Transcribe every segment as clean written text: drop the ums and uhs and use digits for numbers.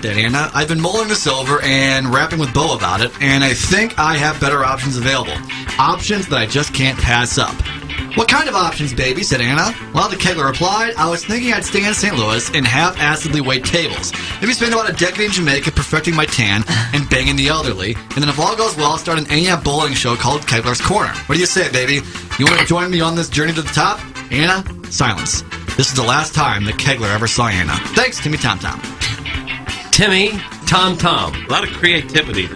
that, Anna. I've been mulling this over and rapping with Bo about it, and I think I have better options available. Options that I just can't pass up. What kind of options, baby? Said Anna. Well, the kegler replied, I was thinking I'd stay in St. Louis and half-assedly wait tables. Maybe spend about a decade in Jamaica perfecting my tan and banging the elderly. And then if all goes well, start an AM bowling show called Kegler's Corner. What do you say, baby? You want to join me on this journey to the top? Anna, silence. This is the last time the kegler ever saw Anna. Thanks, Timmy TomTom. Timmy TomTom. A lot of creativity.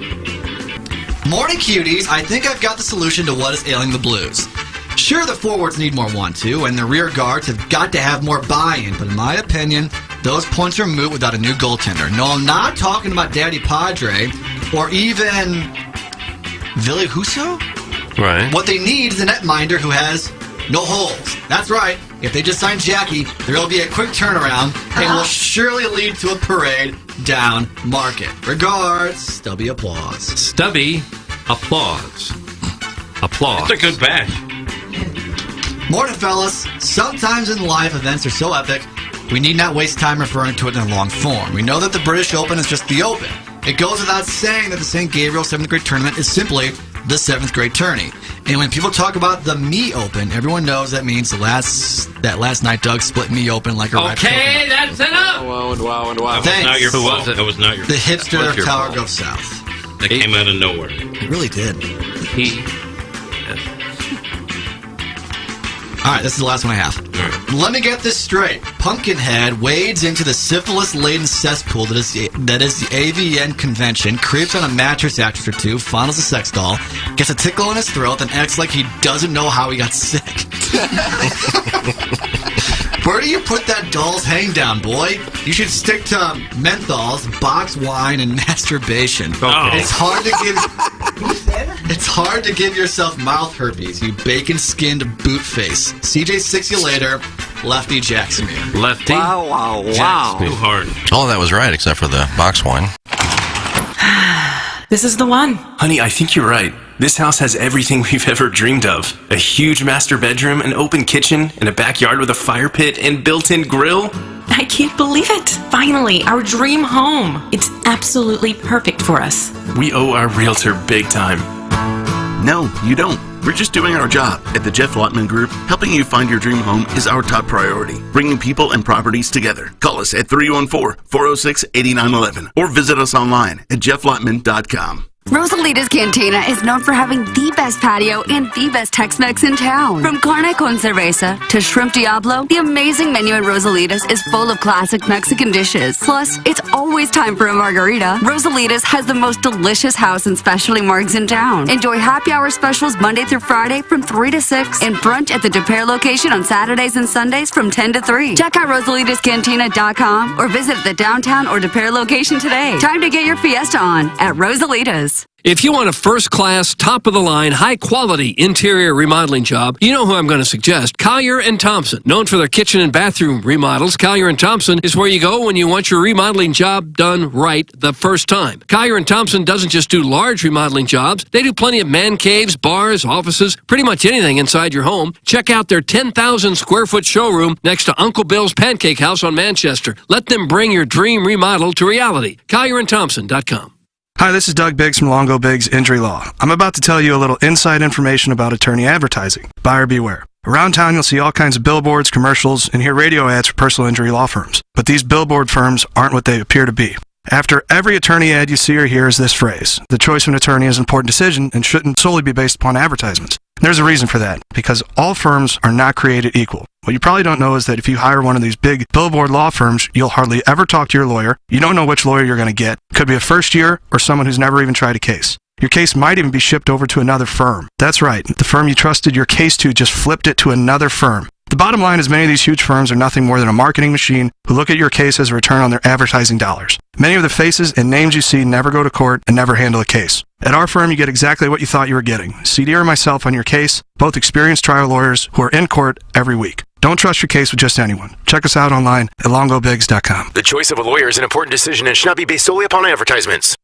Morning, cuties. I think I've got the solution to what is ailing the Blues. Sure, the forwards need more 1-2, and the rear guards have got to have more buy-in, but in my opinion, those points are moot without a new goaltender. No, I'm not talking about Daddy Padre or even Ville Husso. Right. What they need is a netminder who has no holes. That's right. If they just sign Jackie, there will be a quick turnaround and will surely lead to a parade down market. Regards, Stubby Applause. Stubby Applause. Applause. That's a good badge. Morning, fellas. Sometimes in life, events are so epic, we need not waste time referring to it in a long form. We know that the British Open is just the Open. It goes without saying that the St. Gabriel 7th grade tournament is simply the 7th grade tourney. And when people talk about the Me Open, everyone knows that means that last night Doug split me open like a red Okay, that's enough. Wow. Thanks. That was not your Who fault. was it? That was not your The fault. hipster your Tower fault. goes south. That came out of nowhere. It really did. He. All right, this is the last one I have. Let me get this straight. Pumpkinhead wades into the syphilis-laden cesspool that is the AVN convention, creeps on a mattress actress or two, fondles a sex doll, gets a tickle in his throat, then acts like he doesn't know how he got sick. Where do you put that doll's hang down, boy? You should stick to menthols, box wine, and masturbation. Okay. It's hard to give. It's hard to give yourself mouth herpes, you bacon-skinned boot face. CJ 6 you later, Lefty Jacksonmere. Lefty. Wow. Too hard. All of that was right, except for the box wine. This is the one. Honey, I think you're right. This house has everything we've ever dreamed of. A huge master bedroom, an open kitchen, and a backyard with a fire pit and built-in grill. I can't believe it. Finally, our dream home. It's absolutely perfect for us. We owe our realtor big time. No, you don't. We're just doing our job. At the Jeff Lotman Group, helping you find your dream home is our top priority. Bringing people and properties together. Call us at 314-406-8911 or visit us online at jefflotman.com. Rosalita's Cantina is known for having the best patio and the best Tex-Mex in town. From carne con cerveza to shrimp diablo, the amazing menu at Rosalita's is full of classic Mexican dishes. Plus, it's always time for a margarita. Rosalita's has the most delicious house and specialty margs in town. Enjoy happy hour specials Monday through Friday from 3 to 6 and brunch at the De Pere location on Saturdays and Sundays from 10 to 3. Check out rosalitascantina.com or visit the downtown or De Pere location today. Time to get your fiesta on at Rosalita's. If you want a first-class, top-of-the-line, high-quality interior remodeling job, you know who I'm going to suggest. Collier & Thompson. Known for their kitchen and bathroom remodels, Collier & Thompson is where you go when you want your remodeling job done right the first time. Collier & Thompson doesn't just do large remodeling jobs. They do plenty of man caves, bars, offices, pretty much anything inside your home. Check out their 10,000-square-foot showroom next to Uncle Bill's Pancake House on Manchester. Let them bring your dream remodel to reality. CollierandThompson.com. Hi, this is Doug Biggs from Longo Biggs Injury Law. I'm about to tell you a little inside information about attorney advertising. Buyer beware. Around town, you'll see all kinds of billboards, commercials, and hear radio ads for personal injury law firms. But these billboard firms aren't what they appear to be. After every attorney ad you see or hear is this phrase: the choice of an attorney is an important decision and shouldn't solely be based upon advertisements. There's a reason for that, because all firms are not created equal. What you probably don't know is that if you hire one of these big billboard law firms, you'll hardly ever talk to your lawyer. You don't know which lawyer you're going to get. Could be a first year or someone who's never even tried a case. Your case might even be shipped over to another firm. That's right, the firm you trusted your case to just flipped it to another firm. The bottom line is many of these huge firms are nothing more than a marketing machine who look at your case as a return on their advertising dollars. Many of the faces and names you see never go to court and never handle a case. At our firm, you get exactly what you thought you were getting. CD or myself on your case, both experienced trial lawyers who are in court every week. Don't trust your case with just anyone. Check us out online at longobigs.com. The choice of a lawyer is an important decision and should not be based solely upon advertisements.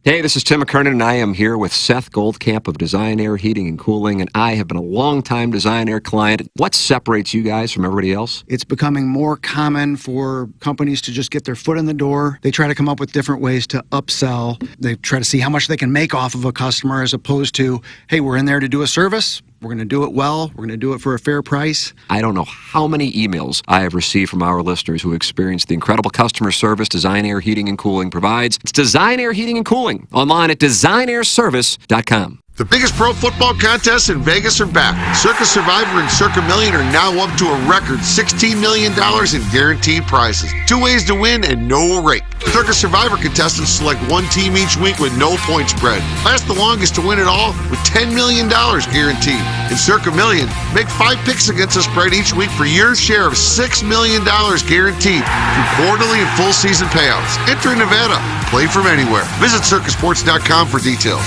Hey, this is Tim McKernan, and I am here with Seth Goldcamp of Design Air Heating and Cooling, and I have been a long-time Design Air client. What separates you guys from everybody else? It's becoming more common for companies to just get their foot in the door. They try to come up with different ways to upsell. They try to see how much they can make off of a customer as opposed to, hey, we're in there to do a service. We're going to do it well. We're going to do it for a fair price. I don't know how many emails I have received from our listeners who experienced the incredible customer service Design Air Heating and Cooling provides. It's Design Air Heating and Cooling, online at designairservice.com. The biggest pro football contests in Vegas are back. Circa Survivor and Circa Million are now up to a record $16 million in guaranteed prizes. 2 ways to win and no rake. Circa Survivor contestants select one team each week with no point spread. Last the longest to win it all with $10 million guaranteed. In Circa Million, make 5 picks against the spread each week for your share of $6 million guaranteed through quarterly and full season payouts. Enter in Nevada. Play from anywhere. Visit circasports.com for details.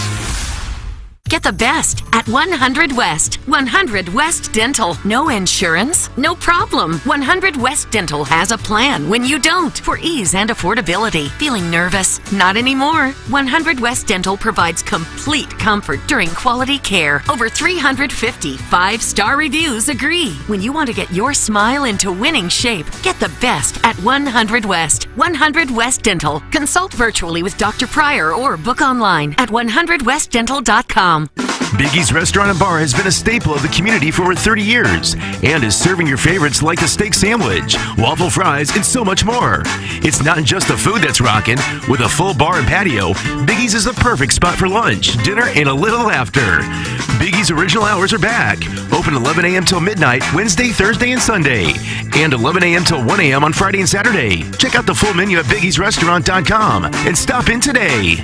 Get the best at 100 West. 100 West Dental. No insurance? No problem. 100 West Dental has a plan when you don't, for ease and affordability. Feeling nervous? Not anymore. 100 West Dental provides complete comfort during quality care. Over 350 5-star reviews agree. When you want to get your smile into winning shape, get the best at 100 West. 100 West Dental. Consult virtually with Dr. Pryor or book online at 100westdental.com. Biggie's Restaurant and Bar has been a staple of the community for over 30 years and is serving your favorites like the steak sandwich, waffle fries, and so much more. It's not just the food that's rocking. With a full bar and patio, Biggie's is the perfect spot for lunch, dinner, and a little laughter. Biggie's original hours are back. Open 11 a.m. till midnight, Wednesday, Thursday, and Sunday. And 11 a.m. till 1 a.m. on Friday and Saturday. Check out the full menu at biggiesrestaurant.com and stop in today.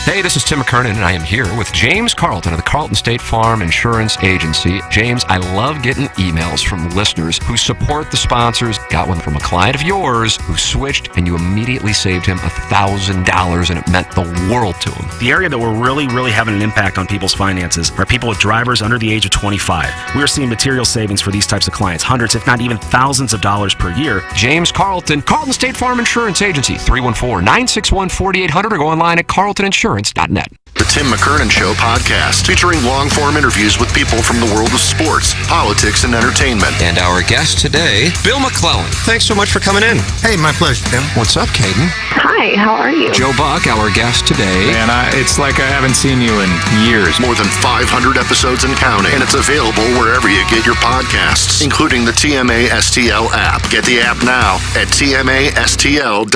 Hey, this is Tim McKernan, and I am here with James Carlton of the Carlton State Farm Insurance Agency. James, I love getting emails from listeners who support the sponsors. Got one from a client of yours who switched, and you immediately saved him $1,000, and it meant the world to him. The area that we're really having an impact on people's finances are people with drivers under the age of 25. We're seeing material savings for these types of clients, hundreds, if not even thousands of dollars per year. James Carlton, Carlton State Farm Insurance Agency, 314-961-4800, or go online at carltoninsurance.net. The Tim McKernan Show podcast, featuring long-form interviews with people from the world of sports, politics, and entertainment. And our guest today, Bill McClellan. Thanks so much for coming in. Hey, my pleasure, Tim. What's up, Caden? Hi, how are you? Joe Buck, our guest today. Man, it's like I haven't seen you in years. More than 500 episodes and counting, and it's available wherever you get your podcasts, including the TMA STL app. Get the app now at TMASTL.com.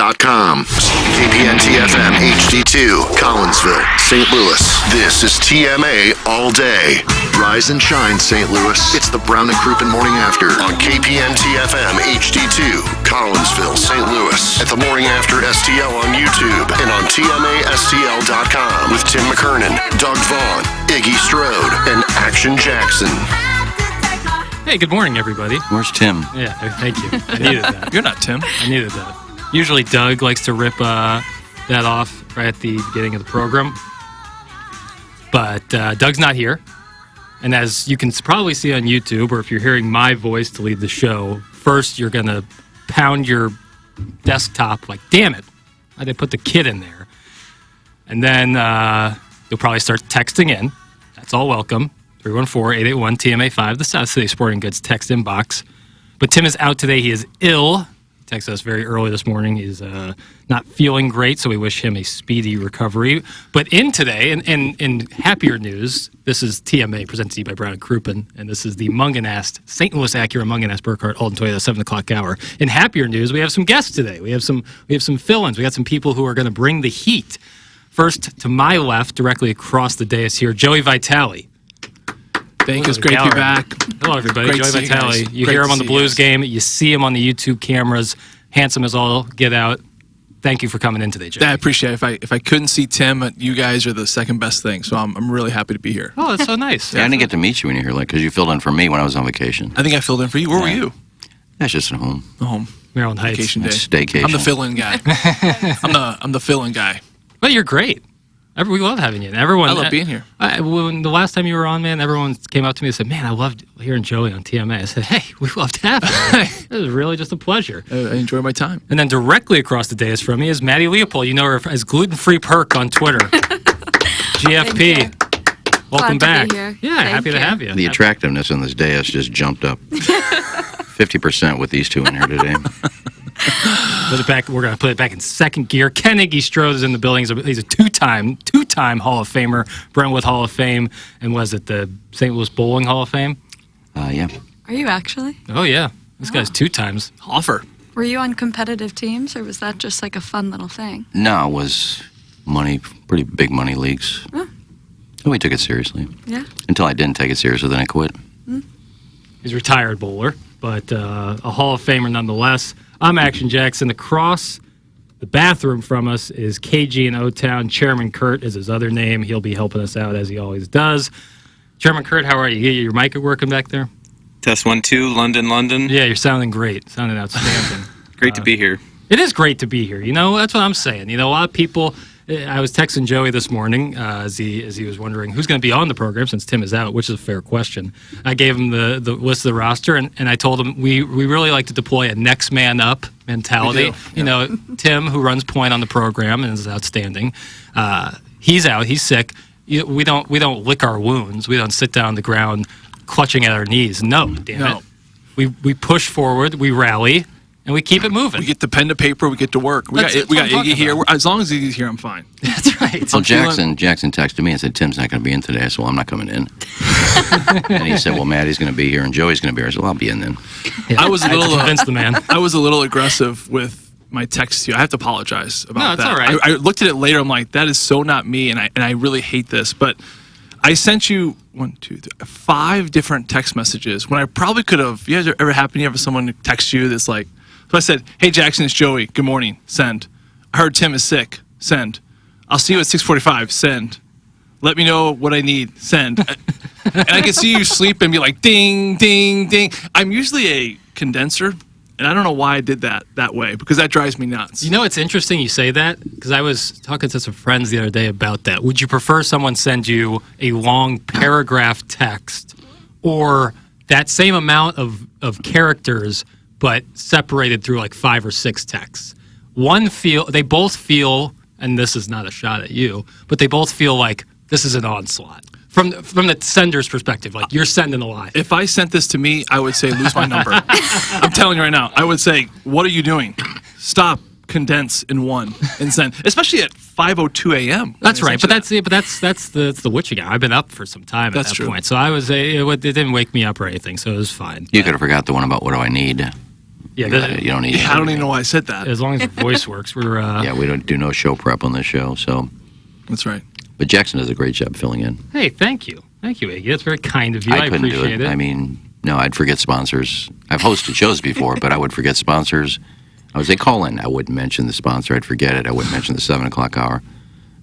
KPN-TFM HD2, Collinsville, St. Louis. This is TMA All Day. Rise and shine, St. Louis. It's the Brown and Crouppen Morning After on KPN-TFM HD2, Collinsville, St. Louis. At the Morning After STL on YouTube and on TMASTL.com with Tim McKernan, Doug Vaughn, Iggy Strode, and Action Jackson. Hey, good morning, everybody. Where's Tim? Yeah, thank you. I needed that. You're not Tim. I needed that. Usually Doug likes to rip that off right at the beginning of the program. But Doug's not here. And as you can probably see on YouTube, or if you're hearing my voice to lead the show, first you're going to pound your desktop like, damn it, why'd they put the kid in there? And then you'll probably start texting in. That's all welcome. 314-881-TMA5, the South City Sporting Goods text inbox. But Tim is out today. He is ill. He texted us very early this morning. He's not feeling great, so we wish him a speedy recovery. But in today, and in happier news, this is TMA presented to you by Brown and Crouppen, and this is the Mongan Ass St. Louis Acura Mongan Ass Burkhardt Alton Toyota 7 o'clock hour. In happier news, we have some guests today. We have some fill-ins. We got some people who are going to bring the heat. First, to my left, directly across the dais here, Joey Vitale. Thank you. It's great to be back. Hello, everybody. Great Joey Vitale. You Great hear him on the see Blues you game. You see him on the YouTube cameras. Handsome as all get out. Thank you for coming in today, Joey. I appreciate it. If I couldn't see Tim, you guys are the second best thing. So I'm really happy to be here. Oh, that's so nice. Yeah, I didn't get to meet you when you were here, because you filled in for me when I was on vacation. I think I filled in for you. Where were you? That's just at home. Home. Maryland Heights. Vacation day. Staycation. I'm the fill-in guy. I'm the fill-in guy. Well, you're great. We love having you. And everyone, I love being here. When the last time you were on, man, everyone came up to me and said, "Man, I loved hearing Joey on TMA." I said, "Hey, we loved having you. It was really just a pleasure." I enjoy my time. And then directly across the dais from me is Maddie Leopold. You know her as gluten-free perk on Twitter. GFP. Welcome back. Yeah, happy to have you. The attractiveness in this dais just jumped up 50% with these two in here today. Put it back. We're going to put it back in second gear. Ken Iggy Strode is in the building. He's a two-time Hall of Famer, Brentwood Hall of Fame, and was it the St. Louis Bowling Hall of Fame? Yeah. Are you actually? Oh, yeah. This guy's 2 times. Hoffer. Were you on competitive teams, or was that just like a fun little thing? No, it was money, pretty big money leagues. Oh. And we took it seriously. Yeah. Until I didn't take it seriously, then I quit. He's a retired bowler, but a Hall of Famer nonetheless. I'm Action Jackson. Across the bathroom from us is KG in O-Town. Chairman Kurt is his other name. He'll be helping us out as he always does. Chairman Kurt, how are you? Your mic working back there? Test 1, 2, London. Yeah, you're sounding great. Sounding outstanding. Great to be here. It is great to be here. You know, that's what I'm saying. You know, a lot of people. I was texting Joey this morning as he was wondering who's going to be on the program since Tim is out, which is a fair question. I gave him the list of the roster, and I told him we really like to deploy a next man up mentality. Yeah. You know, Tim, who runs point on the program and is outstanding, he's out. He's sick. We don't lick our wounds. We don't sit down on the ground clutching at our knees. No, damn it. We push forward. We rally. And we keep it moving. We get the pen to paper. We get to work. We got Iggy here. As long as Iggy's here, I'm fine. That's right. Well, Jackson texted me and said, Tim's not going to be in today. I said, well, I'm not coming in. And he said, well, Maddie's going to be here and Joey's going to be here. I said, well, I'll be in then. Yeah, I was a little convinced the man. I was a little aggressive with my text to you. I have to apologize about that. No, it's all right. I looked at it later. I'm like, that is so not me, and I really hate this. But I sent you 5 different text messages when I probably could have. You guys ever happen? You have someone text you that's like. So I said, hey, Jackson, it's Joey. Good morning. Send. I heard Tim is sick. Send. I'll see you at 6:45. Send. Let me know what I need. Send. And I can see you sleep and be like, ding, ding, ding. I'm usually a condenser, and I don't know why I did that way, because that drives me nuts. You know, it's interesting you say that, because I was talking to some friends the other day about that. Would you prefer someone send you a long paragraph text or that same amount of characters but separated through like 5 or 6 texts? They both feel, and this is not a shot at you, but they both feel like this is an onslaught. From the sender's perspective, like you're sending a lot. If I sent this to me, I would say lose my number. I'm telling you right now. I would say, what are you doing? Stop, condense in one, and send. Especially at 5:02 a.m. That's right, but that's the witching hour. I've been up for some time at that point, so it didn't wake me up or anything, so it was fine. You could have forgot the one about what do I need. Yeah, you don't need. I don't even know why I said that. As long as your voice works, we're. Yeah, we don't do no show prep on this show, so. That's right. But Jackson does a great job filling in. Hey, thank you, Iggy. That's very kind of you. I couldn't appreciate do it. I mean, no, I'd forget sponsors. I've hosted shows before, but I would forget sponsors. I would say call in. I wouldn't mention the sponsor. I'd forget it. I wouldn't mention the 7 o'clock hour.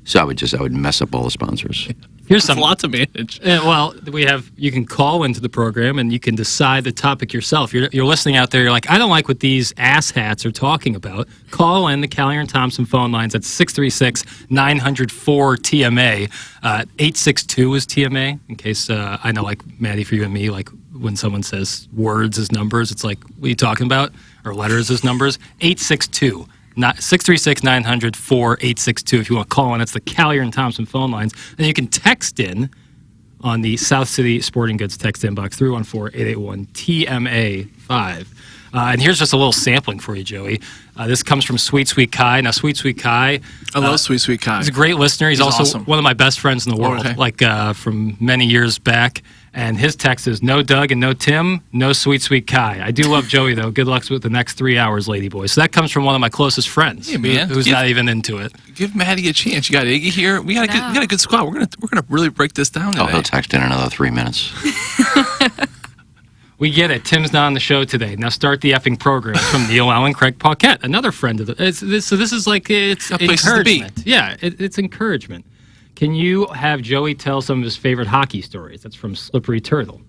So I would mess up all the sponsors. Here's some lot to manage. Well, you can call into the program and you can decide the topic yourself. You're listening out there. You're like, I don't like what these asshats are talking about. Call in the Callier and Thompson phone lines at 636-900-4TMA. 862 is TMA. In case I know, like Maddie, for you and me, like when someone says words as numbers, it's like, what are you talking about? Or letters as numbers. 862. 636-900-4862 if you want to call in. That's the Callier and Thompson phone lines. And you can text in on the South City Sporting Goods text inbox 314-881-TMA5. And here's just a little sampling for you, Joey. This comes from Sweet Sweet Kai. Now, Sweet Sweet Kai. I love Sweet Sweet Kai. He's a great listener. He's also awesome. One of my best friends in the world, from many years back. And his text is, no Doug and no Tim, no Sweet Sweet Kai. I do love Joey, though. Good luck with the next 3 hours, ladyboy. So that comes from one of my closest friends, who's not even into it. Give Maddie a chance. You got Iggy here. We got a good squad. We're gonna really break this down today. Oh, he'll text in another 3 minutes. We get it. Tim's not on the show today. Now start the effing program. From Neil Allen, Craig Paquette, another friend of the. So this is like it's encouragement. Yeah, it's encouragement. Can you have Joey tell some of his favorite hockey stories? That's from Slippery Turtle.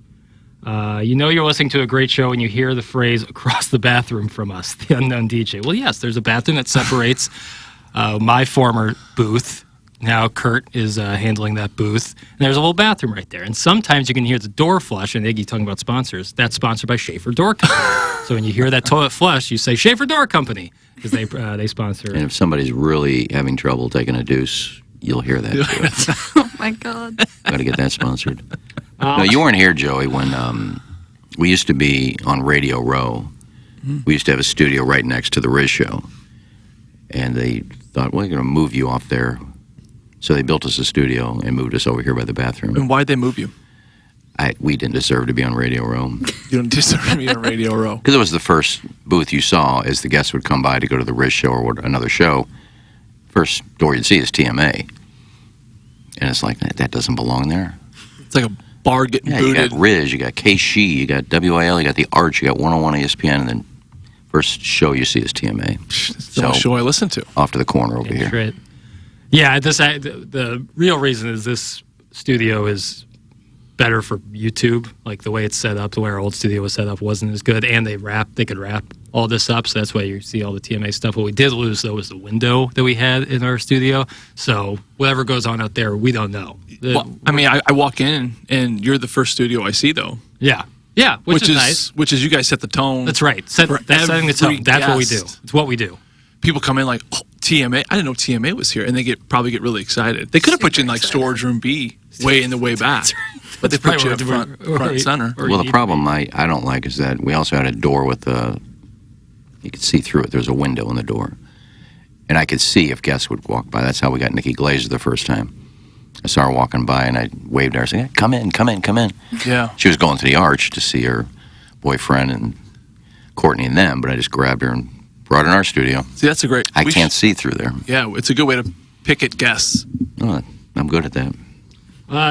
You know you're listening to a great show when you hear the phrase across the bathroom from us, the unknown DJ. Well, yes, there's a bathroom that separates my former booth, now Kurt is handling that booth. And there's a little bathroom right there. And sometimes you can hear the door flush, and Iggy talking about sponsors. That's sponsored by Schaefer Door Company. So when you hear that toilet flush, you say Schaefer Door Company because they sponsor. And if somebody's really having trouble taking a deuce, you'll hear that too. Oh my God. Got to get that sponsored. No, you weren't here, Joey, when we used to be on Radio Row. We used to have a studio right next to the Riz Show. And they thought, well, we're going to move you off there. So they built us a studio and moved us over here by the bathroom. And why'd they move you? We didn't deserve to be on Radio Row. You don't deserve to be on Radio Row. Because it was the first booth you saw as the guests would come by to go to the Riz Show or another show. First door you'd see is TMA. And it's like, that doesn't belong there. It's like a bar getting booted. You got Riz, you got KC, you got WIL, you got The Arch, you got 101 ESPN, and then first show you see is TMA. It's the only show I listen to. Off to the corner over here. Right. Yeah, the real reason is this studio is better for YouTube. Like the way it's set up, the way our old studio was set up wasn't as good, and they could wrap all this up, so that's why you see all the TMA stuff. What we did lose, though, was the window that we had in our studio. So whatever goes on out there, we don't know. Well, I mean, I walk in, and you're the first studio I see, though. Yeah. Yeah, which is nice. Which is you guys set the tone. That's right. That's setting the tone. That's what we do. It's what we do. People come in like, oh, TMA. I didn't know TMA was here, and they probably get really excited. They could have put you in like storage room B, way in the way back, but they put you up front and center. Well, the problem I don't like is that we also had a door with you could see through it. There's a window in the door, and I could see if guests would walk by. That's how we got Nikki Glazer the first time. I saw her walking by, and I waved at her, saying, hey, come in, come in, come in. Yeah. She was going to the Arch to see her boyfriend and Courtney and them, but I just grabbed her and brought her in our studio. See, that's a great... I can't see through there. Yeah, it's a good way to pick at guests. Oh, I'm good at that.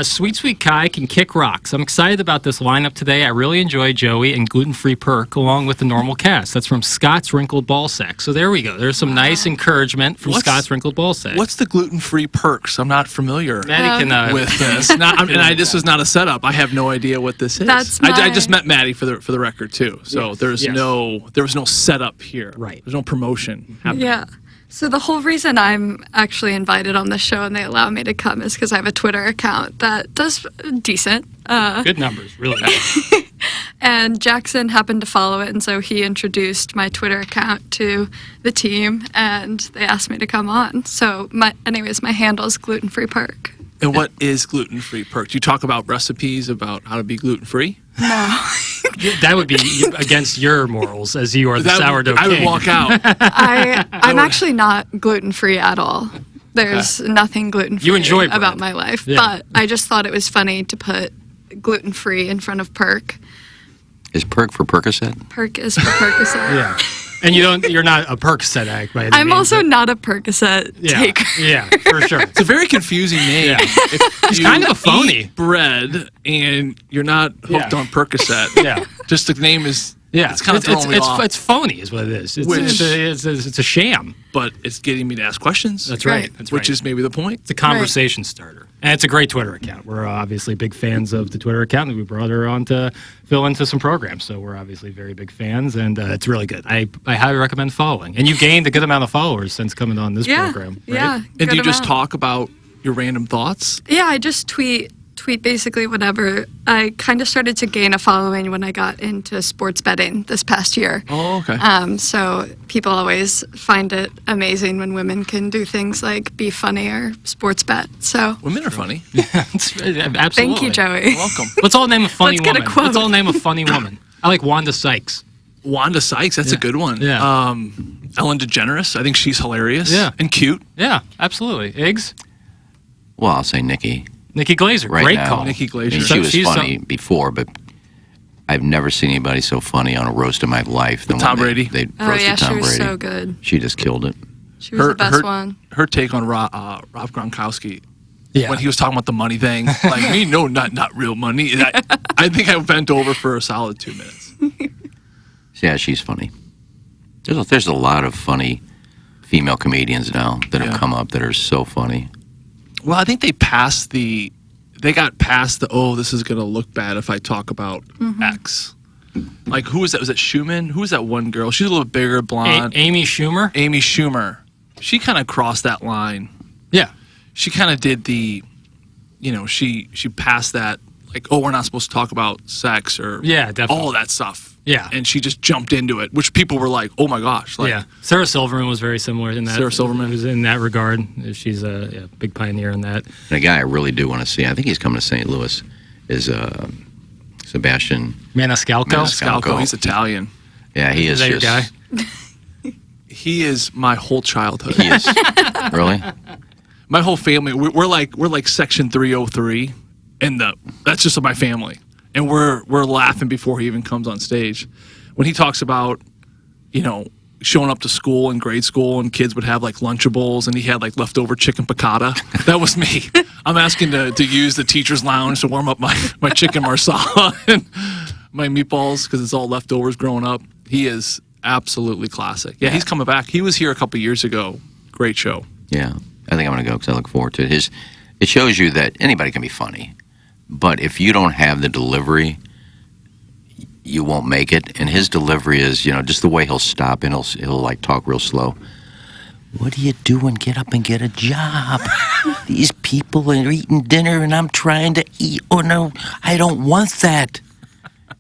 Sweet Sweet Kai can kick rocks. I'm excited about this lineup today. I really enjoy Joey and gluten-free perk along with the normal cast. That's from Scott's Wrinkled Ballsack. So there we go. There's some nice encouragement from Scott's Wrinkled Ballsack. What's the gluten-free perks? I'm not familiar Maddie can, with this. This is not a setup. I have no idea what this is. I just met Maddie for the record too. So there was no setup here. Right. There's no promotion happening. Yeah. So the whole reason I'm actually invited on the show and they allow me to come is because I have a Twitter account that does decent. Good numbers, really. And Jackson happened to follow it, and so he introduced my Twitter account to the team, and they asked me to come on. So, my handle is gluten-free perk. And what is gluten-free perk? Do you talk about recipes about how to be gluten-free? No. That would be against your morals, as you are the sourdough king. I would walk out. I'm actually not gluten-free at all. There's nothing gluten-free about my life. Yeah. But I just thought it was funny to put gluten-free in front of perk. Is perk for Percocet? Perk is for Percocet. Yeah. And you're not a Percocet addict by any I'm means, also but- not a Percocet taker. Yeah, for sure. It's a very confusing name. Yeah. It's kind of a phony. Bread and you're not hooked on Percocet. Yeah. Just the name is. Yeah, it's kind of throwing me off. It's phony, is what it is. It's a sham. But it's getting me to ask questions. That's right. Which is maybe the point. It's a conversation starter. And it's a great Twitter account. We're obviously big fans of the Twitter account, and we brought her on to fill into some programs. So we're obviously very big fans, and it's really good. I highly recommend following. And you've gained a good amount of followers since coming on this program, right? Yeah. And do you just talk about your random thoughts? Yeah, I just tweet basically whatever. I kind of started to gain a following when I got into sports betting this past year. Oh, okay. So people always find it amazing when women can do things like be funny or sports bet. So women are funny. Absolutely. Thank you, Joey. You're welcome. Let's all name a funny Let's get a woman. quote. Let's all name a funny woman. I like Wanda Sykes. Wanda Sykes, that's a good one. Yeah. Ellen DeGeneres, I think she's hilarious. Yeah. And cute. Yeah, absolutely. Iggs? Well, I'll say Nikki. Nikki Glazer. Right Great now. call. Nikki Glazer. I mean, she was funny before, but I've never seen anybody so funny on a roast in my life than Tom when Brady. They Oh roasted yeah, Tom she was Brady. so good. She just killed it. She was the best one. Her take on Rob Gronkowski. Yeah. When he was talking about the money thing, like me, no, not real money. I think I bent over for a solid 2 minutes. Yeah, she's funny. There's a lot of funny female comedians now that have come up that are so funny. Well, I think they got past the, this is going to look bad if I talk about X. Like, who was that? Was it Schumann? Who was that one girl? She's a little bigger, blonde. Amy Schumer? Amy Schumer. She kind of crossed that line. Yeah. she kind of did the, she passed that, like, oh, we're not supposed to talk about sex or definitely. all that stuff. Yeah. And she just jumped into it, which people were like, oh my gosh. Like, yeah. Sarah Silverman was very similar in that. Sarah Silverman was in that regard. She's a big pioneer in that. And a guy I really do want to see, I think he's coming to St. Louis, is Sebastian Maniscalco. He's Italian. Yeah, he is. Is that your guy? He is my whole childhood. He is. Really? My whole family. We're like Section 303, and that's just my family. And we're laughing before he even comes on stage. When he talks about, showing up to school in grade school and kids would have like Lunchables and he had like leftover chicken piccata. That was me. I'm asking to use the teacher's lounge to warm up my chicken marsala and my meatballs because it's all leftovers growing up. He is absolutely classic. Yeah, he's coming back. He was here a couple years ago. Great show. Yeah, I think I'm going to go because I look forward to it. It shows you that anybody can be funny. But if you don't have the delivery, you won't make it. And his delivery is, just the way he'll stop and he'll like talk real slow. What are you doing? Get up and get a job. These people are eating dinner and I'm trying to eat. Oh, no, I don't want that.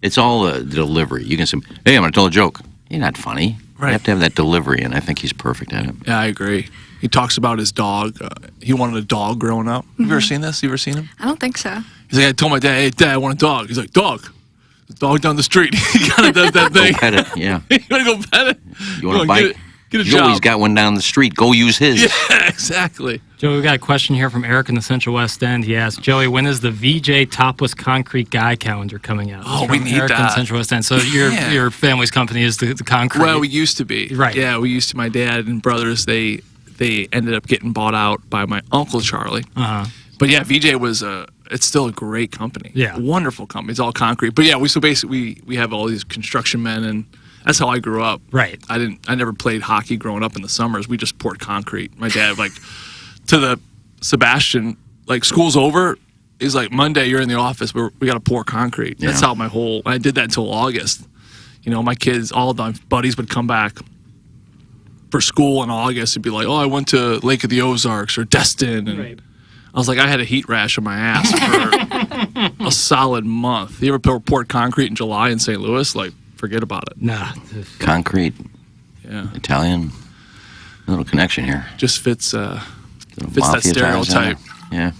It's all the delivery. You can say, hey, I'm going to tell a joke. You're not funny. Right. You have to have that delivery, and I think he's perfect at it. Yeah, I agree. He talks about his dog. He wanted a dog growing up. Have you ever seen this? You ever seen him? I don't think so. He's like, I told my dad, hey, Dad, I want a dog. He's like, dog? The dog down the street. He kind of does that thing. Go pet it, yeah. You want to go pet it? You want to bite? Get a job. Joey's got one down the street. Go use his. Yeah, exactly. Joey, we got a question here from Eric in the Central West End. He asked, Joey, when is the VJ Topless Concrete Guy calendar coming out? Oh, we need Eric that. in the Central West End. So your family's company is the concrete. Well, we used to be. Right. Yeah, we used to. My dad and brothers, they ended up getting bought out by my uncle Charlie. Uh-huh. But yeah, VJ was it's still a great company. Yeah. Wonderful company. It's all concrete. But yeah, so basically we have all these construction men, and that's how I grew up. Right. I never played hockey growing up in the summers. We just poured concrete. My dad, like, to the Sebastian, like, school's over. He's like, Monday, you're in the office. We got to pour concrete. That's how I did that until August. My kids, all my buddies would come back for school in August and be like, oh, I went to Lake of the Ozarks or Destin. And right. I was like, I had a heat rash on my ass for a solid month. You ever poured concrete in July in St. Louis? Like, forget about it. Nah. Concrete. Yeah. Italian. A little connection here. Just fits that mafia stereotype. Yeah.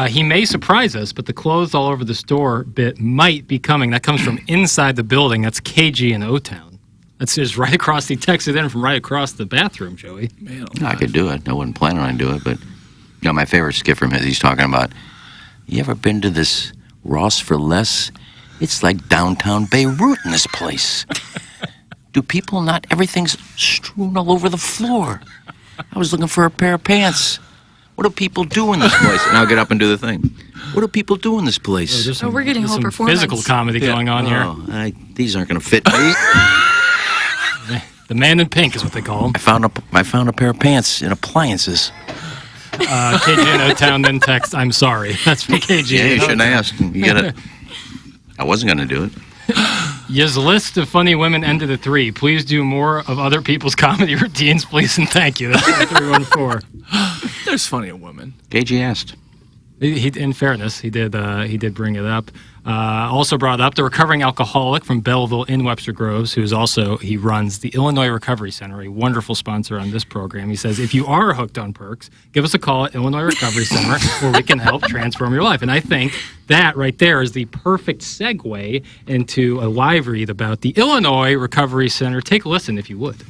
He may surprise us, but the clothes all over the store bit might be coming. That comes from inside the building. That's KG in O-Town. That's just right across. He texted in from right across the bathroom, Joey. Man, I could do it. I wasn't planning on doing it, but my favorite skit from him is he's talking about, you ever been to this Ross for Less? It's like downtown Beirut in this place. Do people not? Everything's strewn all over the floor. I was looking for a pair of pants. What do people do in this place? And I'll get up and do the thing. What do people do in this place? We're getting whole some performance. Physical comedy going on here. These aren't going to fit me. The man in pink is what they call him. I found a pair of pants in appliances. KG in O-Town then text, I'm sorry. That's for KG. Yeah, you shouldn't have asked. You get it. I wasn't going to do it. Yes, list of funny women ended at 3. Please do more of other people's comedy routines, please, and thank you. That's 314. There's funny women. KG asked. He, in fairness, he did bring it up. Also brought up the recovering alcoholic from Belleville in Webster Groves, he runs the Illinois Recovery Center, a wonderful sponsor on this program. He says, if you are hooked on perks, give us a call at Illinois Recovery Center where we can help transform your life. And I think that right there is the perfect segue into a live read about the Illinois Recovery Center. Take a listen if you would.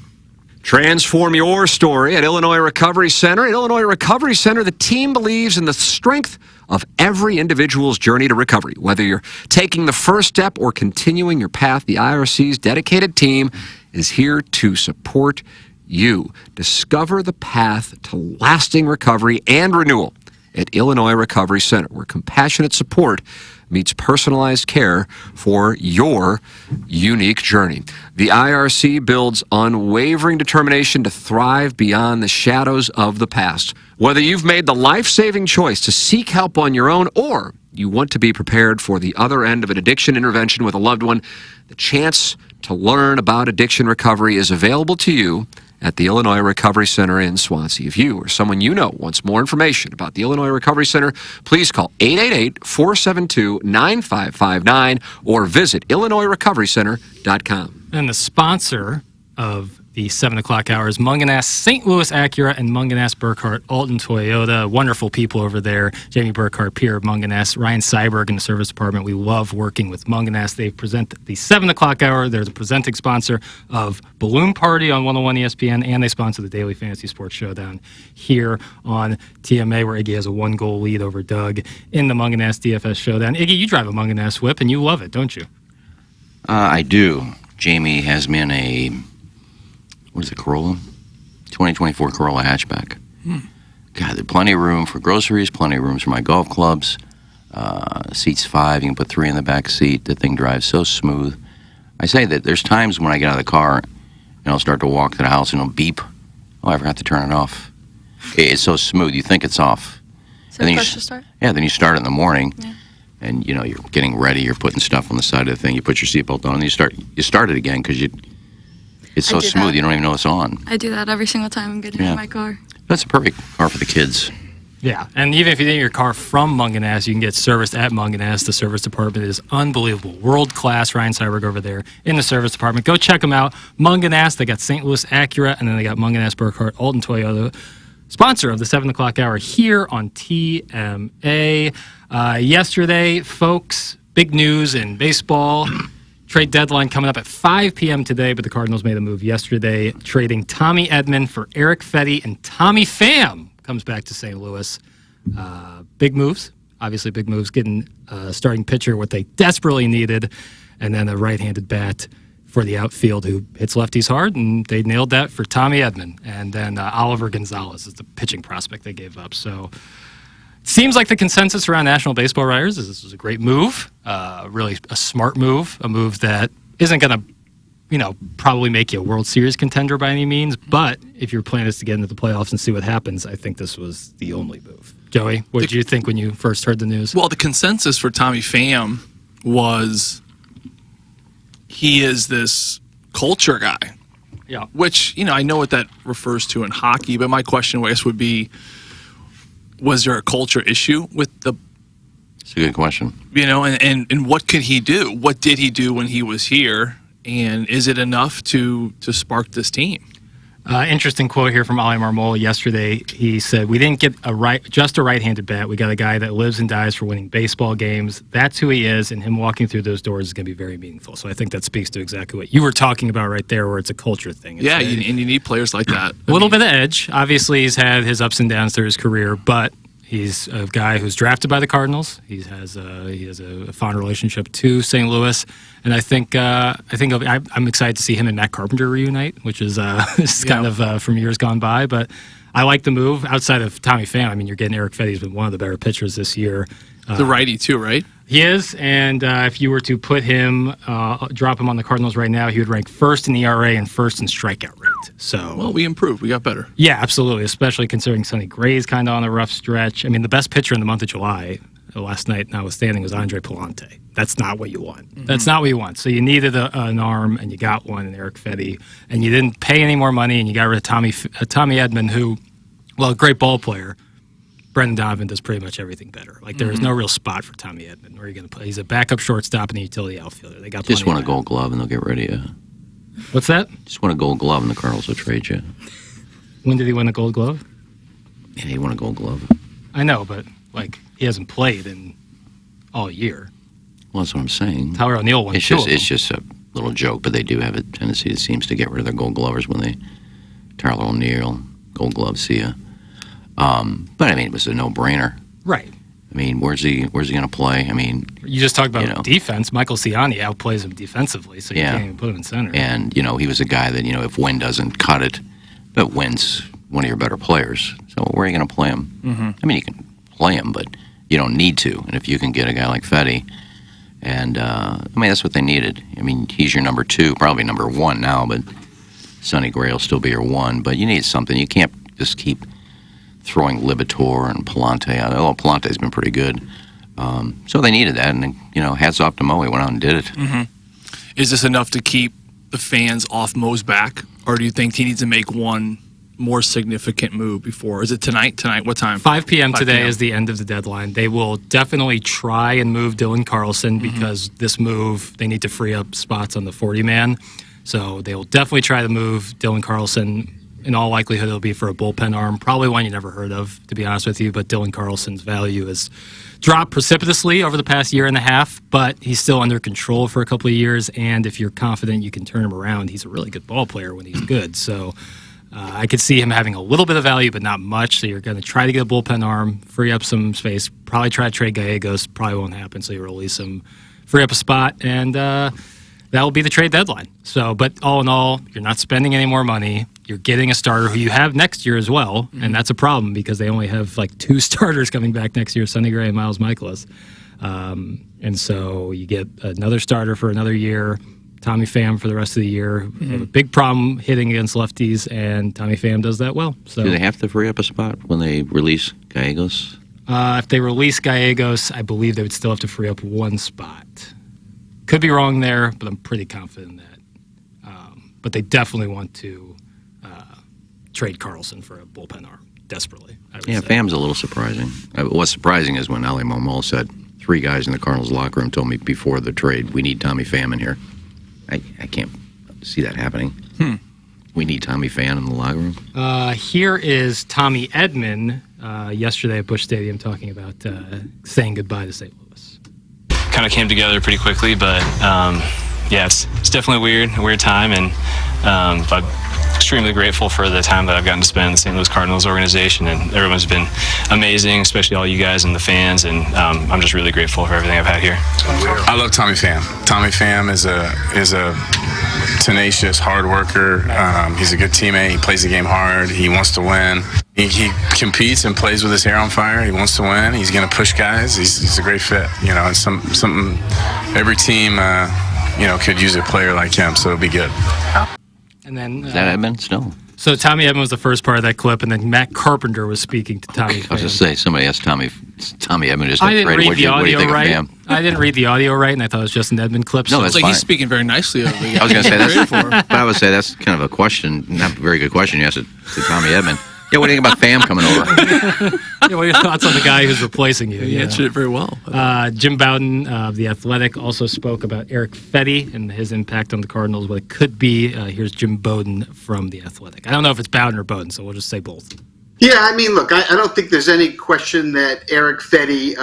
Transform your story at Illinois Recovery Center. At Illinois Recovery Center, the team believes in the strength of every individual's journey to recovery. Whether you're taking the first step or continuing your path, the IRC's dedicated team is here to support you. Discover the path to lasting recovery and renewal at Illinois Recovery Center, where compassionate support meets personalized care for your unique journey. The IRC builds unwavering determination to thrive beyond the shadows of the past. Whether you've made the life-saving choice to seek help on your own or you want to be prepared for the other end of an addiction intervention with a loved one, the chance to learn about addiction recovery is available to you at the Illinois Recovery Center in Swansea. If you or someone you know wants more information about the Illinois Recovery Center, please call 888-472-9559 or visit IllinoisRecoveryCenter.com. And the sponsor of the 7 o'clock hour is Mongan Ass St. Louis Acura and Mongan Ass Burkhart Alton Toyota. Wonderful people over there. Jamie Burkhart, peer of Mongan Ass. Ryan Seiberg in the service department. We love working with Mongan Ass. They present the 7 o'clock hour. They're the presenting sponsor of Balloon Party on 101 ESPN, and they sponsor the Daily Fantasy Sports Showdown here on TMA, where Iggy has a 1-goal lead over Doug in the Mongan Ass DFS Showdown. Iggy, you drive a Mongan Ass whip, and you love it, don't you? I do. Jamie has me in a... What is it, Corolla? 2024 Corolla hatchback. God, there's plenty of room for groceries, plenty of rooms for my golf clubs. Seats 5, you can put 3 in the back seat. The thing drives so smooth. I say that there's times when I get out of the car and I'll start to walk to the house and it'll beep. Oh, I forgot to turn it off. It's so smooth, you think it's off. So push to start? Yeah, then you start it in the morning. And, you're getting ready, you're putting stuff on the side of the thing, you put your seatbelt on, and you start it again because it's so smooth, you don't even know it's on. I do that every single time I'm getting in my car. That's a perfect car for the kids. Yeah, and even if you get your car from Mongan Ass, you can get serviced at Mongan Ass. The service department is unbelievable. World-class. Ryan Seiberg over there in the service department. Go check them out. Mongan Ass, they got St. Louis Acura, and then they got Mongan Ass Burkhart Alton Toyota, sponsor of the 7 o'clock hour here on TMA. Yesterday, folks, big news in baseball. Trade deadline coming up at 5 p.m. today, but the Cardinals made a move yesterday, trading Tommy Edman for Eric Fetty, and Tommy Pham comes back to St. Louis. Big moves, obviously big moves, getting a starting pitcher, what they desperately needed, and then a right-handed bat for the outfield who hits lefties hard, and they nailed that for Tommy Edman. And then Oliver Gonzalez is the pitching prospect they gave up. So seems like the consensus around National Baseball writers is this was a great move, really a smart move, a move that isn't going to, probably make you a World Series contender by any means. But if your plan is to get into the playoffs and see what happens, I think this was the only move. Joey, what did you think when you first heard the news? Well, the consensus for Tommy Pham was he is this culture guy. Yeah. Which, I know what that refers to in hockey, but my question, I guess, would be, was there a culture issue with the... It's a good question. And what could he do? What did he do when he was here? And is it enough to spark this team? Interesting quote here from Ali Marmol yesterday. He said, "We didn't get just a right-handed bat. We got a guy that lives and dies for winning baseball games. That's who he is, and him walking through those doors is going to be very meaningful." So I think that speaks to exactly what you were talking about right there, where it's a culture thing. And you need players like that. A little bit of edge. Obviously, he's had his ups and downs through his career, but he's a guy who's drafted by the Cardinals. He has a fond relationship to St. Louis, and I think I'm excited to see him and Matt Carpenter reunite, which is kind of from years gone by. But I like the move. Outside of Tommy Pham, I mean, you're getting Eric Fetty, who's been one of the better pitchers this year. The righty too, right? He is, and if you were to put him, drop him on the Cardinals right now, he would rank first in ERA and first in strikeout rate. So, well, we improved. We got better. Yeah, absolutely, especially considering Sonny Gray's kind of on a rough stretch. I mean, the best pitcher in the month of July, last night notwithstanding, was Andre Palante. That's not what you want. Mm-hmm. That's not what you want. So you needed an arm, and you got one in Eric Fetty, and you didn't pay any more money, and you got rid of Tommy Edman, who, well, a great ball player. Brendan Donovan does pretty much everything better. Like, there is no real spot for Tommy Edman. Where are you going to play? He's a backup shortstop and a utility outfielder. They got just won a Gold Glove and they'll get rid of you. What's that? Just won a Gold Glove and the Cardinals will trade you. When did he win a Gold Glove? Yeah, he won a Gold Glove. I know, but he hasn't played in all year. Well, that's what I'm saying. Tyler O'Neill won two of them. It's just a little joke, but they do have a tendency, it seems, to get rid of their Gold Glovers when they Tyler O'Neill, Gold Glove, see ya. But I mean, it was a no-brainer. Right. I mean, where's he going to play? I mean, you just talked about defense. Michael Ciani outplays him defensively, so you can't even put him in center. And he was a guy that if Wynn doesn't cut it, but Wynn's one of your better players. So where are you going to play him? Mm-hmm. I mean, you can play him, but you don't need to. And if you can get a guy like Fetty, and I mean, that's what they needed. I mean, he's your number 2, probably number 1 now, but Sonny Gray will still be your 1. But you need something. You can't just keep throwing Libator and Palante out. Although Palante's been pretty good. So they needed that, and hats off to Mo. He went out and did it. Mm-hmm. Is this enough to keep the fans off Mo's back, or do you think he needs to make one more significant move before? Is it tonight? What time? 5 p.m. 5 today p.m. is the end of the deadline. They will definitely try and move Dylan Carlson because this move, they need to free up spots on the 40-man. So they will definitely try to move Dylan Carlson. In all likelihood, it'll be for a bullpen arm, probably one you never heard of, to be honest with you. But Dylan Carlson's value has dropped precipitously over the past year and a half, but he's still under control for a couple of years. And if you're confident you can turn him around, he's a really good ball player when he's good. So I could see him having a little bit of value, but not much. So you're going to try to get a bullpen arm, free up some space, probably try to trade Gallegos. Probably won't happen, so you release him, free up a spot, and that will be the trade deadline. So, but all in all, you're not spending any more money. You're getting a starter who you have next year as well, and that's a problem because they only have like 2 starters coming back next year, Sonny Gray and Miles Michaelis. And so you get another starter for another year, Tommy Pham for the rest of the year. They have a big problem hitting against lefties, and Tommy Pham does that well. So do they have to free up a spot when they release Gallegos? If they release Gallegos, I believe they would still have to free up 1 spot. Could be wrong there, but I'm pretty confident in that. But they definitely want to trade Carlson for a bullpen arm, desperately. Yeah, Pham's a little surprising. What's surprising is when Ali Momol said 3 guys in the Cardinals locker room told me before the trade, we need Tommy Pham in here. I can't see that happening. We need Tommy Pham in the locker room. Here is Tommy Edman yesterday at Busch Stadium talking about saying goodbye to St. Louis. Kind of came together pretty quickly, but yeah, it's definitely a weird time, and but extremely grateful for the time that I've gotten to spend in the St. Louis Cardinals organization, and everyone's been amazing, especially all you guys and the fans, and I'm just really grateful for everything I've had here. I love Tommy Pham. Tommy Pham is a tenacious, hard worker. He's a good teammate. He plays the game hard. He wants to win. He competes and plays with his hair on fire. He wants to win. He's going to push guys. He's a great fit. You know, it's something every team could use a player like him, so it'll be good. And then Is that Edman still? So Tommy Edman was the first part of that clip, and then Matt Carpenter was speaking to Tommy. I was just saying, somebody asked Tommy Edman just I didn't read the audio right. Pham? I didn't read the audio right, and I thought it was just an Edman clip. No, so that's Like fine. he's speaking very nicely of the I was going to say but I would say that's kind of a question, not a very good question you asked to Tommy Edman. Yeah, what do you think about Pham coming over? Yeah, what are your thoughts on the guy who's replacing you? He answered it very well. Jim Bowden of The Athletic also spoke about Eric Fetty and his impact on the Cardinals, what it could be. Here's Jim Bowden from The Athletic. I don't know if it's Bowden or Bowden, so we'll just say both. Yeah, I mean, look, I don't think there's any question that Eric Fetty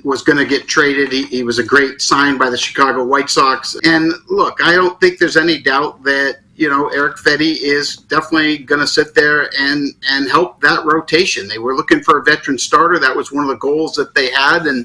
was going to get traded. He was a great sign by the Chicago White Sox. And look, I don't think there's any doubt that, Eric Fetty is definitely going to sit there and help that rotation. They were looking for a veteran starter. That was one of the goals that they had. And,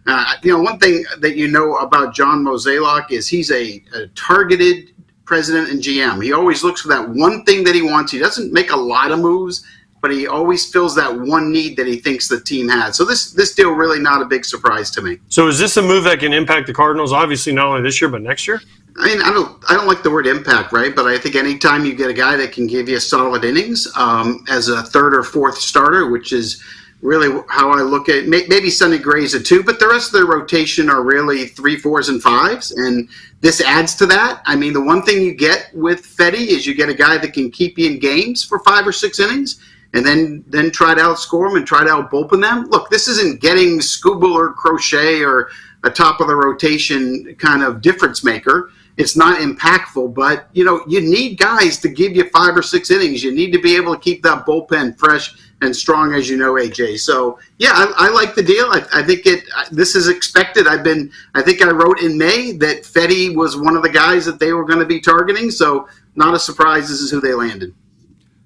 one thing that about John Mozeliak is he's a targeted president and GM. He always looks for that one thing that he wants. He doesn't make a lot of moves, but he always fills that one need that he thinks the team has. So this deal really not a big surprise to me. So is this a move that can impact the Cardinals, obviously not only this year, but next year? I mean, I don't like the word impact, right? But I think anytime you get a guy that can give you solid innings as a 3rd or 4th starter, which is really how I look at it. Maybe Sonny Gray's a 2, but the rest of the rotation are really 3, 4s, and 5s, and this adds to that. I mean, the one thing you get with Fetty is you get a guy that can keep you in games for 5 or 6 innings, and then try to outscore them and try to out-bullpen them. Look, this isn't getting Skubal or Crochet or a top-of-the-rotation kind of difference maker. It's not impactful, but, you need guys to give you 5 or 6 innings. You need to be able to keep that bullpen fresh and strong, as you know, AJ. So, yeah, I like the deal. I think this is expected. I think I wrote in May that Fetty was one of the guys that they were going to be targeting, so not a surprise this is who they landed.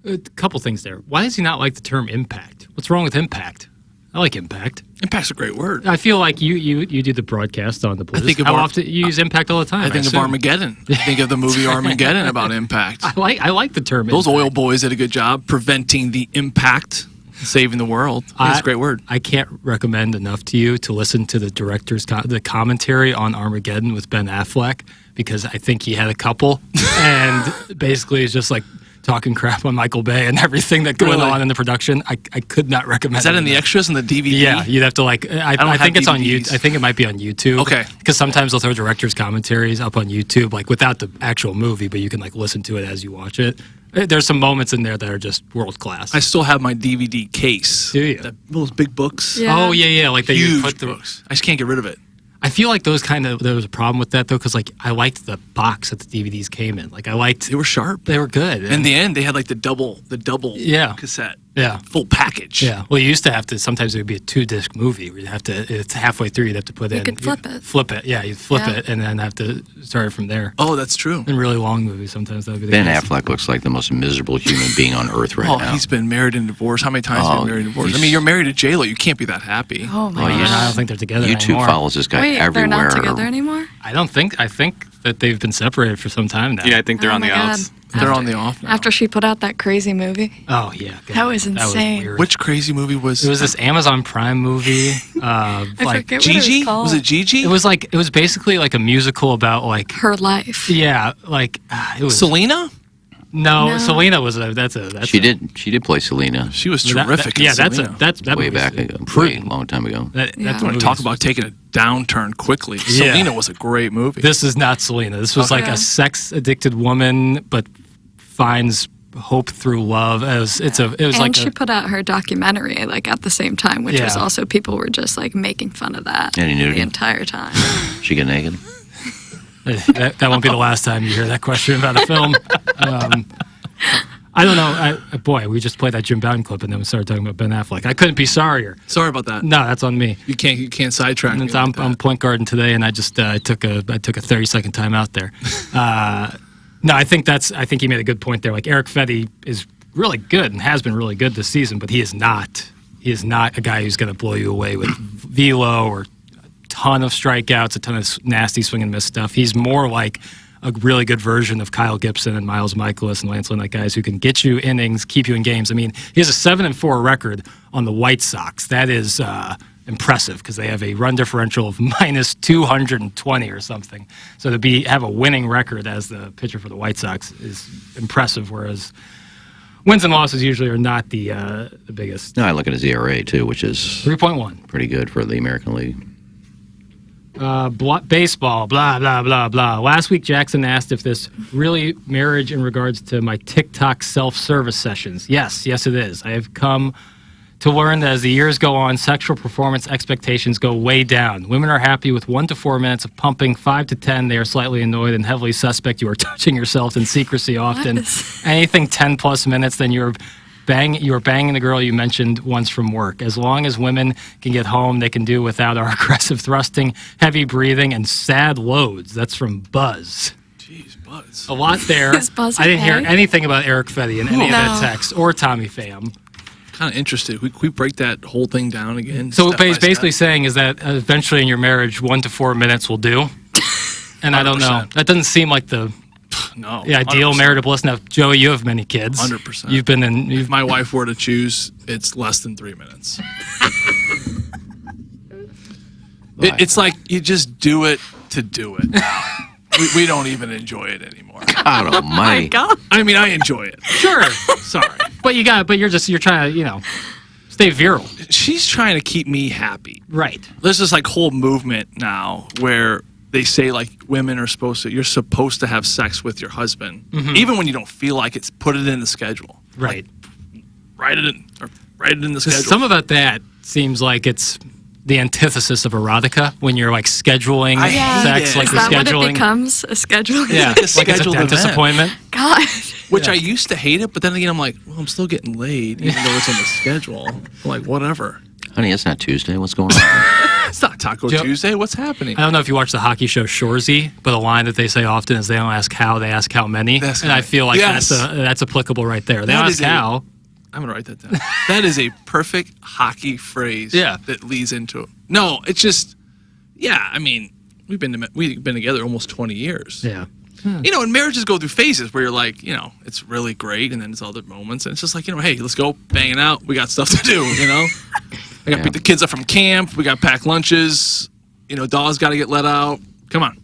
A couple things there. Why does he not like the term impact? What's wrong with impact? I like impact. Impact's a great word. I feel like you do the broadcast on the Blues. How often you use impact all the time? I think of Armageddon. I think of the movie Armageddon about impact. I like the term Those impact. oil boys did a good job preventing the impact, saving the world. It's a great word. I can't recommend enough to you to listen to the director's the commentary on Armageddon with Ben Affleck, because I think he had a couple, and basically it's just like talking crap on Michael Bay and everything that went on in the production. I could not recommend. Is that in the extras in the DVD? Yeah, you'd have to like. I think it's on YouTube. I think it might be on YouTube. Okay. Because sometimes they'll throw director's commentaries up on YouTube, like without the actual movie, but you can like listen to it as you watch it. There's some moments in there that are just world class. I still have my DVD case. Do you? Those big books. Yeah. Oh yeah, like that you put the books. I just can't get rid of it. I feel like there was a problem with that though, because like I liked the box that the DVDs came in. Like they were sharp. They were good. In the end, they had like the double Yeah. cassette. Yeah. Full package. Yeah. Well, you used to have to. Sometimes it would be a 2-disc movie where it's halfway through. You'd have to put in. You could flip it. Flip it. Yeah, you'd flip Yeah. it and then have to start it from there. Oh, that's true. In really long movies, sometimes that would be the Ben case. Affleck looks like the most miserable human being on earth right now. He's been married and divorced. How many times have you been married and divorced? I mean, you're married to J-Lo. You can't be that happy. Oh my I god. don't think they're together YouTube anymore. follows this guy Wait, everywhere. they're not together anymore? I think that they've been separated for some time now. Yeah, I think they're Oh on the my God. outs. They're on the off now. After she put out that crazy movie. Oh yeah. God, That was insane. weird. Which crazy movie was? It was this Amazon Prime movie. I like forget what it was Gigi? called. Was it Gigi? it was basically like a musical about like Her life. yeah, like it was Selena? No, Selena was that's She did play Selena. She was That- terrific. yeah, in that's Selena. that way movie's back ago, pretty- way long time ago. That's Yeah. I want to talk about taking a downturn quickly. Yeah. Selena was a great movie. This is not Selena. This was like Okay. a sex addicted woman, but finds hope through love. It was And like she put out her documentary like at the same time, which was Yeah. also people were just like making fun of that Any nudity? the entire time. She get naked. that won't be the last time you hear that question about a film. I don't know. Boy, we just played that Jim Bowden clip and then we started talking about Ben Affleck. I couldn't be sorrier. Sorry about that. No, that's on me. You can't sidetrack me. I'm point guarding today, and I just I took a 30-second time out there. No, I think he made a good point there. Like Eric Fetty is really good and has been really good this season, but he is not a guy who's going to blow you away with velo or a ton of strikeouts, a ton of nasty swing and miss stuff. He's more like a really good version of Kyle Gibson and Miles Michaelis and Lance Lynn, like guys who can get you innings, keep you in games. I mean, he has a 7-4 record on the White Sox. That is impressive because they have a run differential of minus 220 or something. So to have a winning record as the pitcher for the White Sox is impressive, whereas wins and losses usually are not the biggest. No, I look at his ERA too, which is 3.1. pretty good for the American League. Baseball, blah, blah, blah, blah. Last week, Jackson asked if this really marriage in regards to my TikTok self-service sessions. Yes, it is. I have come to learn that as the years go on, sexual performance expectations go way down. Women are happy with 1 to 4 minutes of pumping. 5 to 10, they are slightly annoyed and heavily suspect you are touching yourself in secrecy often. Anything 10-plus minutes, then you are banging the girl you mentioned once from work. As long as women can get home, they can do without our aggressive thrusting, heavy breathing, and sad loads. That's from Buzz. Jeez, Buzz. A lot there. Is Buzz I didn't hear okay? anything about Eric Fetty in any of that No. text, or Tommy Pham. Kind of interested. We break that whole thing down again. So step what he's by basically step? saying is that eventually in your marriage, 1 to 4 minutes will do. And I don't know. 100%. That doesn't seem like the ideal 100%. marital bliss. Now, Joey, you have many kids. 100%. You've been in. If my wife were to choose, it's less than 3 minutes. It's like you just do it to do it. we don't even enjoy it anymore. God almighty. God. I mean, I enjoy it. Sure. Sorry. But you're trying to, stay virile. She's trying to keep me happy. Right. There's this like whole movement now where they say like women are you're supposed to have sex with your husband, even when you don't feel like it's. Put it in the schedule. Right. Write it in the schedule. Some about that seems like it's the antithesis of erotica when you're like scheduling I hate sex, it. like Is you're that what it scheduling. becomes? A schedule? Yeah, like a like it's a scheduled dentist event. appointment. God. Which I used to hate it, but then again, I'm like, well, I'm still getting laid, even though it's on the schedule. I'm like, whatever. Honey, it's not Tuesday. What's going on? It's not Taco Tuesday. What's happening? I don't know if you watch the hockey show Shoresy, but a line that they say often is they don't ask how, they ask how many. And I feel like Yes. that's applicable right there. They That don't is ask how. I'm going to write that down. That is a perfect hockey phrase that leads into it. No, it's just, I mean, we've been together almost 20 years. Yeah. And marriages go through phases where you're like, it's really great, and then it's other moments, and it's just like, hey, let's go banging out. We got stuff to do, I got to pick the kids up from camp. We got to pack lunches. Dogg's got to get let out. Come on.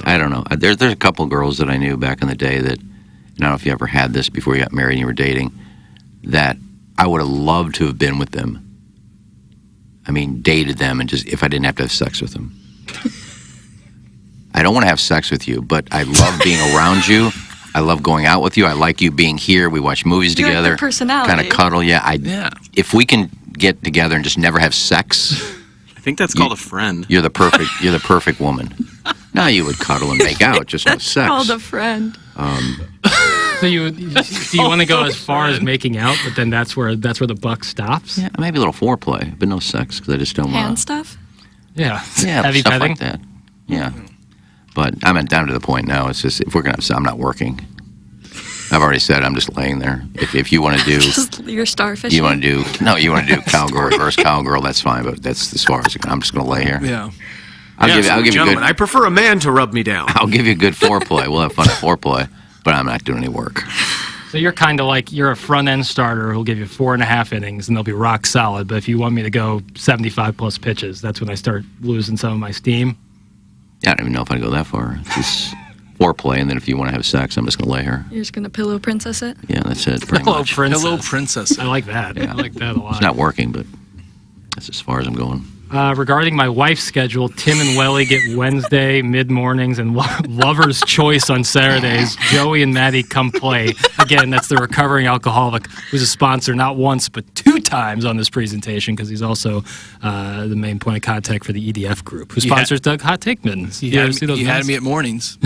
I don't know. There's a couple girls that I knew back in the day that I don't know if you ever had this before you got married and you were dating, that I would have loved to have been with them. I mean, dated them, and just if I didn't have to have sex with them. I don't want to have sex with you, but I love being around you. I love going out with you. I like you being here. We watch movies You like together. their personality. Kind of cuddle. Yeah. If we can get together and just never have sex, I think that's called a friend. you're the perfect woman. No, you would cuddle and make out, just no sex. Called a friend. So do you want to go as far as making out, but then that's where the buck stops? Yeah, maybe a little foreplay, but no sex because I just don't want Hand stuff? Yeah. Yeah, Heavy stuff petting? like that. Yeah. But I'm down to the point now. It's just if we're gonna, I'm not working. I've already said I'm just laying there. If you want to do, Just your starfish. you want to do cowgirl, reverse cowgirl. That's fine. But that's as far as I'm just gonna lay here. Yeah. I'll give you Gentlemen, good. I prefer a man to rub me down. I'll give you good foreplay. We'll have fun at foreplay, but I'm not doing any work. So you're kind of like, you're a front-end starter who'll give you 4.5 innings, and they'll be rock solid. But if you want me to go 75-plus pitches, that's when I start losing some of my steam. Yeah, I don't even know if I'd go that far. Just foreplay, and then if you want to have sex, I'm just going to lay her. You're just going to pillow princess it? Yeah, that's it. Pretty Hello, much. princess. Hello, princess. I like that. I like that a lot. It's not working, but that's as far as I'm going. Regarding my wife's schedule, Tim and Welly get Wednesday mid-mornings and Lover's Choice on Saturdays. Joey and Maddie come play. Again, that's the recovering alcoholic who's a sponsor not once but 2 times on this presentation because he's also the main point of contact for the EDF group, who sponsors Doug Hot Take Mittens. He had me at mornings.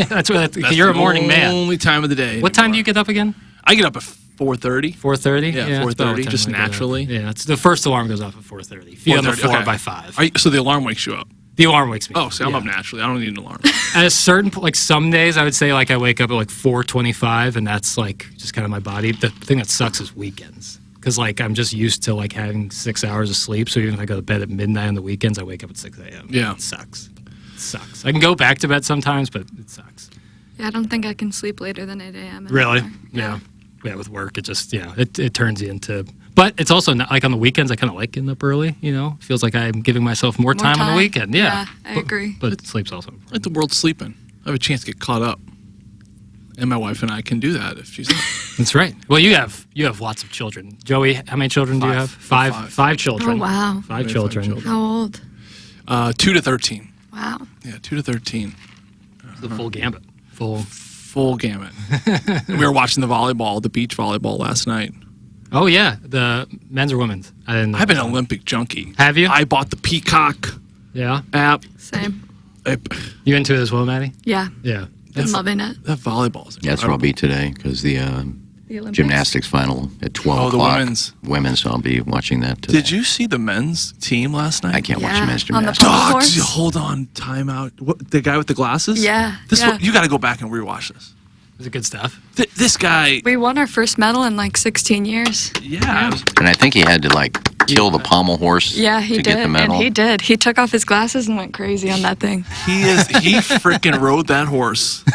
That's you're a morning man. Only time of the day. What time do you get up again? I get up at 4:30. 4:30? Yeah, 4:30, just naturally. Yeah, it's the first alarm goes off at 4:30. If you're on the floor by 5. So the alarm wakes you up? The alarm wakes me up. Oh, so I'm up naturally. I don't need an alarm. At a certain like some days I would say like I wake up at like 4:25 and that's like just kind of my body. The thing that sucks is weekends. Because like I'm just used to like having 6 hours of sleep, so even if I go to bed at midnight on the weekends, I wake up at 6 a.m. Yeah. It sucks. It sucks. I can go back to bed sometimes, but it sucks. Yeah, I don't think I can sleep later than 8 a.m. Really? anymore. Yeah. Yeah, with work, it just, it turns you into, but it's also not, like on the weekends, I kind of like getting up early, feels like I'm giving myself more time on the weekend. Yeah, I agree. But sleep's also important. Like the world's sleeping. I have a chance to get caught up. And my wife and I can do that if she's not. That's right. Well, you have lots of children. Joey, how many children do you have? Five children. Oh, wow. Five children. How old? 2 to 13. Wow. Yeah, 2 to 13. The full gambit. Full gamut. We were watching the beach volleyball last night. Oh yeah, the men's or women's? I didn't know. I've been an Olympic junkie. Have you? I bought the Peacock app. Same. You into it as well, Maddie? Yeah. Yeah. Been loving it. That volleyball is incredible. Yeah, that's where I'll be today because the Olympics? gymnastics final at 12 the o'clock. women's. So I'll be watching that today. Did you see the men's team last night? I can't watch the men's on the gymnastics. pole Dog, course? hold on, time out. What, the guy with the glasses? Yeah. You got to go back and rewatch this. Is it good stuff? This guy. We won our first medal in like 16 years. Yeah. And I think he had to kill the pommel horse Yeah, he to did. get the medal. And he did. He took off his glasses and went crazy on that thing. He freaking rode that horse.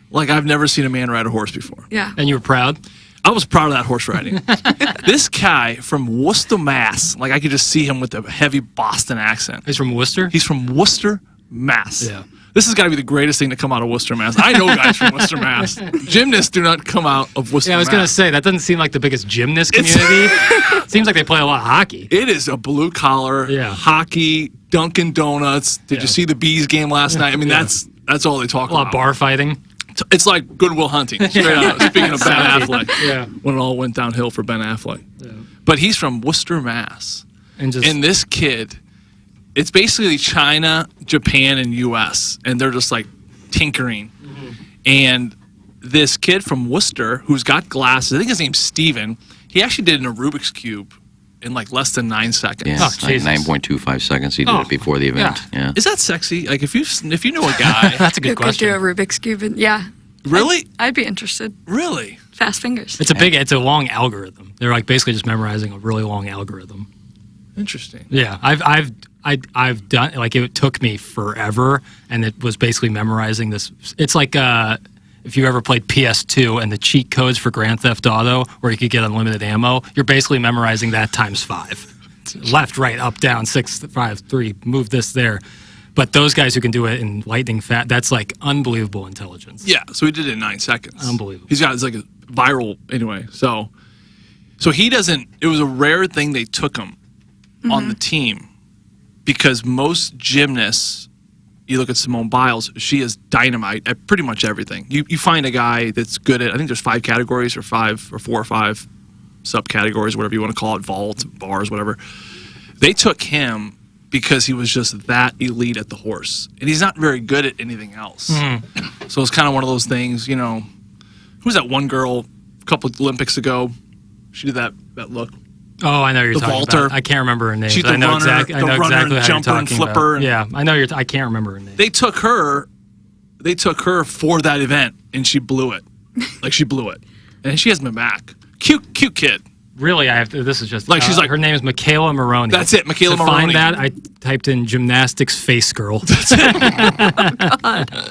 Like I've never seen a man ride a horse before. Yeah. And you were proud? I was proud of that horse riding. This guy from Worcester, Mass. Like I could just see him with a heavy Boston accent. He's from Worcester? He's from Worcester, Mass. Yeah. This has got to be the greatest thing to come out of Worcester, Mass. I know guys from Worcester, Mass. Gymnasts do not come out of Worcester, Yeah, I was going to Mass. say, that doesn't seem like the biggest gymnast community. Seems like they play a lot of hockey. It is a blue collar, hockey, Dunkin' Donuts. Did you see the Bees game last night? I mean, that's all they talk about. A lot of bar fighting. It's like Goodwill Hunting. Straight out. Speaking of Ben Affleck. Yeah. When it all went downhill for Ben Affleck. Yeah. But he's from Worcester, Mass. And this kid, it's basically China, Japan, and U.S. And they're just like tinkering. Mm-hmm. And this kid from Worcester who's got glasses, I think his name's Steven, he actually did an Rubik's Cube in like less than 9 seconds. Yeah, it's like 9.25 seconds. He did it before the event. Yeah. Is that sexy? Like if you know a guy. That's a good Who could question. do a Rubik's Cube? And, yeah. Really? I'd be interested. Really? Fast fingers. It's a long algorithm. They're like basically just memorizing a really long algorithm. Interesting. Yeah, I've done, like, it took me forever, and it was basically memorizing this. It's like if you ever played PS2 and the cheat codes for Grand Theft Auto, where you could get unlimited ammo, you're basically memorizing that times 5. Left, right, up, down, 6, 5, 3, move this there. But those guys who can do it in lightning fast, that's like unbelievable intelligence. Yeah, so he did it in 9 seconds. Unbelievable. It's like a viral anyway. So he doesn't. It was a rare thing they took him on the team because most gymnasts, you look at Simone Biles, she is dynamite at pretty much everything. You find a guy that's good at, I think there's 5 categories or 4 or 5 subcategories, whatever you want to call it, vault, bars, whatever. They took him because he was just that elite at the horse. And he's not very good at anything else. So it's kind of one of those things, you know. Who was that one girl a couple of Olympics ago? She did that look. Oh, I know you're the talking vaulter. about. I can't remember her name. She's the I know runner, exactly. I know runner exactly and how jumper you're and talking flipper. about. Yeah, I know you're. I can't remember her name. They took her for that event, and she blew it. Like she blew it, and she hasn't been back. Cute kid. Really, I have to. This is just like she's like her name is Michaela Maroney. That's it, Michaela to Maroney. Find that, I typed in gymnastics face girl. That's it.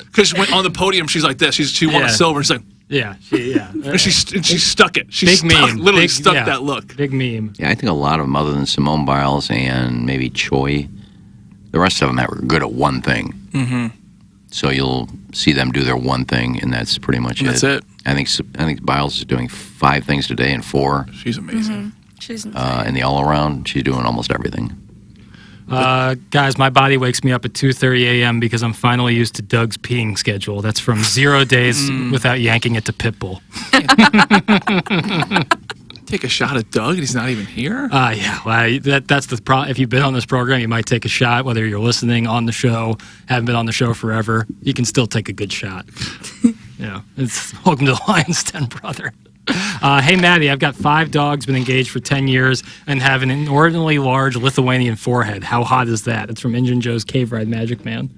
Because she went on the podium, she's like this. She won a silver. She's like. Yeah, and she stuck it. She big meme. Literally big, stuck that look. Big meme. Yeah, I think a lot of them, other than Simone Biles and maybe Choi, the rest of them were good at one thing. Mm-hmm. So you'll see them do their one thing, and that's pretty much it. That's it. I think Biles is doing 5 things today and 4. She's amazing. She's insane. In the all-around, she's doing almost everything. Guys, my body wakes me up at 2:30 a.m. because I'm finally used to Doug's peeing schedule. That's from 0 days without yanking it to Pitbull. Take a shot at Doug and he's not even here? Yeah, well, that's the problem. If you've been on this program, you might take a shot, whether you're listening on the show, haven't been on the show forever. You can still take a good shot. It's welcome to the Lion's Den, brother. Hey, Maddie, I've got 5 dogs, been engaged for 10 years, and have an inordinately large Lithuanian forehead. How hot is that? It's from Injun Joe's Cave Ride Magic Man.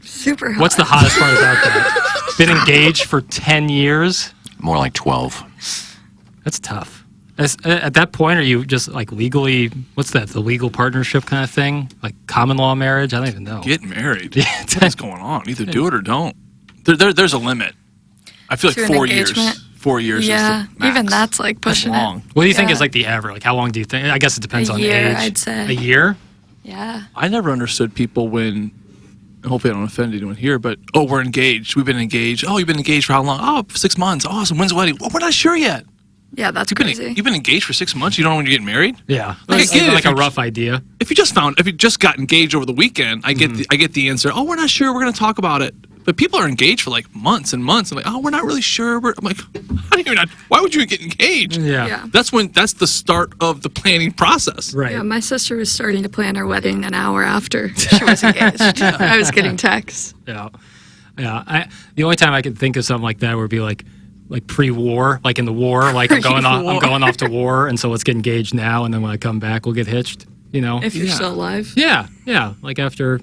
Super hot. What's the hottest part about that? Been engaged for 10 years? More like 12. That's tough. At that point, are you just like legally, what's that, the legal partnership kind of thing? Like common law marriage? I don't even know. Get married. What's going on? Either do it or don't. There's a limit. I feel like 4 years. 4 years yeah, is the max. even that's like pushing long. it. What do you think is like the average? Like how long do you think? I guess it depends on year, age. I'd say. A year? Yeah. I never understood people when, hopefully I don't offend anyone here, but, oh, we're engaged. We've been engaged. Oh, you've been engaged for how long? Oh, 6 months. Awesome. When's the wedding? Well, we're not sure yet. Yeah, that's crazy. You've been engaged for 6 months. You don't know when you're getting married? Yeah. Like, That's like a rough idea. If you just got engaged over the weekend, I get the answer. Oh, we're not sure. We're going to talk about it. But people are engaged for like months and months. I'm like, oh, we're not really sure. I'm like, how do you not? Why would you get engaged? Yeah. That's the start of the planning process. Right. Yeah, my sister was starting to plan her wedding an hour after she was engaged. I was getting texts. Yeah. The only time I could think of something like that would be like pre-war, like in the war, like I'm going off to war, and so let's get engaged now, and then when I come back, we'll get hitched. You know, if you're still alive. Yeah. Like after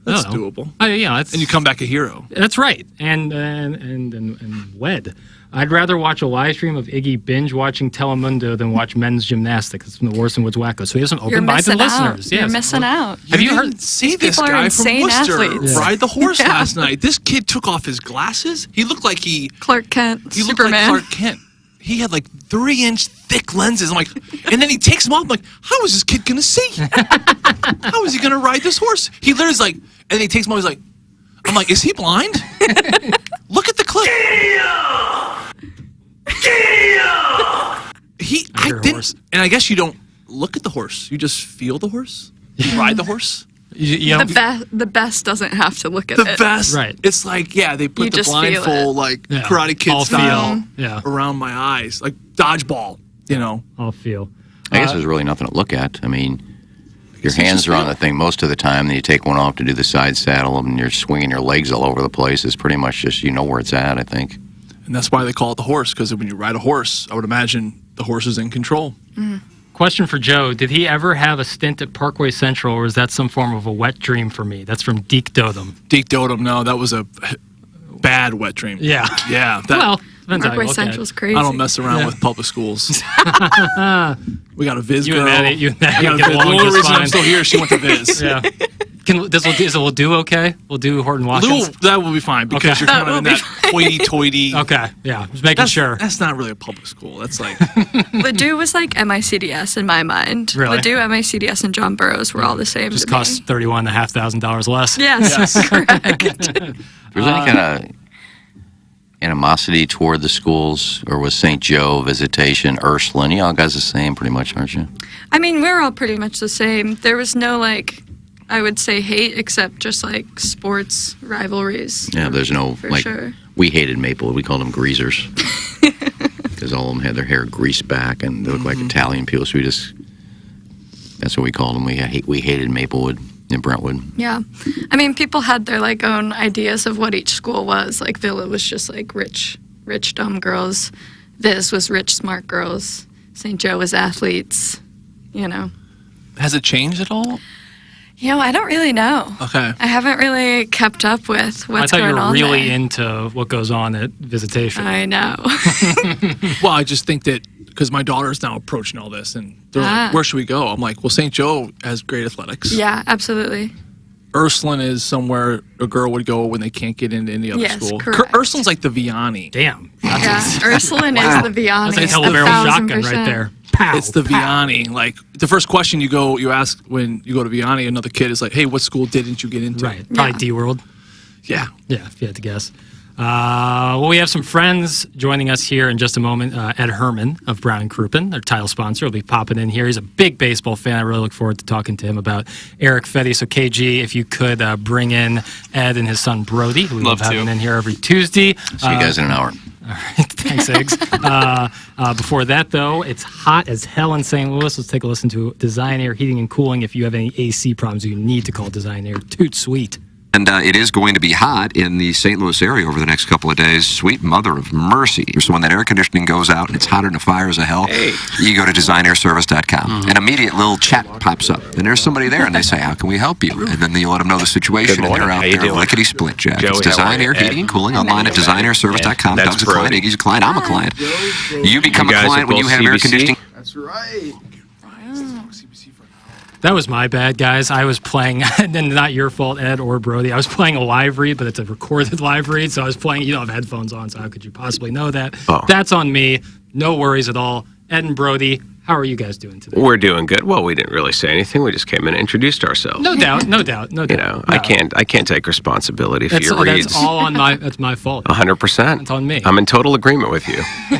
that's doable. And you come back a hero. That's right, and wed. I'd rather watch a live stream of Iggy binge watching Telemundo than watch men's gymnastics. It's from the Worst and Woods Wacko. So he has some open-minded listeners. You're missing out. Have you heard? See this people guy are from insane Worcester athletes. ride the horse last night. This kid took off his glasses. He looked like Clark Kent. He looked Superman. like Clark Kent. He had like 3-inch thick lenses. I'm like, and then he takes them off. I'm like, how is this kid gonna see? How is he gonna ride this horse? He literally's like, and then he takes them off. He's like, I'm like, is he blind? Look at the clip. I didn't, and I guess you don't look at the horse. You just feel the horse. You ride the horse. The best doesn't have to look at it. The best, right? It's like they put the blindfold like Karate Kid style around my eyes, like dodgeball. I'll feel. I guess there's really nothing to look at. I mean, your hands are on the thing most of the time. Then you take one off to do the side saddle, and you're swinging your legs all over the place. It's pretty much just where it's at. I think. And that's why they call it the horse, because when you ride a horse, I would imagine the horse is in control. Question for Joe. Did he ever have a stint at Parkway Central, or is that some form of a wet dream for me? That's from Deke Dotem. Deke Dotem, no, that was a bad wet dream. Yeah. Yeah. Well, depends how you Parkway look Central's at it. crazy. I don't mess around with public schools. We got a Viz You girl. and Maddie I got a get Viz. The along only just reason I'm fine. still here is she went to Viz. Yeah. We'll do okay? We'll do Horton Watkins? That will be fine because you're kind of in that hoity-toity. Okay, yeah. Just making sure. That's not really a public school. That's like... Ladue was like MICDS in my mind. Really? Ladue, MICDS, and John Burroughs were all the same. Just to costs $31,500 less. Yes, correct. Was there any kind of animosity toward the schools, or was St. Joe, Visitation, Ursuline? You all guys the same pretty much, aren't you? I mean, we're all pretty much the same. There was no, like, I would say hate, except just, like, sports rivalries. Yeah, there's no, For like, sure. we hated Maple. We called them greasers. Because all of them had their hair greased back and they looked like Italian people, so that's what we called them. We hated Maplewood in Brentwood. Yeah. I mean, people had their, like, own ideas of what each school was. Like, Villa was just, like, rich, dumb girls. Viz was rich, smart girls. St. Joe was athletes, you know. Has it changed at all? You know, I don't really know. Okay. I haven't really kept up with what's I thought going you were on really there. into what goes on at Visitation. I know. Well, I just think that because my daughter's now approaching all this, and they're like, where should we go? I'm like, well, St. Joe has great athletics. Yeah, absolutely. Ursuline is somewhere a girl would go when they can't get into any other Yes, school. correct. Ursuline's like the Vianney. Damn. Yeah, Ursuline is the Vianney. That's like a double-barrel shotgun 1,000%. right there. It's the Vianney. Like, the first question you ask when you go to Vianney, another kid is like, hey, what school didn't you get into? Right. Probably D-World. Yeah. Yeah, if you had to guess. Well, we have some friends joining us here in just a moment. Ed Herman of Brown & Crouppen, their title sponsor, will be popping in here. He's a big baseball fan. I really look forward to talking to him about Eric Fetty. So, KG, if you could bring in Ed and his son Brody, who we love having in here every Tuesday. See you guys in an hour. All right, thanks, Eggs. Before that, though, it's hot as hell in St. Louis. Let's take a listen to Design Air Heating and Cooling. If you have any AC problems, you need to call Design Air. Toot sweet. And it is going to be hot in the St. Louis area over the next couple of days. Sweet mother of mercy. So when that air conditioning goes out and it's hotter than a fire as a hell, you go to designairservice.com. An immediate little chat pops up. And there's somebody there and they say, how can we help you? And then you let them know the situation and they're out there lickety-split, Jack. It's Design Air Heating and Cooling online at designairservice.com. Doug's a client, Iggy's a client, I'm a client. You become a client when you have air conditioning. That's right. That was my bad, guys. I was playing, and not your fault, Ed or Brody. I was playing a live read, but it's a recorded live read. So I was playing, you don't have headphones on, so how could you possibly know that? Oh. That's on me. No worries at all. Ed and Brody, how are you guys doing today? We're doing good. Well, we didn't really say anything. We just came in and introduced ourselves. No doubt. You know, I can't take responsibility for your reads. That's all on that's my fault. 100%. It's on me. I'm in total agreement with you. We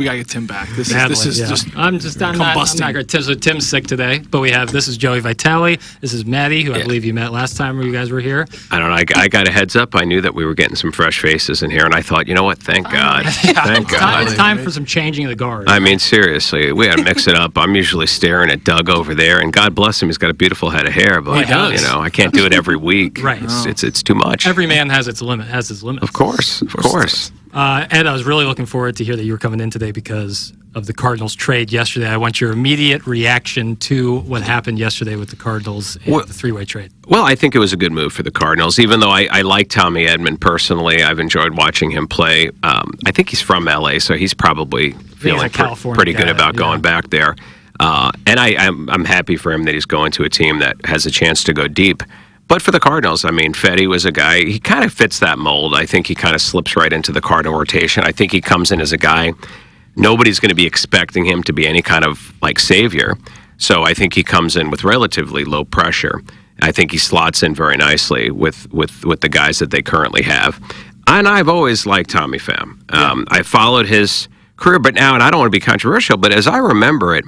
gotta get Tim back. This is just I'm not great. So Tim's sick today, but this is Joey Vitale. This is Maddie, who I believe you met last time you guys were here. I don't know. I got a heads up. I knew that we were getting some fresh faces in here, and I thought, you know what? Thank God. Thank God. It's time for some changing of the guard. I mean, seriously, we had to mix it up. I'm usually staring at Doug over there, and God bless him, he's got a beautiful head of hair, but He does. you know, I can't do it every week. Right. It's too much. Every man has his limits. Of course. Ed, I was really looking forward to hear that you were coming in today because of the Cardinals trade yesterday. I want your immediate reaction to what happened yesterday with the Cardinals and the three-way trade. Well, I think it was a good move for the Cardinals, even though I like Tommy Edman personally. I've enjoyed watching him play. I think he's from L.A., so he's probably feeling pretty good about going back there. And I'm happy for him that he's going to a team that has a chance to go deep. But for the Cardinals, I mean, Fetty was a guy, he kind of fits that mold. I think he kind of slips right into the Cardinal rotation. I think he comes in as a guy, nobody's going to be expecting him to be any kind of, like, savior. So I think he comes in with relatively low pressure. I think he slots in very nicely with the guys that they currently have. And I've always liked Tommy Pham. I followed his career, but now, and I don't want to be controversial, but as I remember it,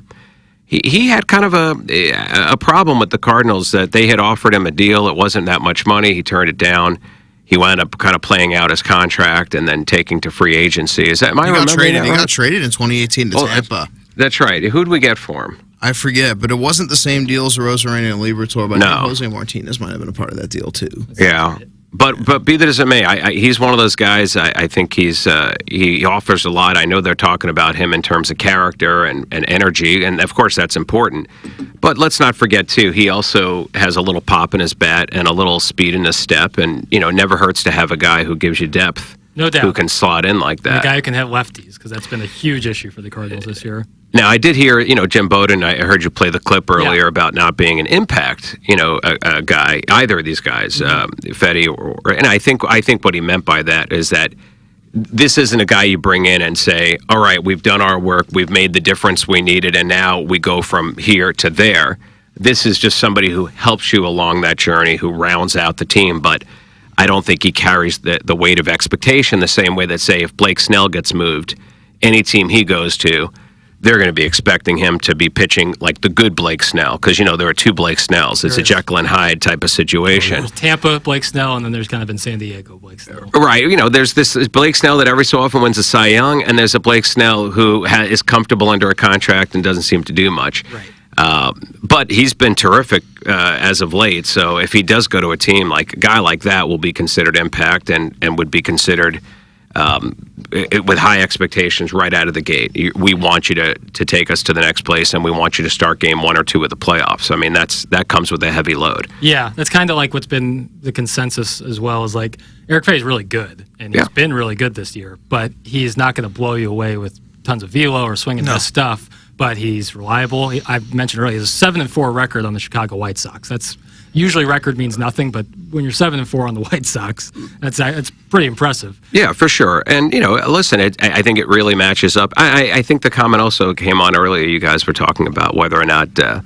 he had kind of a problem with the Cardinals that they had offered him a deal. It wasn't that much money. He turned it down. He wound up kind of playing out his contract and then taking to free agency. Is that my remembering? He got traded in 2018 to Tampa. That's right. Who'd we get for him? I forget, but it wasn't the same deal as Rosarena and Liberatore, but I think Jose Martinez might have been a part of that deal too. Yeah. But be that as it may, he's one of those guys. I think he offers a lot. I know they're talking about him in terms of character and energy, and of course that's important. But let's not forget too, he also has a little pop in his bat and a little speed in his step, and you know, it never hurts to have a guy who gives you depth No doubt. who can slot in like And that. a guy who can hit lefties, because that's been a huge issue for the Cardinals this year. Now, I did hear, Jim Bowden, I heard you play the clip earlier about not being an impact, a guy, either of these guys, Fetty, and I think what he meant by that is that this isn't a guy you bring in and say, all right, we've done our work, we've made the difference we needed, and now we go from here to there. This is just somebody who helps you along that journey, who rounds out the team, but I don't think he carries the weight of expectation the same way that, say, if Blake Snell gets moved, any team he goes to, they're going to be expecting him to be pitching like the good Blake Snell, because, there are two Blake Snells. It's a Jekyll and Hyde type of situation. There's Tampa, Blake Snell, and then there's kind of in San Diego, Blake Snell. Right. There's this Blake Snell that every so often wins a Cy Young, and there's a Blake Snell who is comfortable under a contract and doesn't seem to do much. Right. But he's been terrific as of late, so if he does go to a team, like a guy like that will be considered impact and would be considered with high expectations right out of the gate. We want you to take us to the next place, and we want you to start game 1 or 2 of the playoffs. I mean, that comes with a heavy load. Yeah, that's kind of like what's been the consensus as well, is like Eric Fay's really good, and he's been really good this year, but he's not going to blow you away with tons of velo or swing and miss stuff, but he's reliable. I mentioned earlier, he has a 7-4 record on the Chicago White Sox. That's usually record means nothing, but when you're 7-4 on the White Sox, that's pretty impressive. Yeah, for sure. And listen, I think it really matches up. I think the comment also came on earlier. You guys were talking about whether or not that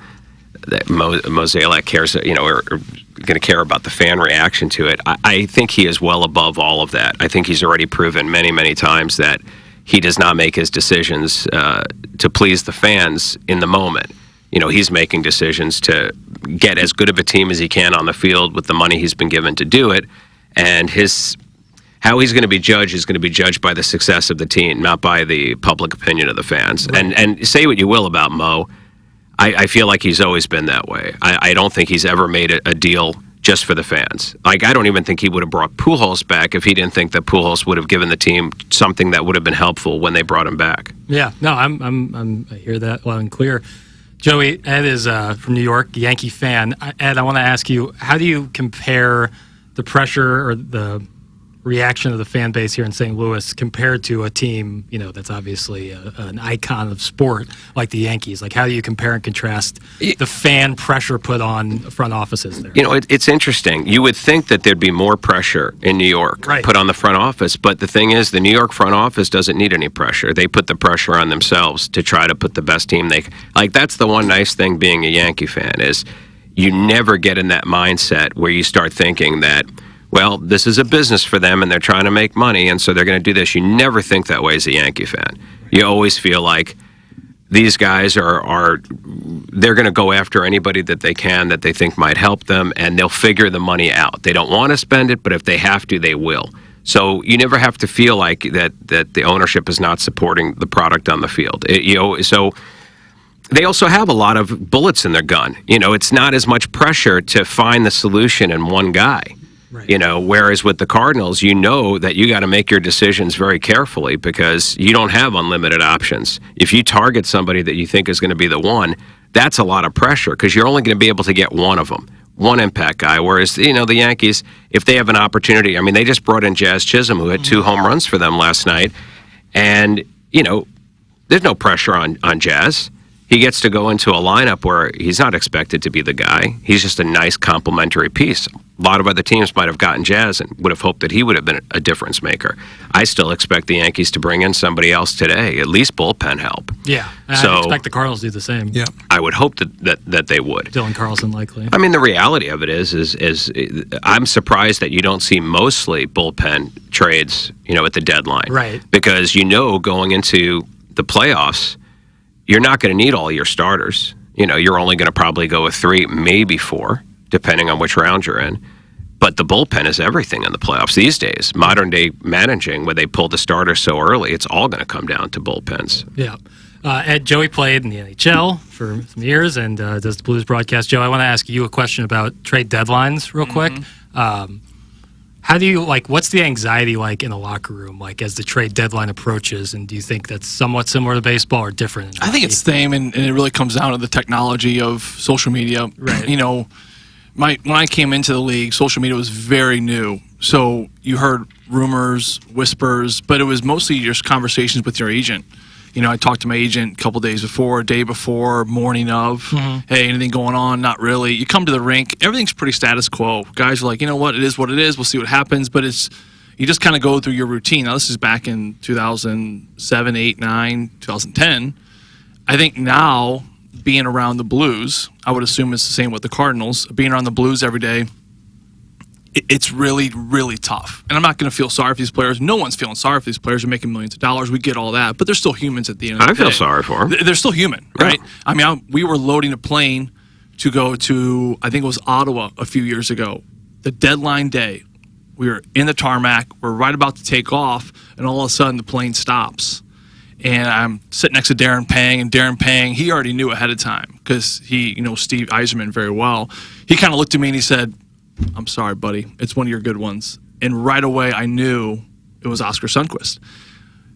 Mozeliak cares, or going to care about the fan reaction to it. I think he is well above all of that. I think he's already proven many, many times that he does not make his decisions to please the fans in the moment. He's making decisions to get as good of a team as he can on the field with the money he's been given to do it. And how he's going to be judged is going to be judged by the success of the team, not by the public opinion of the fans. Right. And say what you will about Mo, I feel like he's always been that way. I don't think he's ever made a deal just for the fans. Like, I don't even think he would have brought Pujols back if he didn't think that Pujols would have given the team something that would have been helpful when they brought him back. Yeah, no, I hear that loud and clear. Joey, Ed is from New York, Yankee fan. Ed, I want to ask you, how do you compare the pressure or the reaction of the fan base here in St. Louis compared to a team, that's obviously an icon of sport like the Yankees? Like, how do you compare and contrast the fan pressure put on front offices there? It's interesting. You would think that there'd be more pressure in New York put on the front office, but the thing is, the New York front office doesn't need any pressure. They put the pressure on themselves to try to put the best team they like. That's the one nice thing being a Yankee fan, is you never get in that mindset where you start thinking that, well, this is a business for them and they're trying to make money, and so they're going to do this. You never think that way as a Yankee fan. You always feel like these guys they're going to go after anybody that they can that they think might help them, and they'll figure the money out. They don't want to spend it, but if they have to, they will. So you never have to feel like that the ownership is not supporting the product on the field. So they also have a lot of bullets in their gun. It's not as much pressure to find the solution in one guy. Right. Whereas with the Cardinals, that you got to make your decisions very carefully because you don't have unlimited options. If you target somebody that you think is going to be the one, that's a lot of pressure because you're only going to be able to get one of them, one impact guy. Whereas, the Yankees, if they have an opportunity, they just brought in Jazz Chisholm, who had 2 home runs for them last night. And, there's no pressure on Jazz. He gets to go into a lineup where he's not expected to be the guy. He's just a nice complementary piece. A lot of other teams might have gotten Jazz and would have hoped that he would have been a difference maker. I still expect the Yankees to bring in somebody else today, at least bullpen help. Yeah, I expect the Cardinals to do the same. Yeah, I would hope that they would. Dylan Carlson likely. The reality of it is I'm surprised that you don't see mostly bullpen trades, at the deadline. Right. Because going into the playoffs, you're not going to need all your starters. You're only going to probably go with 3, maybe 4, depending on which round you're in. But the bullpen is everything in the playoffs these days. Modern day managing, where they pull the starters so early, it's all going to come down to bullpens. Yeah. Ed, Joey played in the NHL for some years and does the Blues broadcast. Joe, I want to ask you a question about trade deadlines real quick. How do you, what's the anxiety like in the locker room, as the trade deadline approaches? And do you think that's somewhat similar to baseball or different? I think it's the same, and it really comes down to the technology of social media. Right. When I came into the league, social media was very new. So you heard rumors, whispers, but it was mostly just conversations with your agent. You know, I talked to my agent a couple days before, day before, morning of. Hey, anything going on? Not really. You come to the rink, everything's pretty status quo. Guys are like, you know what? It is what it is. We'll see what happens. But you just kind of go through your routine. Now, this is back in 2007, 8, 9, 2010. I think now, being around the Blues, I would assume it's the same with the Cardinals. Being around the Blues every day, it's really, really tough. And I'm not going to feel sorry for these players. No one's feeling sorry for these players. They're making millions of dollars. We get all that. But they're still humans at the end of the day. I feel sorry for them. They're still human, right? Yeah. I mean, we were loading a plane to go to, I think it was Ottawa a few years ago. The deadline day, we were in the tarmac. We're right about to take off. And all of a sudden, the plane stops. And I'm sitting next to Darren Pang. And Darren Pang, he already knew ahead of time because he, Steve Yzerman very well. He kind of looked at me and he said, I'm sorry, buddy. It's one of your good ones. And right away, I knew it was Oscar Sundqvist.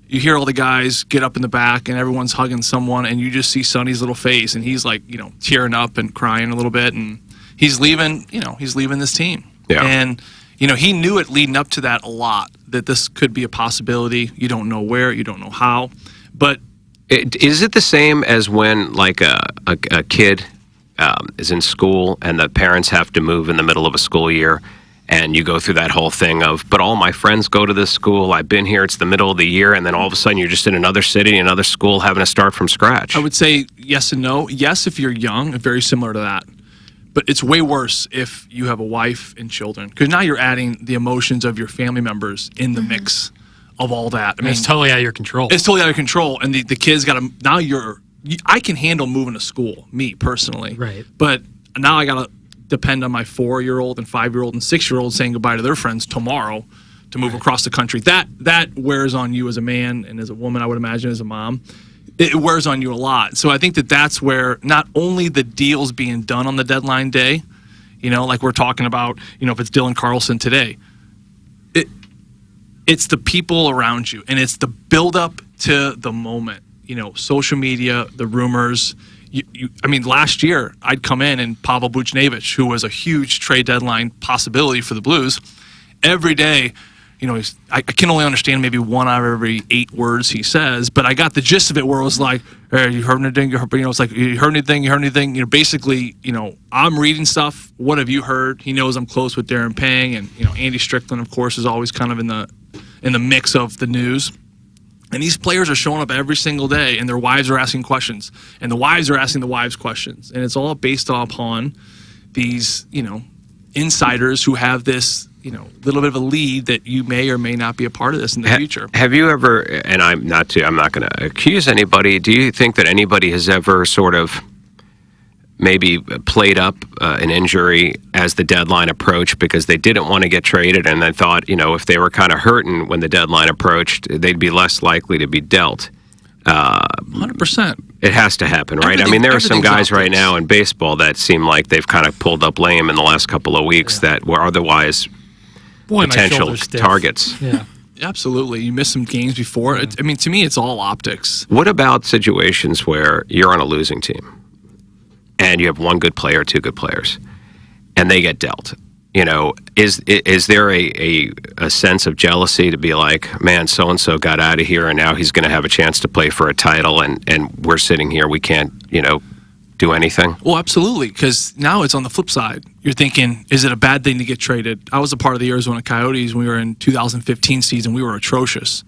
You hear all the guys get up in the back, and everyone's hugging someone, and you just see Sonny's little face, and he's like, tearing up and crying a little bit, and he's leaving. He's leaving this team. Yeah. And he knew it leading up to that a lot, that this could be a possibility. You don't know where, you don't know how, but is it the same as when like a kid is in school and the parents have to move in the middle of a school year, and you go through that whole thing of, but all my friends go to this school, I've been here, it's the middle of the year, and then all of a sudden you're just in another city, another school, having to start from scratch? I would say yes and no. Yes, if you're young, very similar to that. But it's way worse if you have a wife and children, because now you're adding the emotions of your family members in the mix of all that. I mean, it's totally out of your control. It's totally out of control, and the kids got to, now I can handle moving to school, me personally. Right. But now I got to depend on my 4-year-old and 5-year-old and 6-year-old saying goodbye to their friends tomorrow to move across the country. That wears on you as a man and as a woman, I would imagine, as a mom. It wears on you a lot. So I think that's where not only the deals being done on the deadline day, like we're talking about, if it's Dylan Carlson today, it's the people around you, and it's the build-up to the moment. Social media, the rumors. I mean, last year, I'd come in and Pavel Buchnevich, who was a huge trade deadline possibility for the Blues, every day, I can only understand maybe 1 out of every 8 words he says, but I got the gist of it where it was like, hey, you heard anything? It's like, you heard anything? Basically, I'm reading stuff. What have you heard? He knows I'm close with Darren Pang, and, Andy Strickland, of course, is always kind of in the mix of the news. And these players are showing up every single day, and their wives are asking questions, and the wives are asking the wives questions. And it's all based upon these, insiders who have this, little bit of a lead that you may or may not be a part of this in the future. Have you ever, and I'm not going to accuse anybody, do you think that anybody has ever sort of maybe played up an injury as the deadline approached because they didn't want to get traded, and they thought, if they were kind of hurting when the deadline approached, they'd be less likely to be dealt? 100%. It has to happen, right? I mean, there are some guys right now in baseball that seem like they've kind of pulled up lame in the last couple of weeks that were otherwise potential targets. Yeah. Absolutely. You missed some games before. I mean, to me, it's all optics. What about situations where you're on a losing team and you have one good player, 2 good players, and they get dealt? Is there a sense of jealousy to be like, man, so-and-so got out of here, and now he's going to have a chance to play for a title, and we're sitting here, we can't, do anything? Well, absolutely, because now it's on the flip side. You're thinking, is it a bad thing to get traded? I was a part of the Arizona Coyotes when we were in 2015 season. We were atrocious.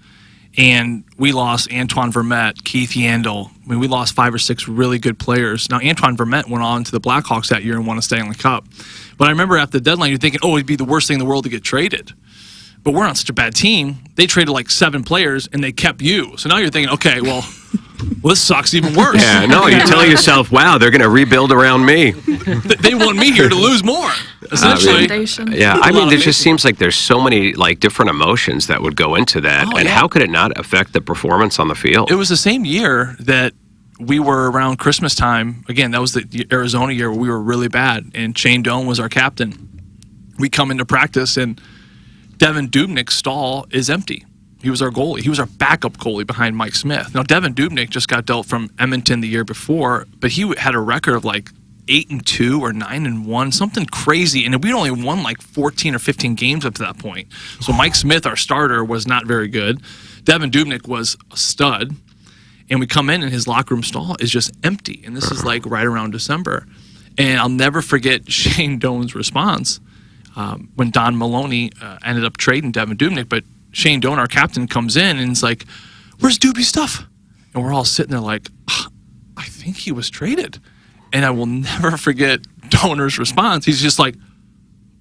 And we lost Antoine Vermette, Keith Yandel. I mean, we lost 5 or 6 really good players. Now, Antoine Vermette went on to the Blackhawks that year and won a Stanley Cup. But I remember after the deadline, you're thinking, it'd be the worst thing in the world to get traded. But we're on such a bad team. They traded like 7 players, and they kept you. So now you're thinking, okay, well, this sucks even worse. Yeah, no, you tell yourself, wow, they're going to rebuild around me. They want me here to lose more, essentially. I mean, it just seems like there's so many different emotions that would go into that. How could it not affect the performance on the field? It was the same year that we were around Christmas time. Again, that was the Arizona year where we were really bad, and Shane Doan was our captain. We come into practice, and Devin Dubnik's stall is empty. He was our goalie. He was our backup goalie behind Mike Smith. Now, Devin Dubnyk just got dealt from Edmonton the year before, but he had a record of like 8-2 or 9-1, something crazy, and we'd only won like 14 or 15 games up to that point. So Mike Smith, our starter, was not very good. Devin Dubnyk was a stud, and we come in and his locker room stall is just empty, and this is like right around December. And I'll never forget Shane Doan's response when Don Maloney ended up trading Devin Dubnyk, but Shane Doan, our captain, comes in and is like, "Where's Doobie's stuff?" And we're all sitting there like, I think he was traded. And I will never forget Doner's response. He's just like,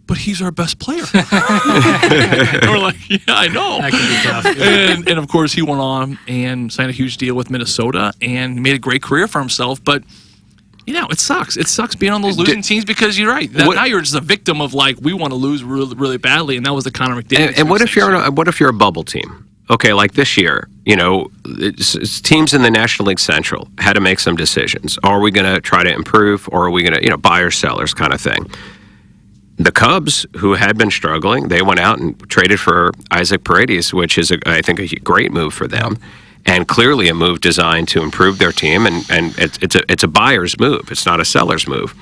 "But he's our best player." And we're like, "Yeah, I know." That could be tough. And of course, he went on and signed a huge deal with Minnesota and made a great career for himself. But, it sucks. It sucks being on those losing teams because you're right. Now you're just a victim of like, we want to lose really, really badly. And that was the Connor McDavid. And what if you're a bubble team? Okay, like this year, teams in the National League Central had to make some decisions. Are we going to try to improve, or are we going to, buy or sellers kind of thing? The Cubs, who had been struggling, they went out and traded for Isaac Paredes, which is, I think, a great move for them, and clearly a move designed to improve their team. And it's a buyer's move. It's not a seller's move.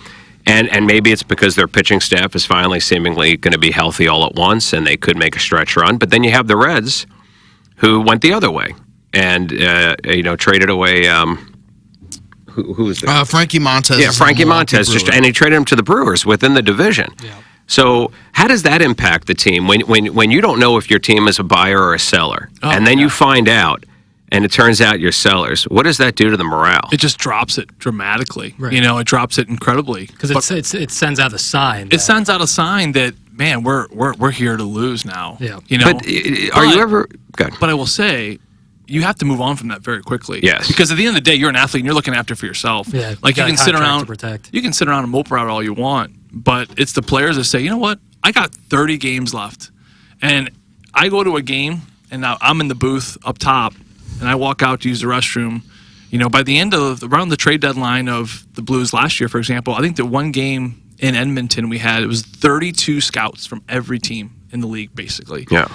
And maybe it's because their pitching staff is finally seemingly going to be healthy all at once, and they could make a stretch run. But then you have the Reds, who went the other way and traded away who was there? Frankie Montez. Yeah, Frankie Montez and he traded him to the Brewers within the division. Yeah. So how does that impact the team when you don't know if your team is a buyer or a seller, and then you find out and it turns out you're sellers? What does that do to the morale? It just drops it dramatically. Right. It drops it incredibly because it sends out a sign. It sends out a sign that, man, we're here to lose now. Yeah. But are you ever? Good. But I will say, you have to move on from that very quickly. Yes. Because at the end of the day, you're an athlete and you're looking after for yourself. Yeah. Like you can sit around, and mope around all you want, but it's the players that say, you know what? I got 30 games left, and I go to a game, and now I'm in the booth up top, and I walk out to use the restroom. By the end of around the trade deadline of the Blues last year, for example, I think the one game in Edmonton it was 32 scouts from every team in the league, basically. Yeah.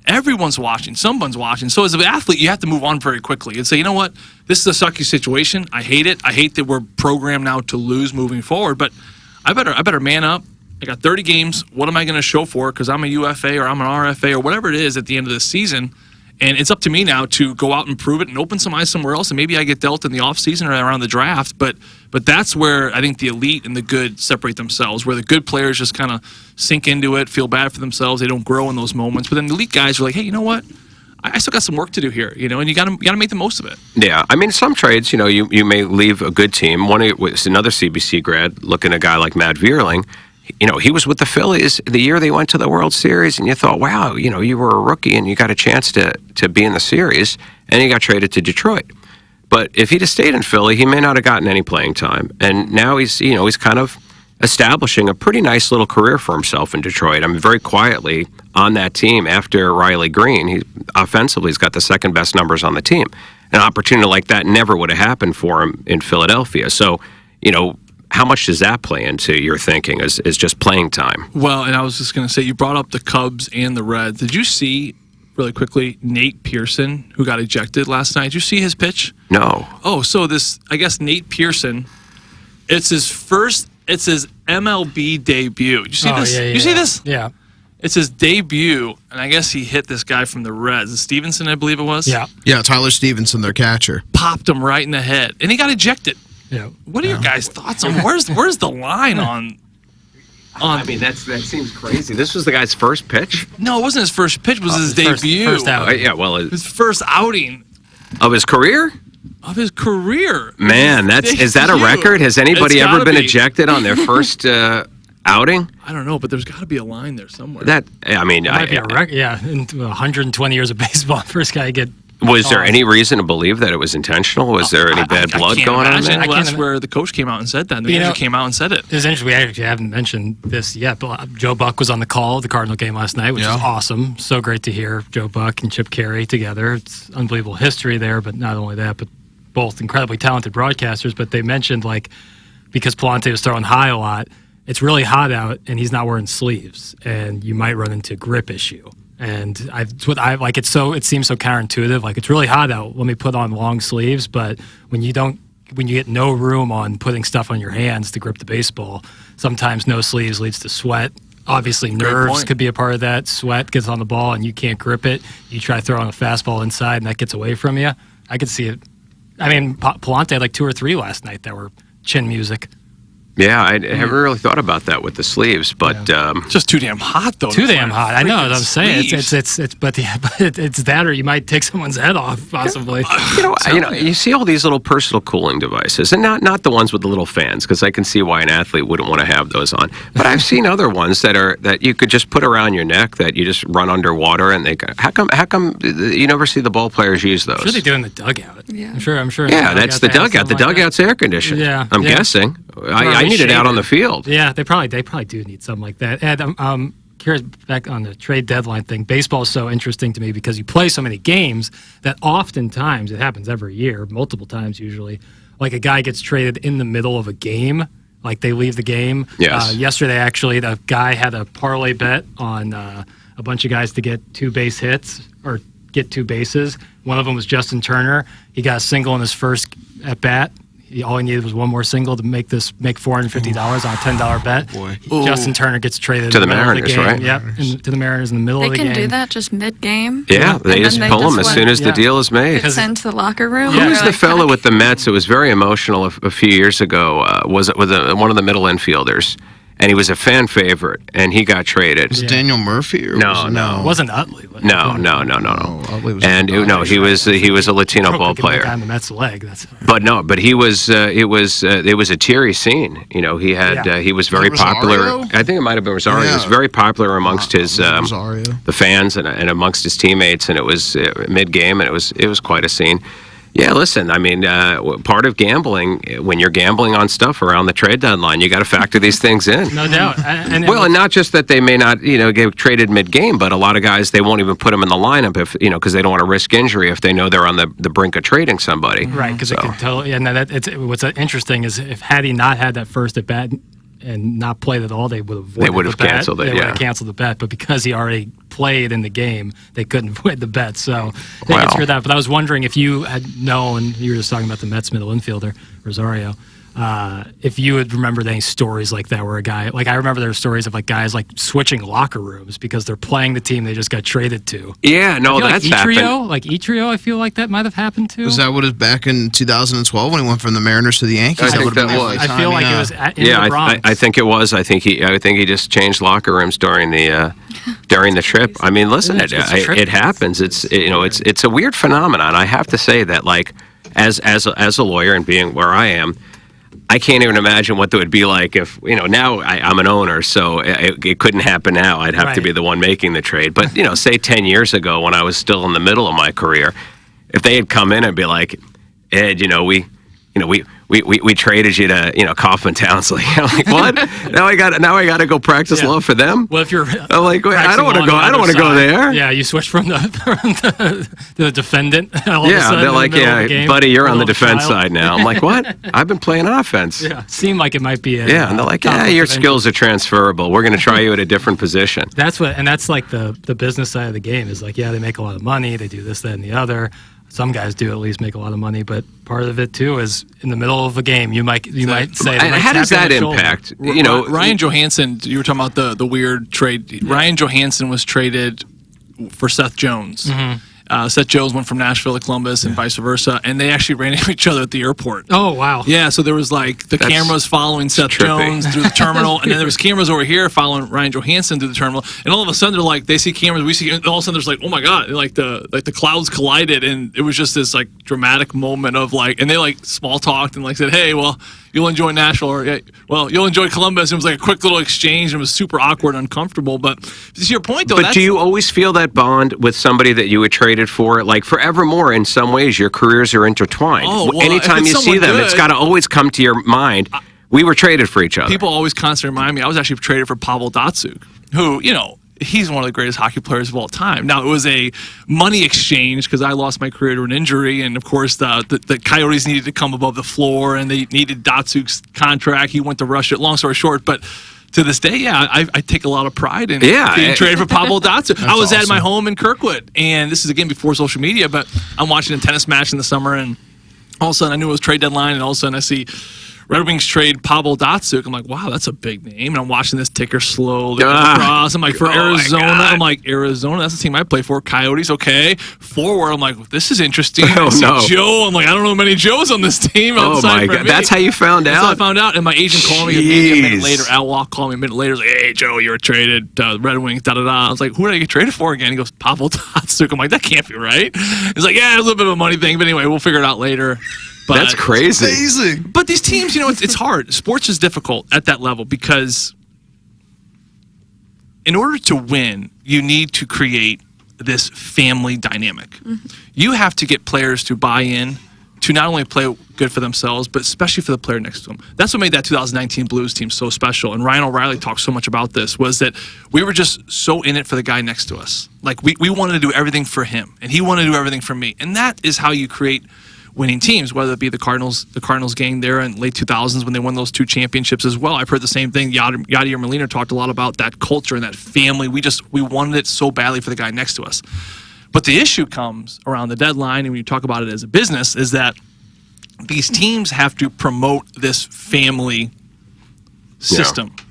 Everyone's watching. Someone's watching. So as an athlete, you have to move on very quickly and say, you know what? This is a sucky situation. I hate it. I hate that we're programmed now to lose moving forward. But I better man up. I got 30 games. What am I going to show for? Because I'm a UFA or I'm an RFA or whatever it is at the end of the season. And it's up to me now to go out and prove it and open some eyes somewhere else. And maybe I get dealt in the offseason or around the draft. But that's where I think the elite and the good separate themselves, where the good players just kind of sink into it, feel bad for themselves. They don't grow in those moments. But then the elite guys are like, hey, you know what? I still got some work to do here, and you got to make the most of it. Yeah, I mean, some trades, you may leave a good team. One was another CBC grad, looking at a guy like Matt Vierling. He was with the Phillies the year they went to the World Series, and you thought, wow, you were a rookie and you got a chance to be in the series, and he got traded to Detroit. But if he'd have stayed in Philly, he may not have gotten any playing time. And now he's kind of establishing a pretty nice little career for himself in Detroit. I mean, very quietly on that team after Riley Green, he offensively has got the second best numbers on the team. An opportunity like that never would have happened for him in Philadelphia. So, how much does that play into your thinking is just playing time? Well, and I was just going to say, you brought up the Cubs and the Reds. Did you see, really quickly, Nate Pearson, who got ejected last night? Did you see his pitch? No. Oh, so Nate Pearson, it's his MLB debut. Did you see this? Yeah, you see this? Yeah. It's his debut, and I guess he hit this guy from the Reds. Stevenson, I believe it was? Yeah. Yeah, Tyler Stevenson, their catcher. Popped him right in the head, and he got ejected. Yeah. What are your guys' thoughts on where's the line on? I mean, that seems crazy. This was the guy's first pitch? No, it wasn't his first pitch. It was his debut. First outing. His first outing of his career. Man, is that a record? Has anybody ever been ejected on their first outing? I don't know, but there's got to be a line there somewhere. Might be a record. Yeah, in 120 years of baseball, first guy to get. Was there any reason to believe that it was intentional? Was there any bad blood going on there? That's where the coach came out and said that. The manager came out and said it. It was interesting. We actually haven't mentioned this yet, but Joe Buck was on the call at the Cardinal game last night, which is awesome. So great to hear Joe Buck and Chip Carey together. It's unbelievable history there, but not only that, but both incredibly talented broadcasters. But they mentioned, because Palante was throwing high a lot, it's really hot out, and he's not wearing sleeves, and you might run into a grip issue. And it seems so counterintuitive. It's really hot out. Let me put on long sleeves, but when you don't when you get no room on putting stuff on your hands to grip the baseball, sometimes no sleeves leads to sweat. Obviously, nerves could be a part of that. Sweat gets on the ball and you can't grip it. You try throwing a fastball inside and that gets away from you. I could see it. I mean, Palante had like 2 or 3 last night that were chin music. Yeah, I haven't really thought about that with the sleeves, but just too damn hot though. Too damn hot. I know what I'm saying. But it's that, or you might take someone's head off possibly. You see all these little personal cooling devices, and not the ones with the little fans, because I can see why an athlete wouldn't want to have those on. But I've seen other ones that you could just put around your neck that you just run underwater, and they. How come you never see the ball players use those? I'm sure they do in the dugout. Yeah, I'm sure. Yeah, that's the dugout. The dugout's air conditioned. Yeah, I'm guessing. I need it out on the field. Yeah, they probably do need something like that. And I'm curious, back on the trade deadline thing, baseball is so interesting to me because you play so many games that oftentimes, it happens every year, multiple times usually, like a guy gets traded in the middle of a game, like they leave the game. Yes. Yesterday, actually, the guy had a parlay bet on a bunch of guys to get 2 base hits or get 2 bases. One of them was Justin Turner. He got a single in his first at bat. All he needed was one more single to make $450 on a $10 bet. Justin Turner gets traded to the Mariners, right? Yep, to the Mariners in the middle of the game. They can do that just mid-game? Yeah, they just pull them as soon as the deal is made. Send to the locker room? Who was the fellow with the Mets? It was very emotional a few years ago. Was one of the middle infielders. And he was a fan favorite, and he got traded. Was it Daniel Murphy? Or No. It wasn't Utley. No. And he was a Latino ball player. On the Mets leg. But he was. It was a teary scene. He had. He was very popular. I think it might have been Rosario. Yeah. He was very popular amongst his the fans and amongst his teammates. And it was mid game, and it was quite a scene. Yeah, listen, I mean, part of gambling, when you're gambling on stuff around the trade deadline, you got to factor these things in. No doubt. And not just that they may not, get traded mid-game, but a lot of guys, they won't even put them in the lineup if, because they don't want to risk injury if they know they're on the brink of trading somebody. Right, because it can totally, what's interesting is had he not had that first at bat and not played at all, they would have canceled it. They would have canceled the bet, but because he already played in the game, they couldn't avoid the bet. So they can screw that. But I was wondering if you had known, you were just talking about the Mets middle infielder, Rosario, if you would remember any stories like that where a guy, like I remember there were stories of like guys like switching locker rooms because they're playing the team they just got traded to. Yeah, no, that's happened. Like Etrio, I feel like that might have happened too. Was that what it was back in 2012 when he went from the Mariners to the Yankees? I think that was. I feel like it was in the Bronx. I think it was. I think he just changed locker rooms during the trip. I mean, listen, it happens. It's a weird phenomenon. I have to say that, like, as a lawyer and being where I am, I can't even imagine what it would be like if, now I'm an owner, so it couldn't happen now. I'd have to be the one making the trade. But, say 10 years ago when I was still in the middle of my career, if they had come in and be like, Ed, we traded you to, Kaufman Townsley. I'm like, what? Now I got to go practice law for them? Well, if you're I'm like, wait, I don't want to go there. Yeah, you switch from the defendant. They're like, buddy, you're on the defense side now. I'm like, what? I've been playing offense. Yeah, seemed like it might be. And they're like, your skills are transferable. We're going to try you at a different position. That's like the business side of the game is like, they make a lot of money. They do this, that, and the other. Some guys do at least make a lot of money, but part of it too is in the middle of a game, you might say. And how does that impact? Ryan Johansson. You were talking about the weird trade. Yeah. Ryan Johansson was traded for Seth Jones. Mm-hmm. Seth Jones went from Nashville to Columbus and vice versa, and they actually ran into each other at the airport. Oh, wow. Yeah, so there was like the cameras following Seth Jones through the terminal, and then there was cameras over here following Ryan Johansson through the terminal, and all of a sudden they're like, they see cameras, we see, and all of a sudden there's like, oh my God, like the clouds collided, and it was just this like dramatic moment of like, and they like small talked and like said, hey, well, you'll enjoy Nashville, or you'll enjoy Columbus. It was like a quick little exchange, and it was super awkward and uncomfortable, but to your point though. But do you always feel that bond with somebody that you were traded for? Like forevermore, in some ways, your careers are intertwined. Oh, well, anytime you see them, it's got to always come to your mind. We were traded for each other. People always constantly remind me, I was actually traded for Pavel Datsyuk, who, he's one of the greatest hockey players of all time. Now, it was a money exchange because I lost my career to an injury, and of course, the Coyotes needed to come above the floor, and they needed Datsuk's contract. He went to Russia. Long story short, but to this day, I take a lot of pride in being traded for Pavel Datsyuk. I was at my home in Kirkwood, and this is again before social media, but I'm watching a tennis match in the summer, and all of a sudden I knew it was trade deadline, and all of a sudden I see Red Wings trade Pavel Datsyuk. I'm like, wow, that's a big name. And I'm watching this ticker slowly across. I'm like, for Arizona, I'm like, Arizona, that's the team I play for. Coyotes, okay. Forward, I'm like, this is interesting. I see Joe. I'm like, I don't know many Joes on this team. Oh my God, that's how you found out? That's how I found out. And my agent called me maybe a minute later. Al Walk called me a minute later. He's like, hey, Joe, you were traded. Red Wings, da-da-da. I was like, who did I get traded for again? He goes, Pavel Datsyuk. I'm like, that can't be right. He's like, yeah, it's a little bit of a money thing. But anyway, we'll figure it out later. But that's crazy. It's amazing. But these teams, you know, it's hard. Sports is difficult at that level because in order to win, you need to create this family dynamic. Mm-hmm. You have to get players to buy in to not only play good for themselves, but especially for the player next to them. That's what made that 2019 Blues team so special. And Ryan O'Reilly talked so much about this, was that we were just so in it for the guy next to us. Like, we wanted to do everything for him, and he wanted to do everything for me. And that is how you create winning teams, whether it be the Cardinals gang there in late 2000s when they won those 2 championships as well. I've heard the same thing. Yadier Molina talked a lot about that culture and that family. We wanted it so badly for the guy next to us. But the issue comes around the deadline, and when you talk about it as a business, is that these teams have to promote this family system. Yeah.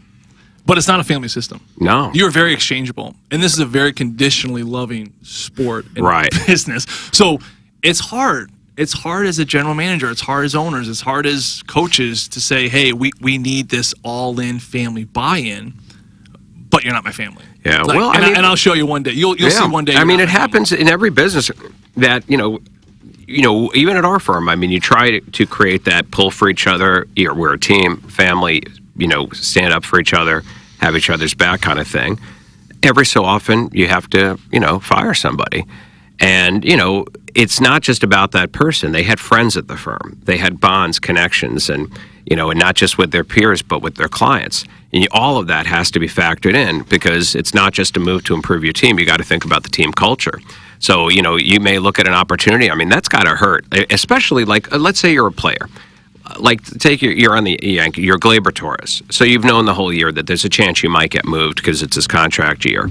But it's not a family system. No. You're very exchangeable. And this is a very conditionally loving sport and business. So it's hard. It's hard as a general manager. It's hard as owners. It's hard as coaches to say, hey, we need this all-in family buy-in, but you're not my family. Yeah, like, well, and I'll show you one day. You'll see one day. I mean, it happens in every business that, you know, even at our firm, I mean, you try to create that pull for each other. We're a team, family, you know, stand up for each other, have each other's back kind of thing. Every so often, you have to, you know, fire somebody. And, you know, it's not just about that person. They had friends at the firm. They had bonds, connections, and, you know, and not just with their peers, but with their clients. And all of that has to be factored in because it's not just a move to improve your team. You got to think about the team culture. So, you know, you may look at an opportunity. I mean, that's got to hurt, especially like, let's say you're a player. Like, you're on the Yankees, you're Gleyber Torres. So you've known the whole year that there's a chance you might get moved because it's his contract year.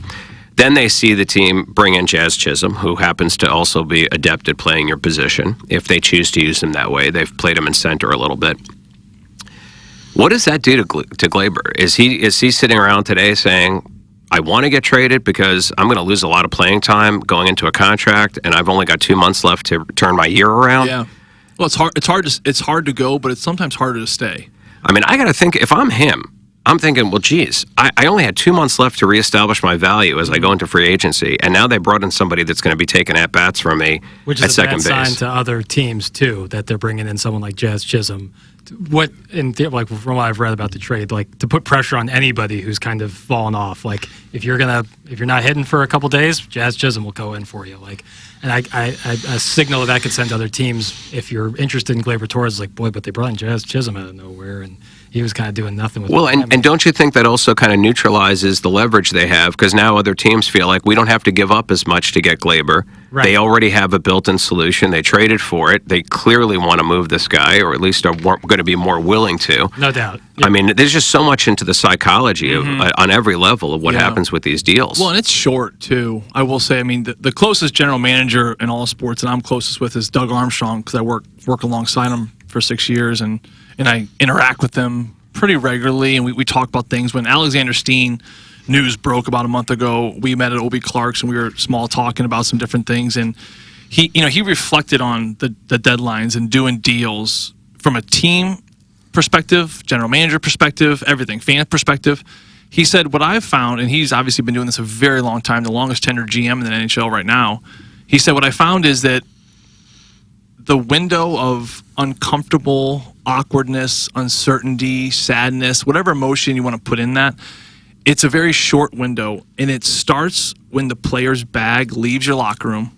Then they see the team bring in Jazz Chisholm, who happens to also be adept at playing your position, if they choose to use him that way. They've played him in center a little bit. What does that do to Gleyber? Is he sitting around today saying, I want to get traded because I'm going to lose a lot of playing time going into a contract, and I've only got 2 months left to turn my year around? Yeah. Well, it's hard to go, but it's sometimes harder to stay. I mean, I got to think, if I'm him, I'm thinking, well, geez, I only had 2 months left to reestablish my value as I go into free agency, and now they brought in somebody that's going to be taking at-bats from me at second base. Which is a bad sign to other teams, too, that they're bringing in someone like Jazz Chisholm. Like from what I've read about the trade, like to put pressure on anybody who's kind of fallen off. Like if you're not hitting for a couple days, Jazz Chisholm will go in for you. Like, and a signal that could send to other teams if you're interested in Gleyber Torres. Like, boy, but they brought in Jazz Chisholm out of nowhere, and he was kind of doing nothing with. Well, and don't you think that also kind of neutralizes the leverage they have, because now other teams feel like we don't have to give up as much to get Gleyber. Right. They already have a built-in solution. They traded for it. They clearly want to move this guy, or at least are going to be more willing to. No doubt. Yeah. I mean, there's just so much into the psychology of, on every level of what happens with these deals. Well, and it's short, too. I will say, I mean, the closest general manager in all sports that I'm closest with is Doug Armstrong, because I work alongside him for 6 years, and I interact with them pretty regularly, and we talk about things. When Alexander Steen news broke about a month ago, we met at O.B. Clark's, and we were small talking about some different things, and he reflected on the deadlines and doing deals from a team perspective, general manager perspective, everything, fan perspective. He said, what I've found, and he's obviously been doing this a very long time, the longest tenured GM in the NHL right now, he said, what I found is that the window of uncomfortable, awkwardness, uncertainty, sadness, whatever emotion you want to put in that, it's a very short window, and it starts when the player's bag leaves your locker room,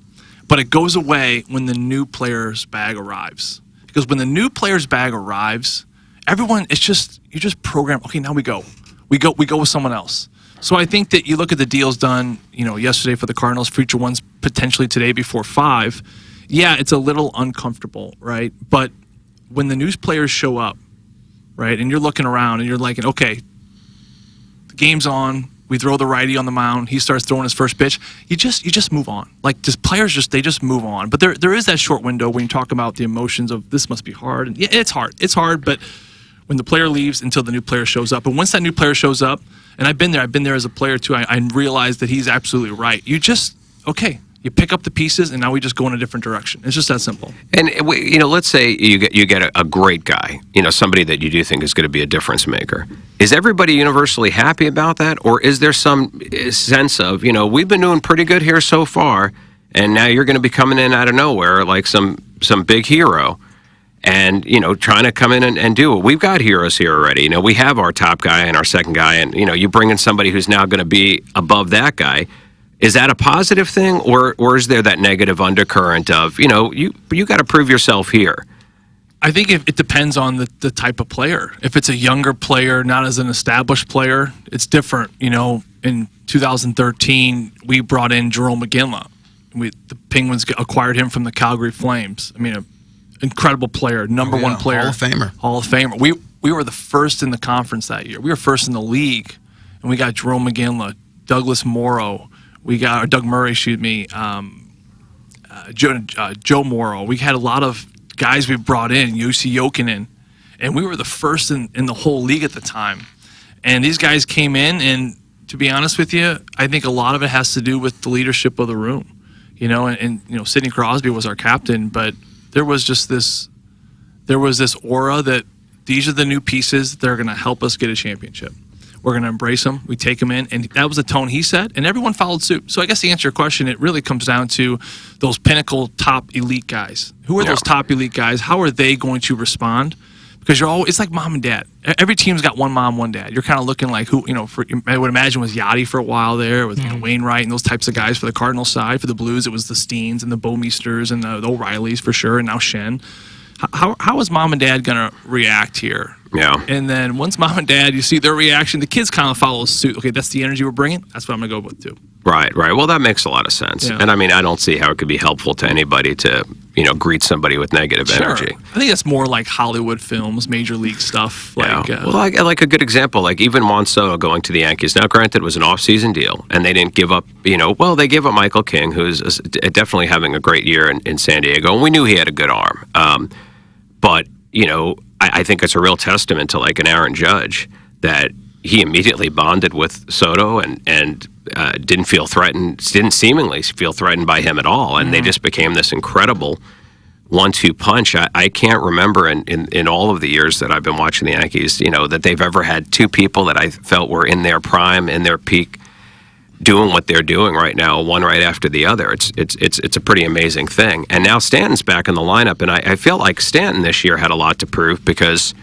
but it goes away when the new player's bag arrives. Because when the new player's bag arrives, everyone, you're just programmed, okay, now we go with someone else. So I think that you look at the deals done, yesterday for the Cardinals, future ones potentially today before 5. Yeah, it's a little uncomfortable, right? But when the news players show up, right, and you're looking around and you're like, okay, the game's on, We throw the righty on the mound. He starts throwing his first pitch. You just move on. Like players just move on. But there is that short window when you talk about the emotions of this must be hard. And yeah, it's hard. It's hard. But when the player leaves until the new player shows up, and once that new player shows up, and I've been there as a player too. I realized that he's absolutely right. You pick up the pieces, and now we just go in a different direction. It's just that simple. And let's say you get a great guy, somebody that you do think is going to be a difference maker. Is everybody universally happy about that, or is there some sense of we've been doing pretty good here so far, and now you're going to be coming in out of nowhere like some big hero, and trying to come in and do it? We've got heroes here already. We have our top guy and our second guy, and you bring in somebody who's now going to be above that guy. Is that a positive thing, or is there that negative undercurrent of, you got to prove yourself here? I think it depends on the type of player. If it's a younger player, not as an established player, it's different. In 2013, we brought in Jerome McGinley. The Penguins acquired him from the Calgary Flames. I mean, an incredible player, number one player. Hall of Famer. We were the first in the conference that year. We were first in the league, and we got Jerome McGinley, Douglas Morrow. We got Doug Murray, Joe Morrow. We had a lot of guys we brought in, Jussi Jokinen, and we were the first in the whole league at the time. And these guys came in, and to be honest with you, I think a lot of it has to do with the leadership of the room. And Sidney Crosby was our captain, but there was this aura that these are the new pieces that are going to help us get a championship. We're going to embrace them. We take them in. And that was the tone he set, and everyone followed suit. So I guess to answer your question, it really comes down to those pinnacle top elite guys. Who are those top elite guys? How are they going to respond? Because it's like mom and dad. Every team's got one mom, one dad. You're kind of looking like who, I would imagine was Yachty for a while there, with Wainwright and those types of guys for the Cardinals side. For the Blues, it was the Steens and the Bowmeisters and the O'Reillys for sure, and now Shen. How is mom and dad going to react here? Yeah. And then once mom and dad, you see their reaction, the kids kind of follow suit. Okay, that's the energy we're bringing. That's what I'm going to go with too. Right. Well, that makes a lot of sense. Yeah. And I mean, I don't see how it could be helpful to anybody to, greet somebody with negative energy. I think that's more like Hollywood films, major league stuff. Like, like a good example, like even Juan Soto going to the Yankees. Now, granted, it was an off-season deal, and they didn't give up, they gave up Michael King, who's definitely having a great year in San Diego, and we knew he had a good arm. But, I think it's a real testament to like an Aaron Judge that he immediately bonded with Soto and didn't seemingly feel threatened by him at all. And they just became this incredible 1-2 punch. I can't remember in all of the years that I've been watching the Yankees, that they've ever had two people that I felt were in their prime, in their peak, doing what they're doing right now, one right after the other. It's a pretty amazing thing. And now Stanton's back in the lineup, and I feel like Stanton this year had a lot to prove because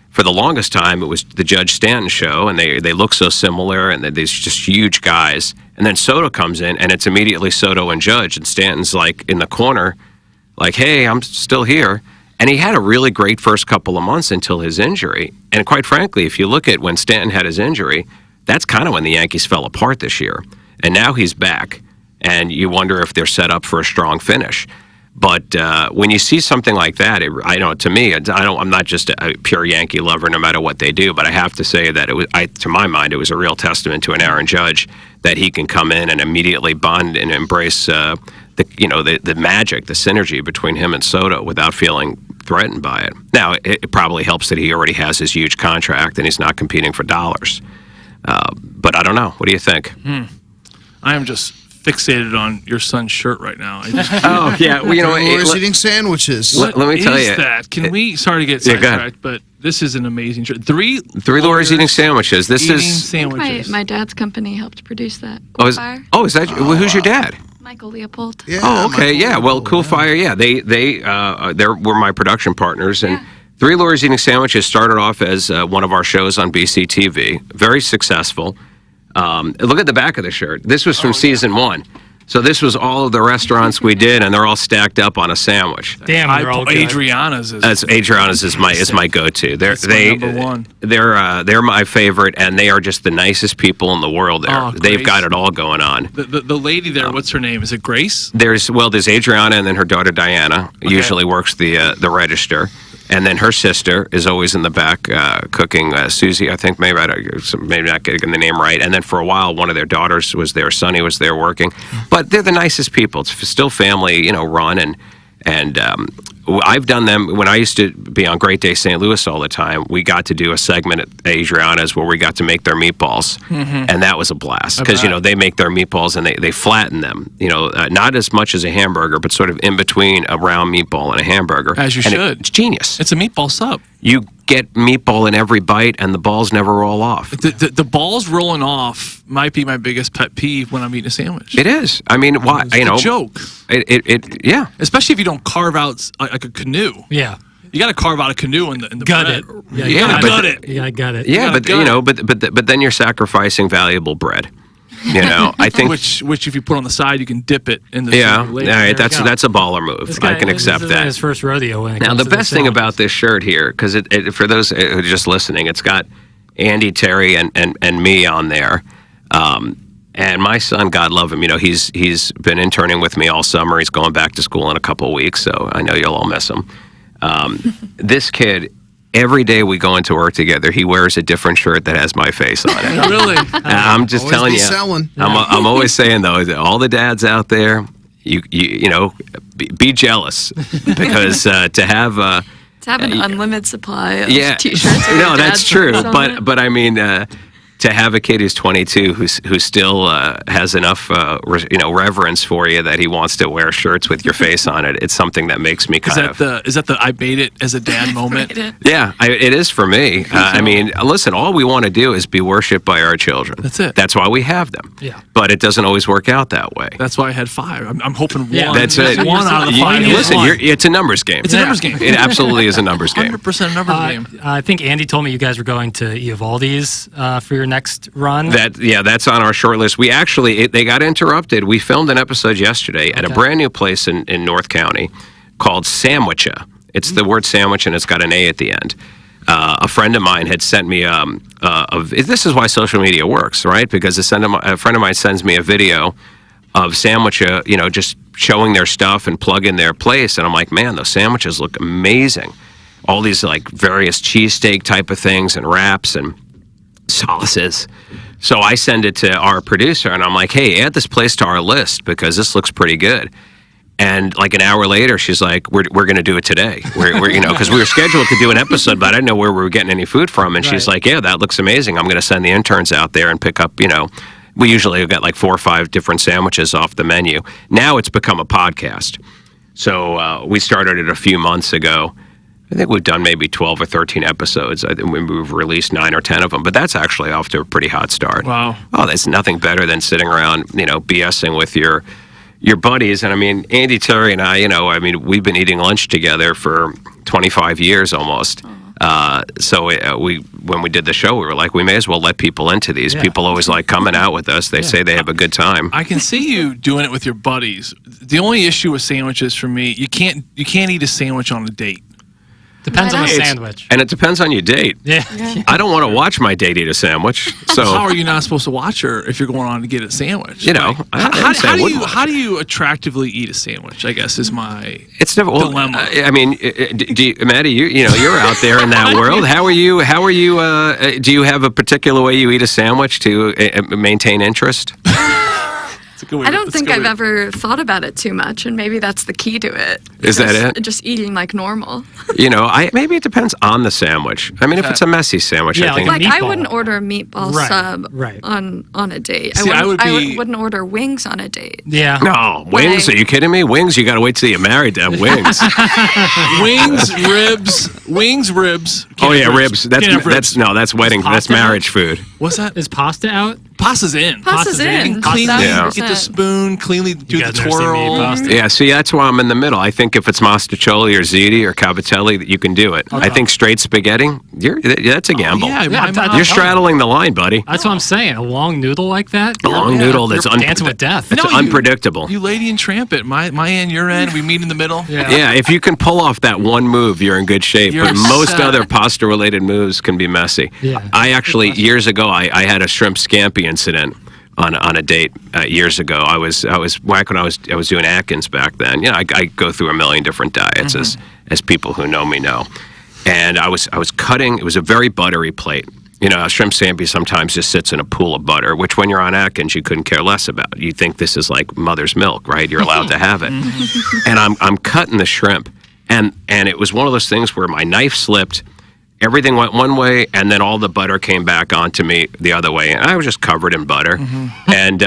for the longest time it was the Judge Stanton show, and they look so similar, and these just huge guys. And then Soto comes in, and it's immediately Soto and Judge, and Stanton's like in the corner, like, hey, I'm still here. And he had a really great first couple of months until his injury. And quite frankly, if you look at when Stanton had his injury, that's kind of when the Yankees fell apart this year. And now he's back, and you wonder if they're set up for a strong finish. But when you see something like that, to me, I'm not just a pure Yankee lover no matter what they do, but I have to say that to my mind, it was a real testament to an Aaron Judge that he can come in and immediately bond and embrace the magic, the synergy between him and Soto without feeling threatened by it. Now, it probably helps that he already has his huge contract and he's not competing for dollars. But I don't know. What do you think? I am just fixated on your son's shirt right now. Laura's eating sandwiches. Let me tell you. That? Can we? Sorry to get sidetracked, but this is an amazing shirt. Three Laura's eating sandwiches. Sandwiches. My dad's company helped produce that. Is that? Who's your dad? Michael Leopold. Yeah, okay. Yeah. Well, Cool Fire. Yeah. They were my production partners, and Three Laura's Eating Sandwiches started off as one of our shows on BCTV. Very successful. Look at the back of the shirt. This was from season 1. So this was all of the restaurants we did, and they're all stacked up on a sandwich. Damn, they're all good. Adriana's is my go-to. They're number one. They're my favorite, and they are just the nicest people in the world. They've got it all going on. The lady there, what's her name? Is it Grace? There's Adriana, and then her daughter Diana usually works the register. And then her sister is always in the back cooking. Susie, I think, maybe not getting the name right. And then for a while, one of their daughters was there. Sonny was there working. But they're the nicest people. It's still family, run. And I've done them when I used to be on Great Day St. Louis all the time. We got to do a segment at Adriana's where we got to make their meatballs, and that was a blast because they make their meatballs and they flatten them. Not as much as a hamburger, but sort of in between a round meatball and a hamburger. As you and should. It's genius. It's a meatball sub. You get meatball in every bite, and the balls never roll off. The balls rolling off might be my biggest pet peeve when I'm eating a sandwich. It is. I mean, why? It's a joke. Yeah. Especially if you don't carve out like a canoe. Yeah. You got to carve out a canoe in the gut bread. it. Yeah, you got to gut it. Yeah, I got it. Yeah, but then you're sacrificing valuable bread. I think which if you put on the side, you can dip it in the all later. right, that's a baller move. I can accept this that. His first rodeo. When it Now comes the to best thing about this shirt here, because for those who are just listening, it's got Andy, Terry, and me on there. And my son, God love him, he's been interning with me all summer. He's going back to school in a couple of weeks, so I know you'll all miss him. This kid, every day we go into work together, he wears a different shirt that has my face on it. Really? I'm just Always telling be you. selling. I'm always saying though, that all the dads out there, be jealous because to have an unlimited supply of yeah, t-shirts. no, that's true. But I mean, to have a kid who's 22 who still has enough reverence for you that he wants to wear shirts with your face on it, it's something that makes me kind of. Is that the I made it as a dad moment? Yeah, it is for me. I mean, listen, all we want to do is be worshipped by our children. That's it. That's why we have them. Yeah. But it doesn't always work out that way. That's why I had 5. I'm hoping one. That's it. One out of the 5. Listen, it's a numbers game. It's a numbers game. It absolutely is a numbers game. 100% numbers game. I think Andy told me you guys were going to Uvalde's for your next run. That's on our short list. We actually they got interrupted. We filmed an episode yesterday at a brand new place in North County called Sandwicha. It's the word sandwich and it's got an A at the end. A friend of mine had sent me this is why social media works, right? Because a friend of mine sends me a video of Sandwicha, just showing their stuff and plugging their place, and I'm like, man, those sandwiches look amazing. All these like various cheesesteak type of things and wraps and sauces. So I send it to our producer and I'm like, hey, add this place to our list because this looks pretty good. And like an hour later, she's like, we're going to do it today. We're because we were scheduled to do an episode, but I didn't know where we were getting any food from. And she's like, yeah, that looks amazing. I'm going to send the interns out there and pick up, we usually get like 4 or 5 different sandwiches off the menu. Now it's become a podcast. So we started it a few months ago. I think we've done maybe 12 or 13 episodes. I think we've released 9 or 10 of them, but that's actually off to a pretty hot start. Wow. Oh, there's nothing better than sitting around, BSing with your buddies. And I mean, Andy, Terry, and I, we've been eating lunch together for 25 years almost. So when we did the show, we were like, we may as well let people into these. Yeah. People always like coming out with us. They say they have a good time. I can see you doing it with your buddies. The only issue with sandwiches for me, you can't eat a sandwich on a date. Depends on the sandwich. And it depends on your date. Yeah. I don't want to watch my date eat a sandwich. So how are you not supposed to watch her if you're going on to get a sandwich? How do you attractively eat a sandwich? I guess is my dilemma. I mean, Maddie, you're out there in that world. How are you? Do you have a particular way you eat a sandwich to maintain interest? I don't think I've ever thought about it too much, and maybe that's the key to it. Is that it? Just eating like normal. Maybe it depends on the sandwich. I mean, if it's a messy sandwich, I think. Like I wouldn't order a meatball sub on a date. See, I wouldn't order wings on a date. Yeah. No, wings? Are you kidding me? Wings? You got to wait till you're married to have wings. Wings, ribs. Oh yeah, ribs. That's wedding. That's marriage food. What's that? Is pasta out? Pasta's in. Pasta's in. Cleanly get the spoon, cleanly do the twirl. Yeah, see, that's why I'm in the middle. I think if it's mastacholi or ziti or cavatelli, you can do it. Okay. I think straight spaghetti, that's a gamble. You're straddling the line, buddy. That's what I'm saying. A long noodle like that? A long noodle that's dancing with death. It's unpredictable. You lady and tramp it. My end, your end. We meet in the middle. Yeah, if you can pull off that one move, you're in good shape. But most other pasta-related moves can be messy. Yeah. I actually, years ago, I had a shrimp scampi incident on a date years ago. I was back when I was doing Atkins back then. I go through a million different diets as people who know me know. and I was cutting. It was a very buttery plate. You know, shrimp scampi sometimes just sits in a pool of butter, which when you're on Atkins, you couldn't care less about. You think this is like mother's milk, right? You're allowed to have it. And I'm cutting the shrimp, and it was one of those things where my knife slipped, everything went one way, and then all the butter came back onto me the other way, and I was just covered in butter. And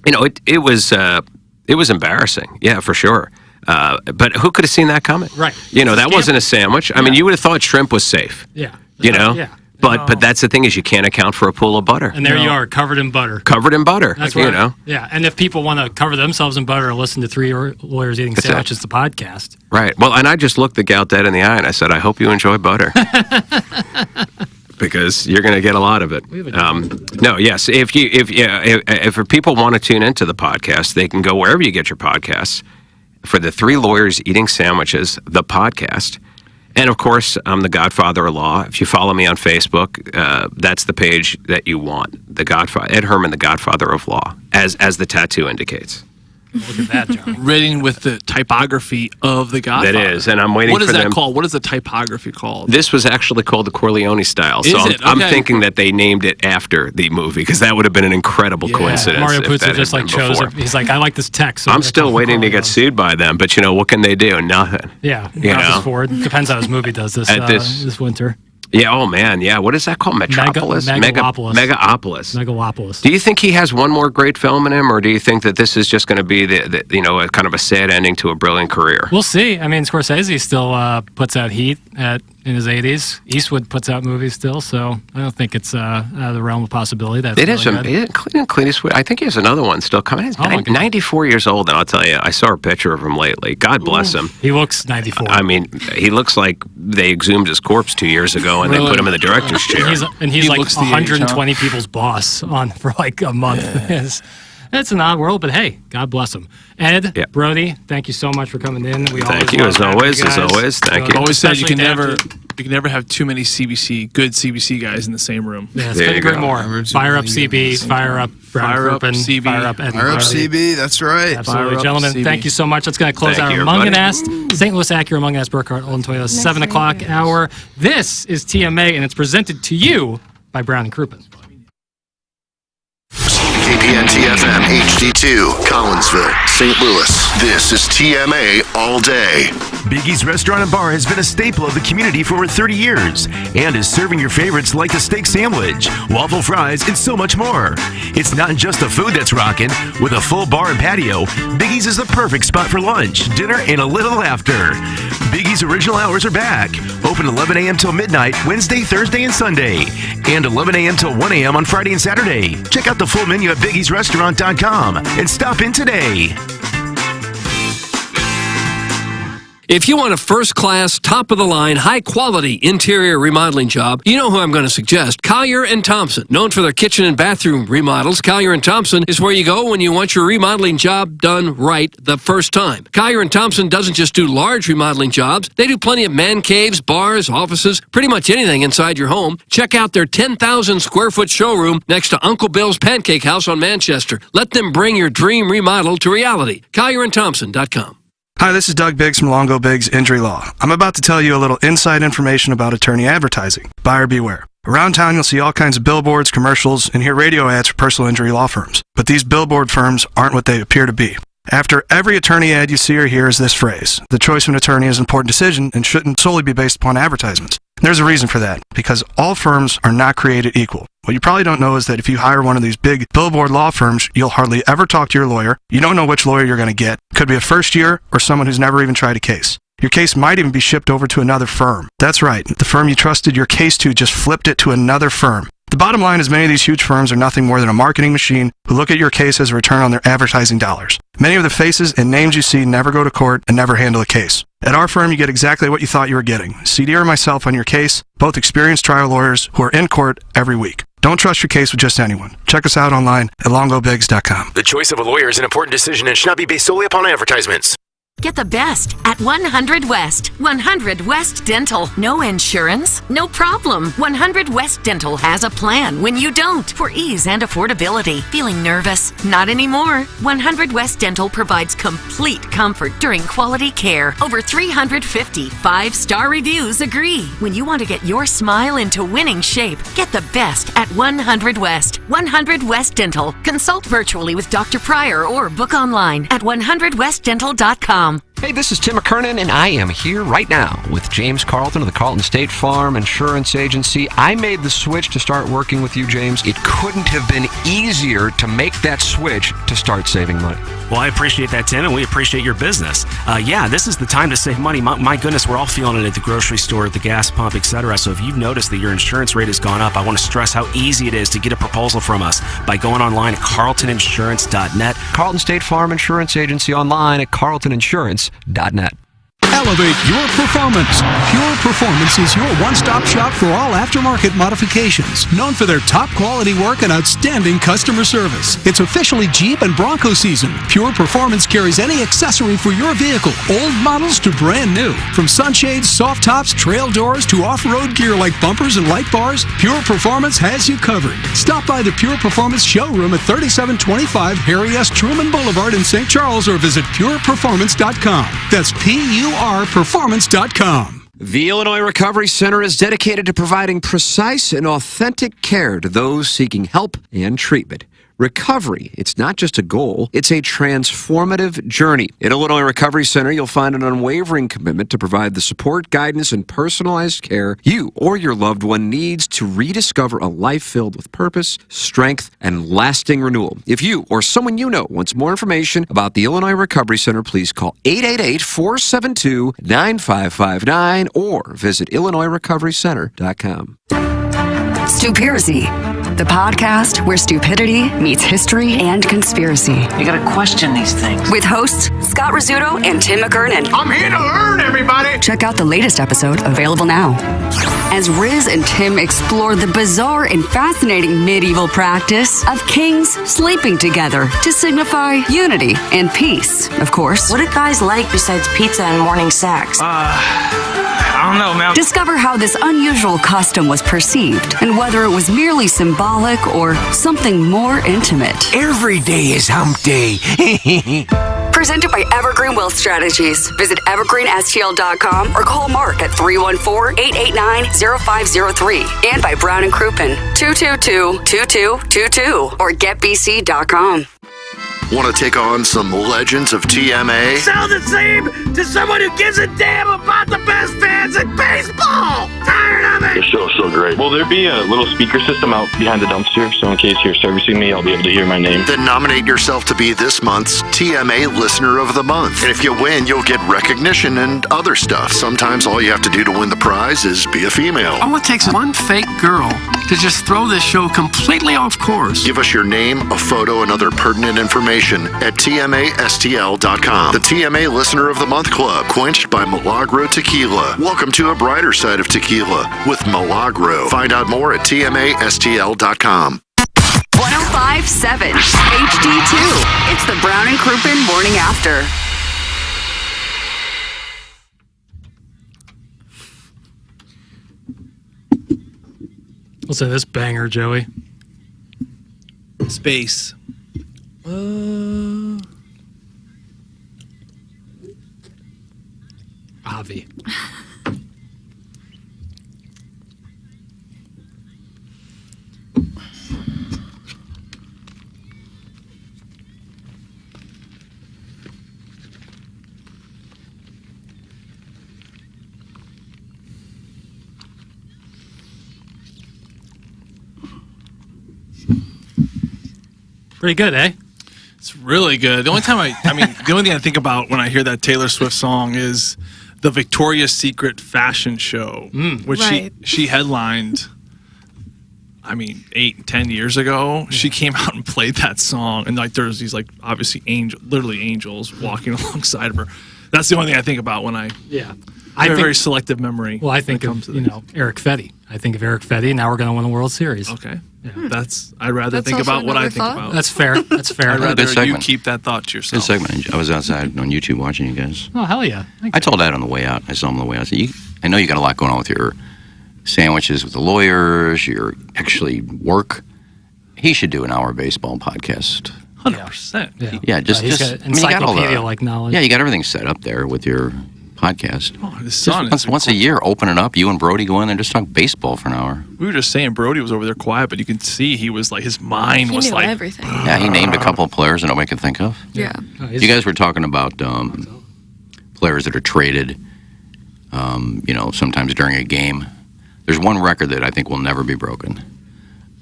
you know, it was embarrassing, yeah, for sure. But who could have seen that coming? Right. You know, that wasn't a sandwich. I mean, you would have thought shrimp was safe. Yeah. You know? Yeah. But that's the thing is you can't account for a pool of butter. And there you are, covered in butter. Covered in butter. That's you right. know. Yeah, and if people want to cover themselves in butter and listen to Three Lawyers Eating Sandwiches, the podcast. Right. Well, and I just looked the gal dead in the eye and I said, I hope you enjoy butter. Because you're going to get a lot of it. No, yes. If people want to tune into the podcast, they can go wherever you get your podcasts for the Three Lawyers Eating Sandwiches, the podcast. And of course, I'm the Godfather of Law. If you follow me on Facebook, that's the page that you want. The Godfather, Ed Herman, the Godfather of Law, as the tattoo indicates. Look at that, Johnny. Written with the typography of the Godfather. That is, and I'm waiting for them. What is that called? What is the typography called? This was actually called the Corleone style. So I'm thinking that they named it after the movie because that would have been an incredible coincidence. Mario Puzo just like chose it. He's like, I like this text. So I'm still waiting to get sued by them, but you know, what can they do? Nothing. Yeah. You know? Forward. Depends how his movie does this winter. Yeah, oh man, yeah. What is that called? Metropolis? Megalopolis. Megalopolis. Do you think he has one more great film in him, or do you think that this is just going to be the you know, a kind of a sad ending to a brilliant career? We'll see. I mean, Scorsese still puts out heat in his 80s. Eastwood puts out movies still, so I don't think it's out of the realm of possibility. That's Clint Eastwood. I think he has another one still coming. He's 94 years old, and I'll tell you, I saw a picture of him lately. God bless him. He looks 94. I mean, he looks like they exhumed his corpse 2 years ago, and they put him in the director's chair. And he's like 120 people's boss for like a month. It's an odd world, but hey, God bless him. Ed, Brody, thank you so much for coming in. Thank you, as always. Thank you. Always said you can never have too many good CBC guys in the same room. Yeah, it's going to bring more. Fire up CB, fire up CB, fire up Edman. Fire up CB, that's right. Absolutely. Gentlemen, thank you so much. That's going to close our Mongan Ass, St. Louis Acura, Mongan Ass, Burkhardt, Olin Toyota, 7 o'clock hour. This is TMA, and it's presented to you by Brown and Crouppen. KPN-TFM HD2, Collinsville, St. Louis. This is TMA All Day. Biggie's Restaurant and Bar has been a staple of the community for over 30 years and is serving your favorites like the steak sandwich, waffle fries, and so much more. It's not just the food that's rocking. With a full bar and patio, Biggie's is the perfect spot for lunch, dinner, and a little laughter. Biggie's original hours are back. Open 11 a.m. till midnight, Wednesday, Thursday, and Sunday. And 11 a.m. till 1 a.m. on Friday and Saturday. Check out the full menu at biggiesrestaurant.com and stop in today. If you want a first-class, top-of-the-line, high-quality interior remodeling job, you know who I'm going to suggest. Collier & Thompson. Known for their kitchen and bathroom remodels, Collier & Thompson is where you go when you want your remodeling job done right the first time. Collier & Thompson doesn't just do large remodeling jobs. They do plenty of man caves, bars, offices, pretty much anything inside your home. Check out their 10,000-square-foot showroom next to Uncle Bill's Pancake House on Manchester. Let them bring your dream remodel to reality. CollierandThompson.com. Hi, this is Doug Biggs from Longo Biggs Injury Law. I'm about to tell you a little inside information about attorney advertising. Buyer beware. Around town, you'll see all kinds of billboards, commercials, and hear radio ads for personal injury law firms. But these billboard firms aren't what they appear to be. After every attorney ad you see or hear is this phrase: the choice of an attorney is an important decision and shouldn't solely be based upon advertisements. There's a reason for that, because all firms are not created equal. What you probably don't know is that if you hire one of these big billboard law firms, you'll hardly ever talk to your lawyer. You don't know which lawyer you're going to get. Could be a first year or someone who's never even tried a case. Your case might even be shipped over to another firm. That's right, the firm you trusted your case to just flipped it to another firm. The bottom line is many of these huge firms are nothing more than a marketing machine who look at your case as a return on their advertising dollars. Many of the faces and names you see never go to court and never handle a case. At our firm, you get exactly what you thought you were getting. CD or myself on your case, both experienced trial lawyers who are in court every week. Don't trust your case with just anyone. Check us out online at longobigs.com. The choice of a lawyer is an important decision and should not be based solely upon advertisements. Get the best at 100 West. 100 West Dental. No insurance? No problem. 100 West Dental has a plan when you don't. For ease and affordability. Feeling nervous? Not anymore. 100 West Dental provides complete comfort during quality care. Over 350 5-star reviews agree. When you want to get your smile into winning shape, get the best at 100 West. 100 West Dental. Consult virtually with Dr. Pryor or book online at 100westdental.com. Hey, this is Tim McKernan, and I am here right now with James Carlton of the Carlton State Farm Insurance Agency. I made the switch to start working with you, James. It couldn't have been easier to make that switch to start saving money. Well, I appreciate that, Tim, and we appreciate your business. Yeah, this is the time to save money. My goodness, we're all feeling it at the grocery store, at the gas pump, etc. So if you've noticed that your insurance rate has gone up, I want to stress how easy it is to get a proposal from us by going online at carltoninsurance.net. Carlton State Farm Insurance Agency online at carltoninsurance.net. Elevate your performance. Pure Performance is your one-stop shop for all aftermarket modifications. Known for their top quality work and outstanding customer service. It's officially Jeep and Bronco season. Pure Performance carries any accessory for your vehicle, old models to brand new. From sunshades, soft tops, trail doors, to off-road gear like bumpers and light bars, Pure Performance has you covered. Stop by the Pure Performance showroom at 3725 Harry S. Truman Boulevard in St. Charles or visit pureperformance.com. That's PURperformance.com. The Illinois Recovery Center is dedicated to providing precise and authentic care to those seeking help and treatment. Recovery, it's not just a goal, it's a transformative journey. At Illinois Recovery Center, you'll find an unwavering commitment to provide the support, guidance, and personalized care you or your loved one needs to rediscover a life filled with purpose, strength, and lasting renewal. If you or someone you know wants more information about the Illinois Recovery Center, please call 888-472-9559 or visit IllinoisRecoveryCenter.com. Stupiracy, the podcast where stupidity meets history and conspiracy. You gotta question these things. With hosts Scott Rizzuto and Tim McKernan. I'm here to learn, everybody! Check out the latest episode, available now. As Riz and Tim explore the bizarre and fascinating medieval practice of kings sleeping together to signify unity and peace, of course. What do guys like besides pizza and morning sex? I don't know, man. Discover how this unusual custom was perceived and whether it was merely symbolic or something more intimate. Every day is hump day. Presented by Evergreen Wealth Strategies. Visit evergreenstl.com or call Mark at 314-889-0503. And by Brown and Crouppen, 222-2222 or getbc.com. Want to take on some legends of TMA? Sound the same to someone who gives a damn about the best fans in baseball! Tired of it! The show's so great. Will there be a little speaker system out behind the dumpster so in case you're servicing me, I'll be able to hear my name? Then nominate yourself to be this month's TMA Listener of the Month. And if you win, you'll get recognition and other stuff. Sometimes all you have to do to win the prize is be a female. All it takes is one fake girl to just throw this show completely off course. Give us your name, a photo, and other pertinent information at TMASTL.com. The TMA Listener of the Month Club, quenched by Milagro Tequila. Welcome to a brighter side of tequila with Milagro. Find out more at TMASTL.com. 105.7 HD2. It's the Brown and Crouppen Morning After. Listen to this banger, Joey. Space. Avi. Pretty good, eh? It's really good. The only time the only thing I think about when I hear that Taylor Swift song is the Victoria's Secret fashion show, which she headlined, 8, 10 years ago. Yeah. She came out and played that song, and there's these obviously literally angels walking alongside of her. That's the only thing I think about when I have a very selective memory. Well, I think of Eric Fetty. I think of Eric Fetty. Now we're going to win the World Series. Okay. Yeah, Hmm. I'd rather think about what I think about. That's fair. That's fair. I'd rather Good you segment. keep that thought to yourself. Good segment. I was outside on YouTube watching you guys. Oh, hell yeah. I told Dad on the way out. I saw him on the way out. I said, I know you got a lot going on with your sandwiches with the lawyers, your actually work. He should do an hour baseball podcast. 100%. Yeah, just he's got encyclopedia-like knowledge. Yeah, you got everything set up there with your podcast. Oh, his son once a year, open it up. You and Brody go in there and just talk baseball for an hour. We were just saying Brody was over there quiet, but you can see he was like, his mind was like everything. Yeah, he named a couple of players that nobody could think of. Yeah. You guys were talking about players that are traded, sometimes during a game. There's one record that I think will never be broken.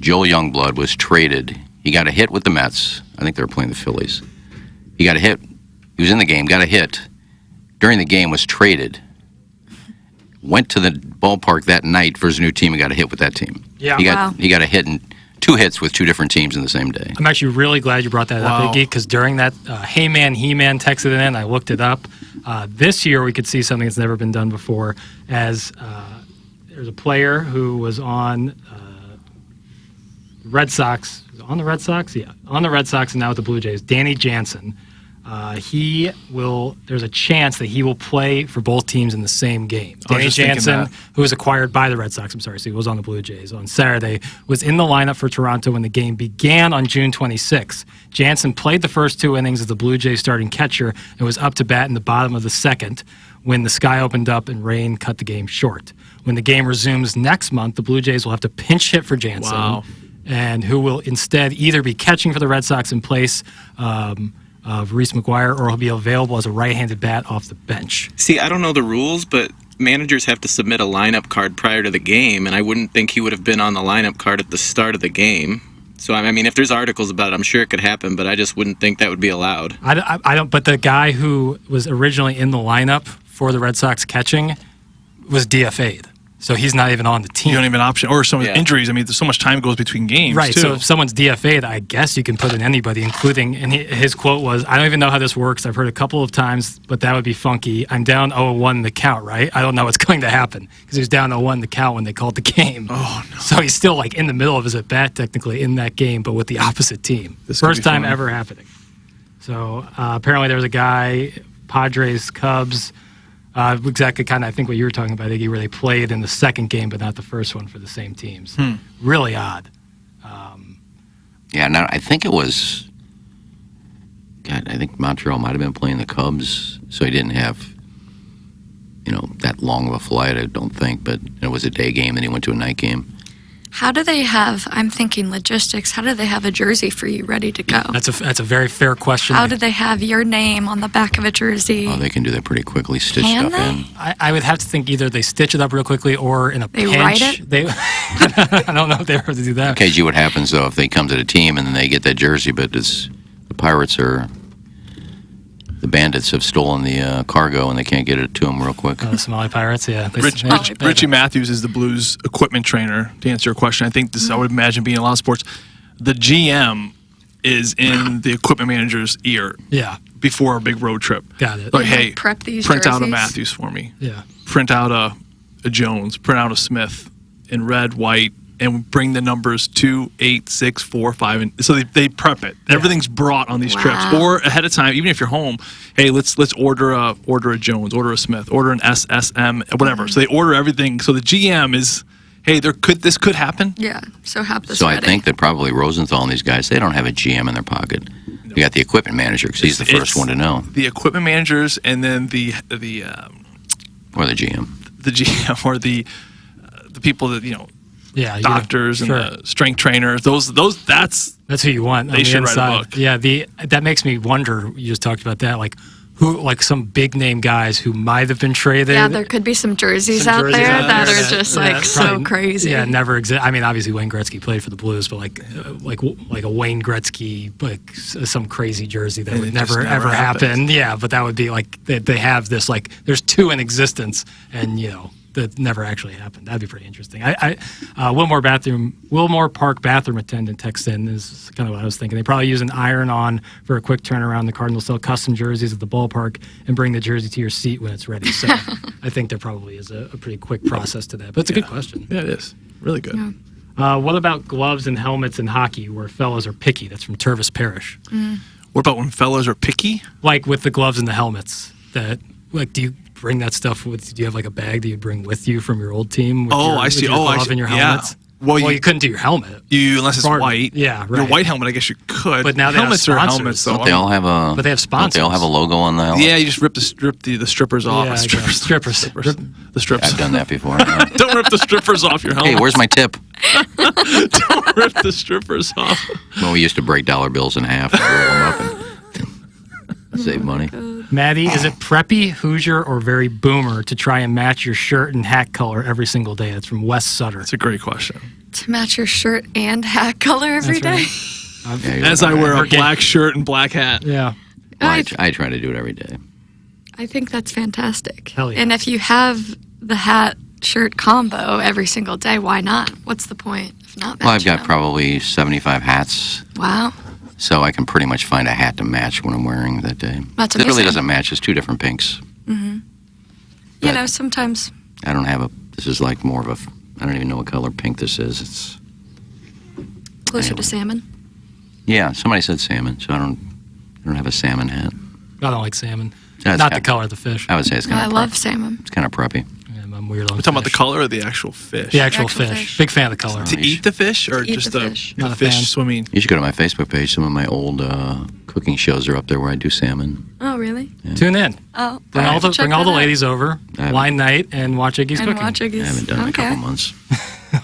Joel Youngblood was traded. He got a hit with the Mets. I think they were playing the Phillies. He got a hit. He was in the game, got a hit. During the game, was traded. Went to the ballpark that night for his new team and got a hit with that team. Yeah. He got a hit and 2 hits with 2 different teams in the same day. I'm actually really glad you brought that up, Biggie, because during that, He-Man texted it in. I looked it up. This year, we could see something that's never been done before, as there's a player who was on Red Sox. On the Red Sox? Yeah. On the Red Sox and now with the Blue Jays. Danny Jansen. There's a chance that he will play for both teams in the same game. Danny Jansen, who was acquired by the Red Sox, so he was on the Blue Jays on Saturday, was in the lineup for Toronto when the game began on June 26th. Jansen played the first 2 innings as the Blue Jays starting catcher and was up to bat in the bottom of the second when the sky opened up and rain cut the game short. When the game resumes next month, the Blue Jays will have to pinch hit for Jansen. Wow. And who will instead either be catching for the Red Sox in place of Reese McGuire, or he'll be available as a right-handed bat off the bench. See, I don't know the rules, but managers have to submit a lineup card prior to the game, and I wouldn't think he would have been on the lineup card at the start of the game. So, I mean, if there's articles about it, I'm sure it could happen, but I just wouldn't think that would be allowed. I don't. But the guy who was originally in the lineup for the Red Sox catching was DFA'd. So he's not even on the team. You don't even option, or some injuries. I mean, there's so much time goes between games, right? too. So if someone's DFA'd, I guess you can put in anybody, including. And his quote was, "I don't even know how this works. I've heard a couple of times, but that would be funky. I'm down 0-1 in the count, right? I don't know what's going to happen because he was down 0-1 in the count when they called the game. Oh no! So he's still like in the middle of his at bat, technically in that game, but with the opposite team. First time ever happening. So apparently there was a guy, Padres, Cubs. Exactly kind of, I think, what you were talking about, Iggy, where they played in the second game but not the first one for the same teams. Really odd. Now I think it was, I think Montreal might have been playing the Cubs, so he didn't have, that long of a flight, I don't think, but it was a day game, and he went to a night game. How do they have, I'm thinking logistics, how do they have a jersey for you ready to go? That's a very fair question. How do they have your name on the back of a jersey? Oh, they can do that pretty quickly, stitch Can stuff they? in. I would have to think either they stitch it up real quickly or in a They pinch. write it? I don't know if they're able to do that. Occasionally what happens, though, if they come to the team and then they get that jersey, but the bandits have stolen the cargo and they can't get it to them real quick. The Somali Pirates, yeah. Richie Matthews is the Blues equipment trainer, to answer your question. I think this, I would imagine, being in a lot of sports. The GM is in the equipment manager's ear before a big road trip. Got it. Like, hey, prep these print out a jerseys? Matthews for me. Yeah. Print out a Jones. Print out a Smith in red, white, and bring the numbers 2, 8, 6, 4, 5, and so they prep it. Everything's brought on these trips, or ahead of time. Even if you're home, hey, let's order a Jones, order a Smith, order an SSM, whatever. So they order everything. So the GM is, hey, this could happen. Yeah. So have this So ready. I think that probably Rosenthal and these guys, they don't have a GM in their pocket. You got the equipment manager because he's the first one to know. The equipment managers, and then the or the GM, the GM, or the people that doctors and the strength trainers. Those that's who you want. They should write a book. Yeah, that makes me wonder. You just talked about that, like some big name guys who might have been traded. Yeah, there could be some jerseys out there that are just so crazy. Yeah, never exist. I mean, obviously Wayne Gretzky played for the Blues, but like a Wayne Gretzky, like some crazy jersey that would never happen. Yeah, but that would be like they have this, like there's 2 in existence, and that never actually happened. That'd be pretty interesting. Wilmore Park bathroom attendant texts in is kind of what I was thinking. They probably use an iron-on for a quick turnaround. The Cardinals sell custom jerseys at the ballpark and bring the jersey to your seat when it's ready. So I think there probably is a pretty quick process to that. But it's a good question. Yeah, it is. Really good. Yeah. What about gloves and helmets in hockey where fellas are picky? That's from Tervis Parish. What about when fellas are picky? Like with the gloves and the helmets. Do you bring that stuff with? Do you have like a bag that you bring with you from your old team? With I see. Your glove and your helmets? Yeah. Well, you couldn't do your helmet. Unless it's white. Yeah, right. Your white helmet, I guess you could. But now they helmets have are sponsors. helmets, though. Don't they all have a? But they have sponsors. Don't they all have a logo on the helmet? Yeah, you just rip the strippers off. Yeah, Strippers. The strips. I've done that before. Don't rip the strippers off your helmet. Hey, where's my tip? Don't rip the strippers off. Well, we used to break dollar bills in half and roll them up and save money. Maddie, is it preppy, Hoosier, or very boomer to try and match your shirt and hat color every single day? That's from Wes Sutter. That's a great question. To match your shirt and hat color every day? As I wear a black shirt and black hat. Yeah. Well, I try to do it every day. I think that's fantastic. Hell yeah. And if you have the hat shirt combo every single day, why not? What's the point of not matching Well, I've got them? probably 75 hats. Wow. So I can pretty much find a hat to match what I'm wearing that day. That's It really amazing. doesn't match. It's two different pinks. Mm-hmm. You know, sometimes. I don't have this is like more of I don't even know what color pink this is. It's Closer to salmon. Yeah, somebody said salmon, so I don't have a salmon hat. I don't like salmon. That's Not the color of the fish. I would say it's kind I of love salmon. It's kind of preppy. I'm weird on We're talking about the color or the actual fish? The actual fish. Big fan of the color. To eat the fish or eat just the the fish. Not a fish fan. swimming? You should go to my Facebook page. Some of my old cooking shows are up there where I do salmon. Oh, really? Yeah. Tune in. Oh, Bring I'll all the, check bring all the that out. ladies over, wine night, and watch Iggy's And cooking. watch Iggy's. I haven't done it in a couple months.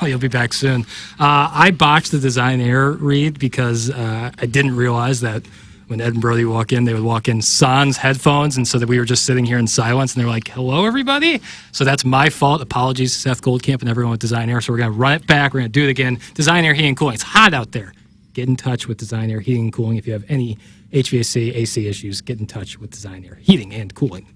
Oh, you'll be back soon. I botched the Design Air read because I didn't realize that when Ed and Brody walk in, they would walk in sans headphones, and so that we were just sitting here in silence, and they were like, hello, everybody? So that's my fault. Apologies to Seth Goldcamp and everyone with Design Air. So we're going to run it back. We're going to do it again. Design Air Heating and Cooling. It's hot out there. Get in touch with Design Air Heating and Cooling. If you have any HVAC, AC issues, get in touch with Design Air Heating and Cooling.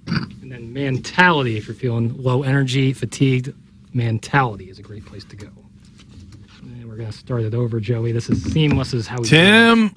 And then mentality, if you're feeling low energy, fatigued, mentality is a great place to go. And we're going to start it over, Joey. This is seamless as how we Tim.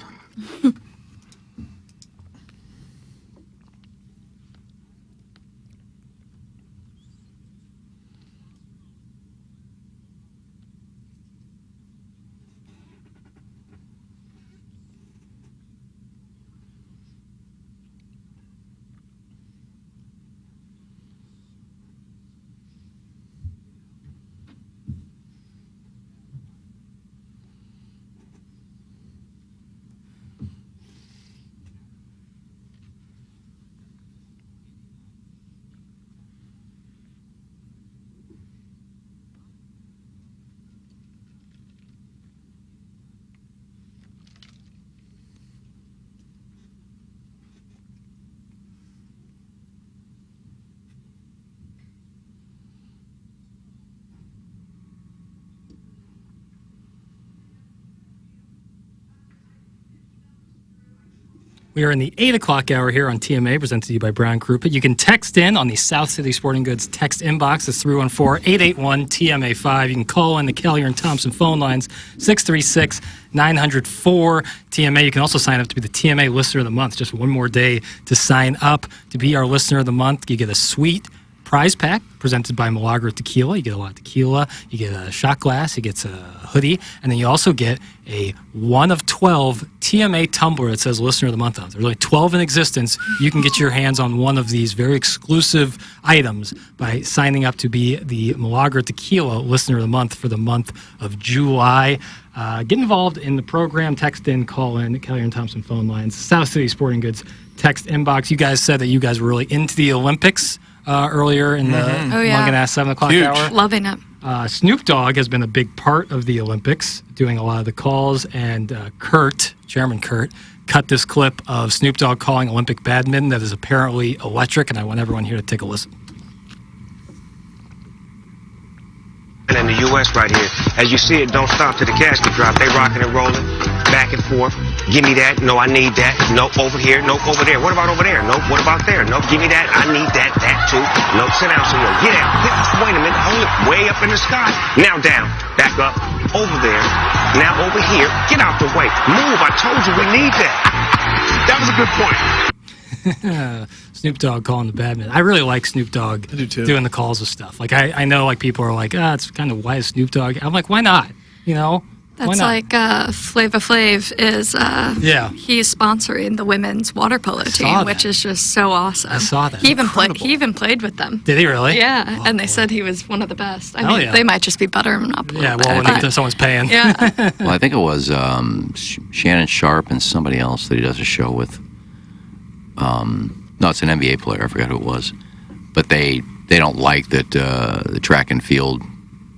We are in the 8 o'clock hour here on TMA, presented to you by Brown Crouppen. You can text in on the South City Sporting Goods text inbox. It's 314-881-TMA5. You can call in the Collier and Thompson phone lines, 636-900-4-TMA. You can also sign up to be the TMA Listener of the Month. Just one more day to sign up to be our Listener of the Month. You get a sweet prize pack presented by Milagro Tequila. You get a lot of tequila, you get a shot glass, you get a hoodie, and then you also get a 1 of 12 TMA tumbler that says Listener of the Month on it. There's only 12 in existence. You can get your hands on one of these very exclusive items by signing up to be the Milagro Tequila Listener of the Month for the month of July. Get involved in the program. Text in, call in, Kelly and Thompson phone lines, South City Sporting Goods text inbox. You guys said that you guys were really into the Olympics earlier in the Mongan Ass 7 o'clock hour. Loving it. Snoop Dogg has been a big part of the Olympics, doing a lot of the calls, and Chairman Kurt, cut this clip of Snoop Dogg calling Olympic badminton that is apparently electric, and I want everyone here to take a listen. And in the U.S. right here, as you see it, don't stop to the casket drop. They rocking and rolling, back and forth. Give me that. No, I need that. No, over here. No, over there. What about over there? No, what about there? No, give me that. I need that. That too. No, sit down, senor. Get out. Wait a minute. Hold it. Way up in the sky. Now down. Back up. Over there. Now over here. Get out the way. Move. I told you we need that. That was a good point. Snoop Dogg calling the badminton. I really like Snoop Dogg doing the calls of stuff. Like I know like people are like, it's kind of why is Snoop Dogg? I'm like, why not? You know, that's like Flava Flav is. He's sponsoring the women's water polo team, which is just so awesome. I saw that. He even played with them. Did he really? Yeah, and they said he was one of the best. I mean, they might just be buttering him up. Yeah, well, when someone's paying. Yeah. Well, I think it was Shannon Sharp and somebody else that he does a show with. No, it's an NBA player. I forgot who it was. But they don't like that the track and field,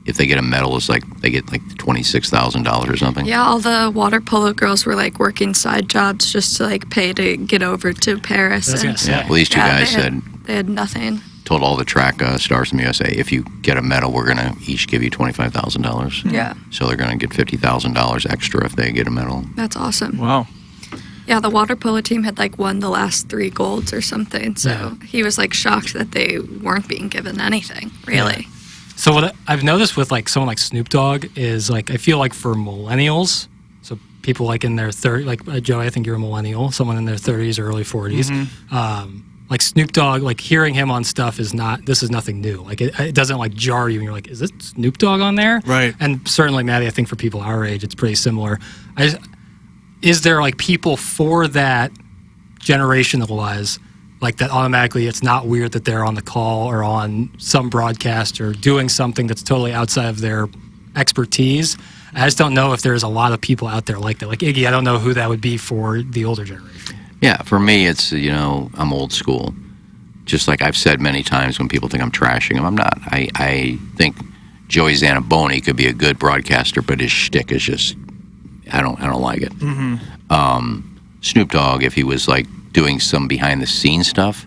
if they get a medal, it's like they get like $26,000 or something. Yeah, all the water polo girls were like working side jobs just to like pay to get over to Paris. Well, these two guys said they had nothing. Told all the track stars from USA, if you get a medal, we're going to each give you $25,000. Yeah. So they're going to get $50,000 extra if they get a medal. That's awesome. Wow. Yeah, the water polo team had like won the last 3 golds or something. So he was like shocked that they weren't being given anything, really. Yeah. So what I've noticed with like someone like Snoop Dogg is like I feel like for millennials, so people like in their 30s, like Joey, I think you're a millennial, someone in their 30s or early 40s. Like Snoop Dogg, like hearing him on stuff is nothing new. Like it doesn't like jar you and you're like, is this Snoop Dogg on there? Right. And certainly, Maddie, I think for people our age, it's pretty similar. Is there like people for that generational-wise, like that automatically it's not weird that they're on the call or on some broadcast or doing something that's totally outside of their expertise? I just don't know if there's a lot of people out there like that. Like Iggy, I don't know who that would be for the older generation. Yeah, for me, it's, I'm old school. Just like I've said many times when people think I'm trashing him, I'm not. I think Joey Zanaboni could be a good broadcaster, but his shtick is just, I don't like it. Snoop Dogg, if he was like doing some behind the scenes stuff,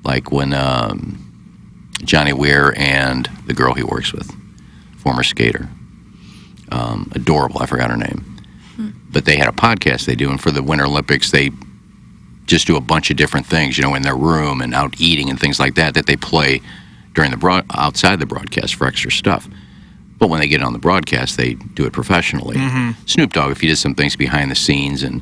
like when Johnny Weir and the girl he works with, former skater, adorable, I forgot her name, but they had a podcast they do, and for the Winter Olympics they just do a bunch of different things, in their room and out eating and things like that they play during the outside the broadcast for extra stuff. But when they get on the broadcast, they do it professionally. Snoop Dogg, if he did some things behind the scenes, and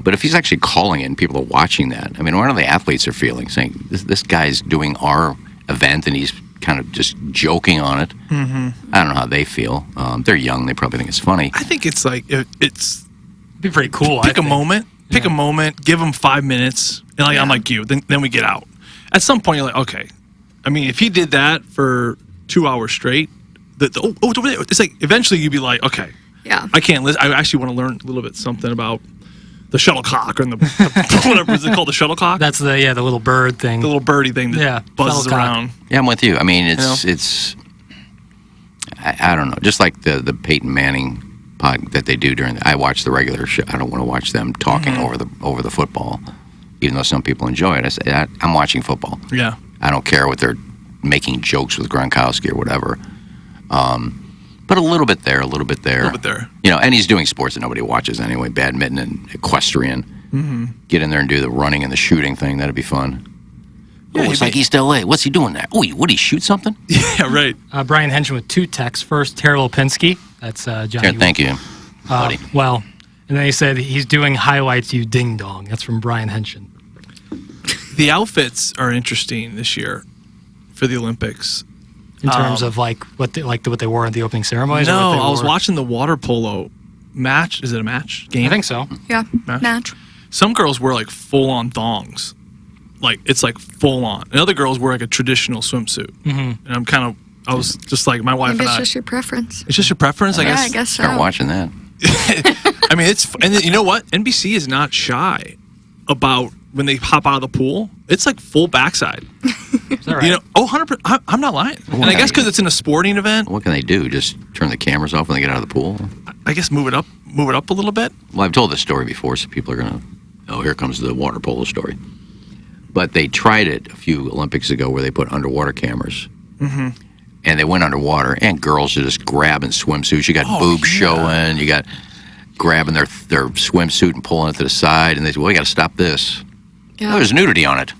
but if he's actually calling it and people are watching that, I mean, what are the athletes are feeling? Saying this guy's doing our event and he's kind of just joking on it. I don't know how they feel. They're young; they probably think it's funny. I think it's like it'd be pretty cool. Pick a moment, give them 5 minutes, and like I'm like you. Then we get out. At some point, you're like, okay. I mean, if he did that for 2 hours straight. It's over there. It's like eventually you'd be like, okay, I can't listen. I actually want to learn a little bit something about the shuttlecock or whatever is it called, the shuttlecock. That's the little bird thing, the little birdie thing that buzzes around. Yeah, I'm with you. I mean, it's I don't know, just like the Peyton Manning pod that they do I watch the regular show. I don't want to watch them talking over the football, even though some people enjoy it. I say I'm watching football. Yeah, I don't care what they're making jokes with Gronkowski or whatever. But a little bit there. And he's doing sports that nobody watches anyway, badminton and equestrian. Get in there and do the running and the shooting thing. That'd be fun. Yeah, it's like East L.A. What's he doing there? Oh, would he shoot something? Yeah, right. Brian Henson with 2 texts. First, Terry Lipinski. That's Johnny. Yeah, thank you, buddy. Well, and then he said he's doing highlights, you ding dong. That's from Brian Henson. The outfits are interesting this year for the Olympics. In terms of what they wore at the opening ceremonies? No, I was watching the water polo match. Is it a match? Game? I think so. Yeah, match. Some girls wear like full-on thongs. Like, it's like full-on. And other girls wear like a traditional swimsuit. And I was just like, my wife Maybe and it's just your preference. It's just your preference, I guess? Yeah, I guess so. Start watching that. I mean, and you know what? NBC is not shy about when they hop out of the pool. It's like full backside. Right? 100%. I'm not lying. And I guess because it's in a sporting event. What can they do? Just turn the cameras off when they get out of the pool? I guess move it up a little bit. Well, I've told this story before, so people are going to, here comes the water polo story. But they tried it a few Olympics ago where they put underwater cameras. Mm-hmm. And they went underwater, and girls are just grabbing swimsuits. You got boobs showing. You got grabbing their swimsuit and pulling it to the side. And they said, well, you got to stop this. Yeah. Well, there's nudity on it,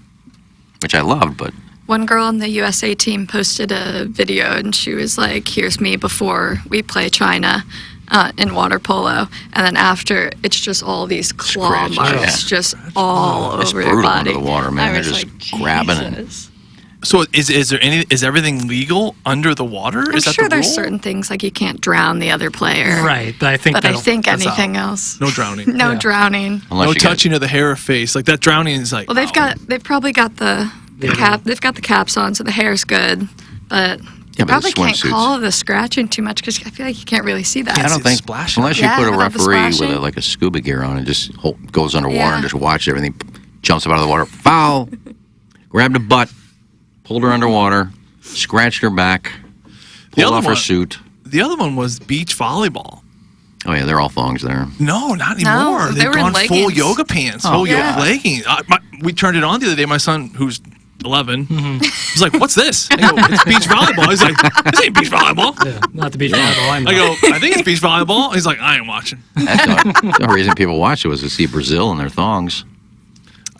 which I loved, but... One girl on the USA team posted a video, and she was like, here's me before we play China in water polo. And then after, it's just all these claw marks just all over your body. Under the water, man. They're just grabbing it. So is everything legal under the water? I'm sure there's certain things like you can't drown the other player. Right, but I think anything else. No drowning. No drowning. No touching of the hair or face. Like that drowning is like. Well, they've probably got the cap. They've got the caps on, so the hair's good. But you probably can't call the scratching too much because I feel like you can't really see that. I don't think unless you put a referee with a scuba gear on and just goes underwater and just watches everything, jumps up out of the water, foul, grabbed a butt. Pulled her underwater, scratched her back, pulled off her suit. The other one was beach volleyball. Oh, yeah, they're all thongs there. No, not anymore. No, They've gone full yoga pants, yoga leggings. We turned it on the other day. My son, who's 11, was like, what's this? I go, it's beach volleyball. He's like, this ain't beach volleyball. Yeah, not the beach volleyball. I go, I think it's beach volleyball. He's like, I ain't watching. The only reason people watch it was to see Brazil and their thongs.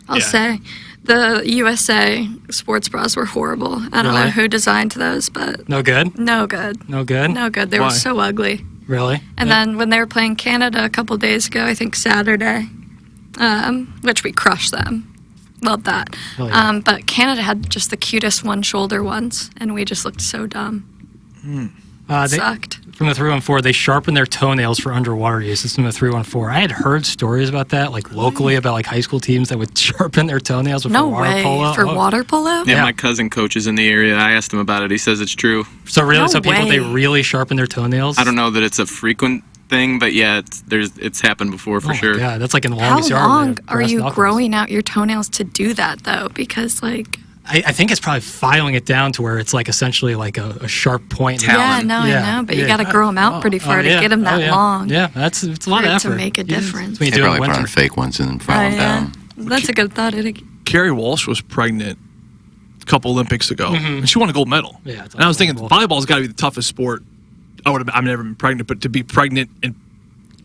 I'll say. The USA sports bras were horrible. I don't know who designed those, but... No good? No good. No good? No good. They were so ugly. Really? And then when they were playing Canada a couple days ago, I think Saturday, which we crushed them. Love that. Oh, yeah. But Canada had just the cutest one-shoulder ones, and we just looked so dumb. Sucked. From the 314, they sharpen their toenails for underwater use. It's from the 314. I had heard stories about that, like locally, about like high school teams that would sharpen their toenails before water polo. For water polo? Yeah, my cousin coaches in the area. I asked him about it. He says it's true. So really, people, they really sharpen their toenails? I don't know that it's a frequent thing, but yeah, it's happened before for sure. Yeah, that's like in the longest yard. How long are you growing out your toenails to do that, though? Because, like... I think it's probably filing it down to where it's like essentially like a sharp point. I know, but you got to grow them out pretty far to get them that long. Yeah, it's a lot of effort to make a difference. They probably put on fake ones and then file them down. That's a good thought. Carrie Walsh was pregnant a couple Olympics ago, and she won a gold medal. Yeah, and I was thinking volleyball's got to be the toughest sport. I've never been pregnant, but to be pregnant and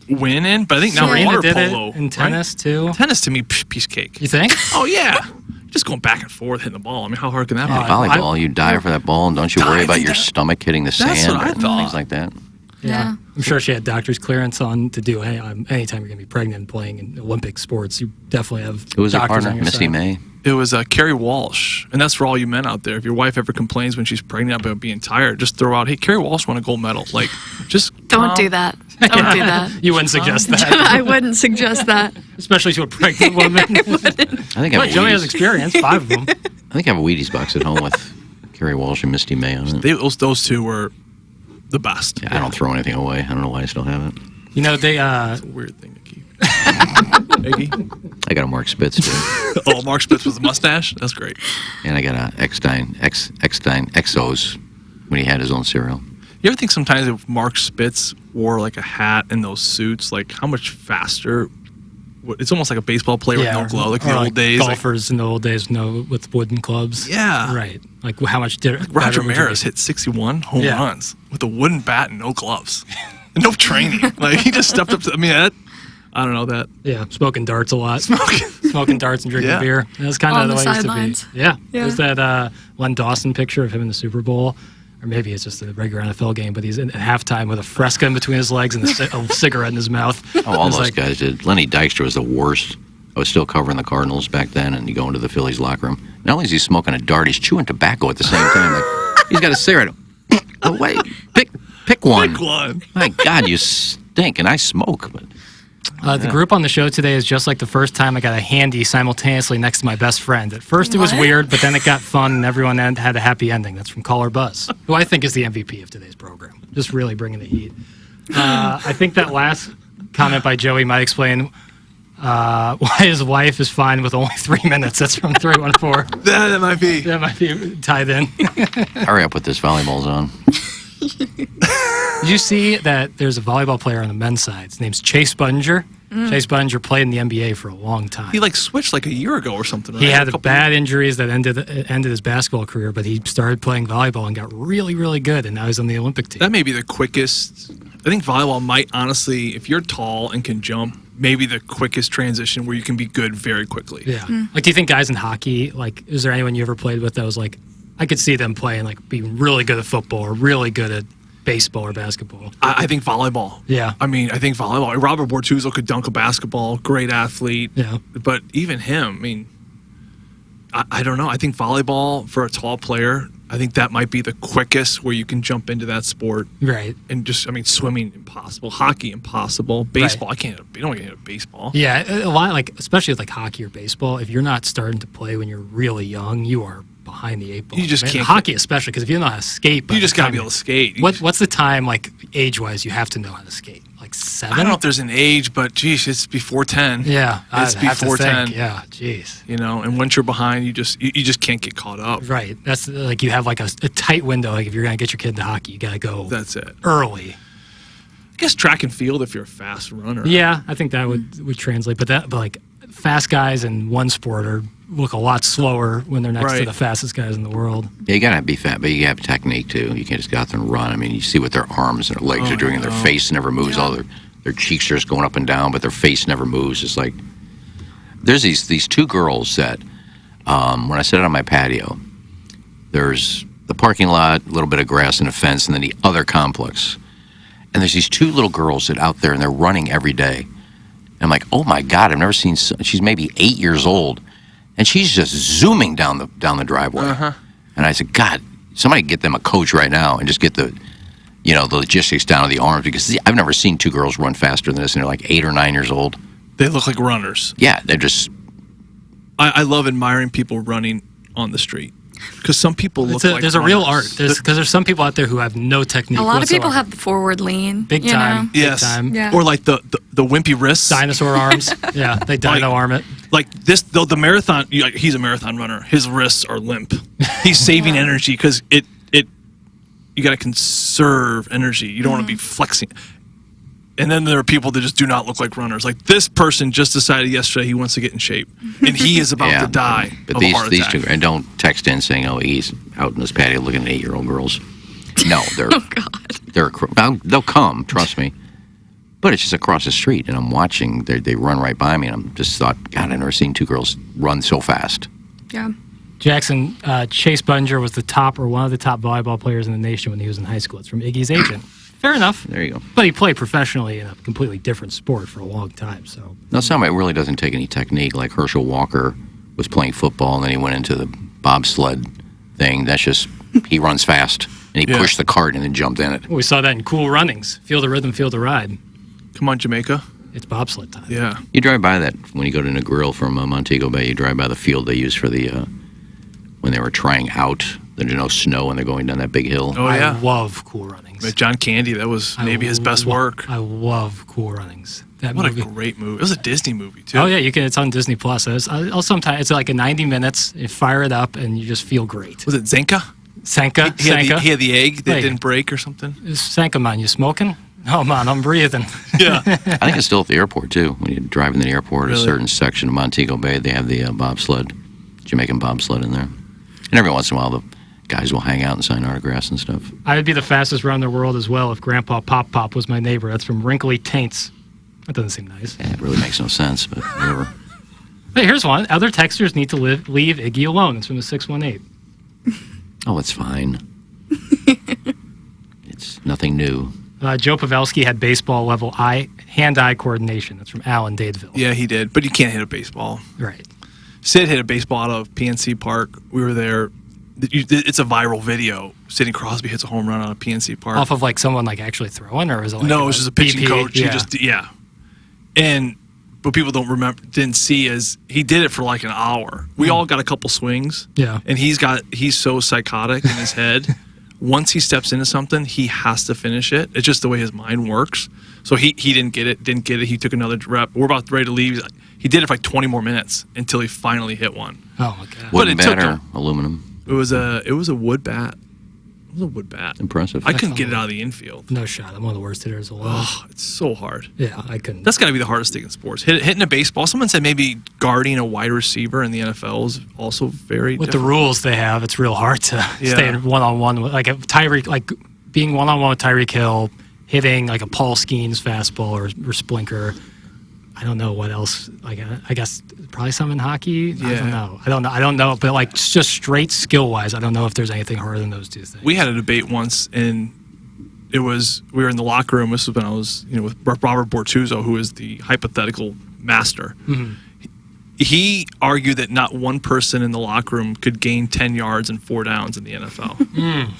win in. But I think now water polo and tennis too. Tennis to me, piece of cake. You think? Oh yeah. Just going back and forth hitting the ball. I mean, how hard can that be? Volleyball, you dive for that ball, and don't you worry about your stomach hitting the sand what I thought. Things like that. Yeah. I'm sure she had doctor's clearance on to do anytime you're going to be pregnant and playing in Olympic sports. You definitely have Who was her doctors partner? on your Misty side. May? It was Carrie Walsh, and that's for all you men out there. If your wife ever complains when she's pregnant about being tired, just throw out, hey, Carrie Walsh won a gold medal. Like, just Don't do that. Don't do that. You wouldn't suggest that. I wouldn't suggest that. Especially to a pregnant woman. I think But Joey has experience, 5 of them. I think I have a Wheaties box at home with Carrie Walsh and Misty May on it. Those two were the best. Yeah, I don't throw anything away. I don't know why I still have it. You know, they... It's a weird thing to keep. I got a Mark Spitz, too. Oh, Mark Spitz with a mustache? That's great. And I got a Eckstein Exos when he had his own cereal. You ever think sometimes if Mark Spitz wore like a hat and those suits, like how much faster? It's almost like a baseball player with no glove, like in the old days. Golfers in the old days, with wooden clubs. Yeah. Right. Like how much did Roger Maris hit 61 home runs with a wooden bat and no gloves. And no training. Like he just stepped up to, I don't know that. Yeah, smoking darts a lot. Smoking darts and drinking beer. That's kind of the way it used to be. Yeah. There's that Len Dawson picture of him in the Super Bowl. Or maybe it's just a regular NFL game, but he's at halftime with a Fresca in between his legs and a cigarette in his mouth. Oh, all those guys did. Lenny Dykstra was the worst. I was still covering the Cardinals back then, and you go into the Phillies locker room. Not only is he smoking a dart, he's chewing tobacco at the same time. Like, he's got a cigarette. Oh, wait, pick one. Pick one. My God, you stink, and I smoke. But the group on the show today is just like the first time I got a handy simultaneously next to my best friend. At first it was weird, but then it got fun, and everyone had a happy ending. That's from Caller Buzz, who I think is the MVP of today's program. Just really bringing the heat. I think that last comment by Joey might explain Why his wife is fine with only 3 minutes. That's from 314. That might be. That might be tied in. Hurry up with this volleyball zone. Did you see that there's a volleyball player on the men's side? His name's Chase Buninger. Chase Buninger played in the NBA for a long time. He switched a year ago or something, right? He had bad injuries that ended his basketball career, but he started playing volleyball and got really, really good, and now he's on the Olympic team. That may be the quickest. I think volleyball might, honestly, if you're tall and can jump, maybe the quickest transition where you can be good very quickly. Yeah. Do you think guys in hockey, is there anyone you ever played with that was I could see them playing, being really good at football or really good at baseball or basketball? I think volleyball. Yeah. I think volleyball. Robert Bortuzzo could dunk a basketball, great athlete. Yeah. But even him, I don't know. I think volleyball for a tall player, I think that might be the quickest where you can jump into that sport. Right. And just, swimming, impossible. Hockey, impossible. Baseball, I can't, you don't get into baseball. Yeah, a lot, especially with hockey or baseball, if you're not starting to play when you're really young, you are behind the 8 ball. You just can't. Hockey especially, because if you don't know how to skate. You just got to be able to skate. What's the time, age-wise, you have to know how to skate? 7? I don't know if there's an age, but geez, it's before 10. Yeah, it's before 10. Yeah, geez. And once you're behind, you just can't get caught up. Right. That's you have a tight window. If you're gonna get your kid into hockey, you gotta go. That's it. Early. I guess track and field if you're a fast runner. Yeah, I think that would translate. But fast guys in one sport look a lot slower when they're next to the fastest guys in the world. Yeah, you gotta be fat, but you have technique too. You can't just go out there and run. You see what their arms and their legs are doing, and their face never moves. All their cheeks are just going up and down, but their face never moves. It's there's these two girls that when I sit on my patio, there's the parking lot, a little bit of grass and a fence, and then the other complex. And there's these two little girls that out there, and they're running every day. And I'm like, oh my God, I've never seen. She's maybe 8 years old. And she's just zooming down the driveway. And I said, God, somebody get them a coach right now and just get the logistics down to the arms, because I've never seen two girls run faster than this, and they're 8 or 9 years old. They look like runners. Yeah, they're just. I love admiring people running on the street, because some people look like there's runners. a real art. Because there's some people out there who have no technique. A lot whatsoever. of people have the forward lean. Big time. Yes. Big time. Yeah. Or the wimpy wrists. Dinosaur arms. Yeah, they dino arm it. The marathon, he's a marathon runner. His wrists are limp. He's saving energy because you got to conserve energy. You don't want to be flexing. And then there are people that just do not look like runners. This person just decided yesterday he wants to get in shape, and he is about to die but of a heart these attack. two, and don't text in saying, "Oh, he's out in his patio looking at 8-year-old girls." No, they're they'll come, trust me. But it's just across the street, and I'm watching. They run right by me, and I'm just thought, God, I've never seen two girls run so fast. Yeah. Jackson, Chase Buninger was one of the top volleyball players in the nation when he was in high school. It's from Iggy's agent. Fair enough. There you go. But he played professionally in a completely different sport for a long time. So Now, somebody really doesn't take any technique. Like Herschel Walker was playing football, and then he went into the bobsled thing. That's just, he runs fast, and he pushed the cart and then jumped in it. we saw that in Cool Runnings. Feel the rhythm, feel the ride. Come on, Jamaica. It's bobsled time. Yeah. You drive by that when you go to Negril from Montego Bay. You drive by the field they used for the when they were trying out. There's no snow, and they're going down that big hill. Oh yeah. I love Cool Runnings. With John Candy, that was maybe his best work. I love Cool Runnings. What a great movie. It was a Disney movie too. Oh yeah, it's on Disney Plus. I'll sometimes it's like a 90 minutes. You fire it up, and you just feel great. Was it Zenka? Sanka. He had the egg that didn't break or something. Sanka, man, you smoking? Oh man, I'm breathing. Yeah. I think it's still at the airport too. When you drive into the airport, Really? a certain section of Montego Bay, they have the bobsled, Jamaican bobsled in there. And every once in a while, the guys will hang out and sign autographs and stuff. I would be the fastest runner in the world as well if Grandpa Pop Pop was my neighbor. That's from Wrinkly Taints. That doesn't seem nice. Yeah, it really makes no sense, but whatever. Hey, here's one. Other texters need to leave Iggy alone. It's from the 618. Oh, it's fine. It's nothing new. Joe Pavelski had baseball level hand-eye coordination. That's from Alan Dadeville. Yeah, he did, but you can't hit a baseball. Right. Sid hit a baseball out of PNC Park. We were there. It's a viral video. Sidney Crosby hits a home run out of PNC Park. Off of someone actually throwing, or is it no, it was just a pitching BP? coach. Yeah. He just and what people didn't see is he did it for an hour. We all got a couple swings. Yeah. And he's so psychotic in his head. Once he steps into something, he has to finish it. It's just the way his mind works. So he didn't get it. He took another rep. We're about ready to leave. He's like, He did it for like 20 more minutes until he finally hit one. Oh my god! Wooden bat or aluminum? It was a wood bat. It was a wood bat. Impressive. I couldn't get it out of the infield. No shot. I'm one of the worst hitters alive. Oh, it's so hard. Yeah, I couldn't. That's got to be the hardest thing in sports. Hitting a baseball. Someone said maybe guarding a wide receiver in the NFL is also very With difficult. the rules they have, it's real hard to stay in one-on-one. Like Tyreek, like being one-on-one with Tyreek Hill, hitting like a Paul Skeens fastball or splinker. I don't know what else. Like I guess probably some in hockey. Yeah. I don't know. But like just straight skill-wise, I don't know if there's anything harder than those two things. We had a debate once, and we were in the locker room. This was when I was with Robert Bortuzzo, who is the hypothetical master. Mm-hmm. He argued that not one person in the locker room could gain 10 yards and 4 downs in the NFL.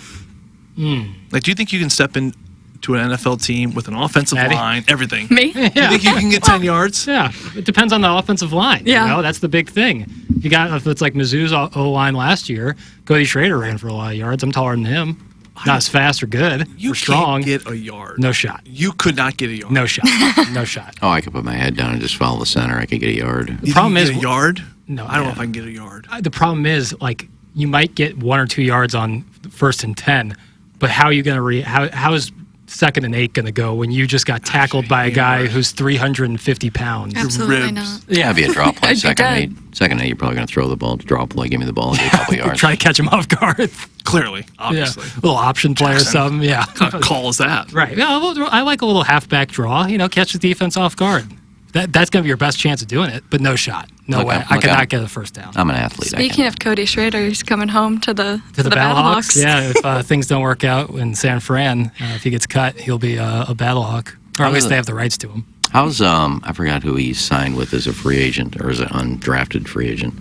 Like, do you think you can step into an NFL team with an offensive line, everything? Me? Do you think you can get 10 yards? Yeah, it depends on the offensive line. Yeah. You know, that's the big thing. You got, if it's like Mizzou's O-line last year, Cody Schrader ran for a lot of yards. I'm taller than him. Not as fast or good or strong. You can't get a yard. No shot. You could not get a yard. No shot. No shot. Oh, I could put my head down and just follow the center. I could get a yard. The problem is a yard. No, I don't know if I can get a yard. The problem is, like, you might get 1 or 2 yards on first and 10, but how are you going to how is 2nd and 8 going to go when you just got tackled by a guy who's 350 pounds? Absolutely not. Yeah, it'd be a draw play. I'd be Second dead. eight. Second eight, you're probably going to throw the ball. Draw play, give me the ball, and get a couple yards. Try to catch him off guard. Clearly, obviously. Yeah. A little option play or something. Yeah. What kind of call is that? Right. Yeah, I like a little halfback draw. Catch the defense off guard. That's going to be your best chance of doing it, but no shot. No way. I cannot get a first down. I'm an athlete. Speaking of Cody Schrader, he's coming home to the Battlehawks. Yeah, if things don't work out in San Fran, if he gets cut, he'll be a Battlehawk. Or at least they have the rights to him. How's I forgot who he signed with as a free agent or as an undrafted free agent.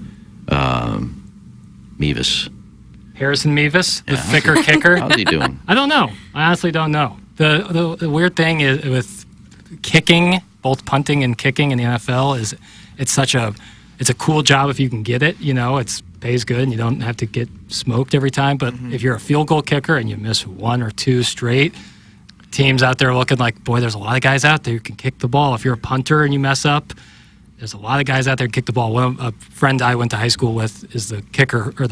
Mevis. Harrison Mevis, the thicker kicker. How's he doing? I don't know. I honestly don't know. The weird thing is with kicking, both punting and kicking in the NFL, is it's a cool job if you can get it. It pays good and you don't have to get smoked every time. But if you're a field goal kicker and you miss 1 or 2 straight, teams out there looking like, boy, there's a lot of guys out there who can kick the ball. If you're a punter and you mess up, there's a lot of guys out there who kick the ball. A friend I went to high school with is the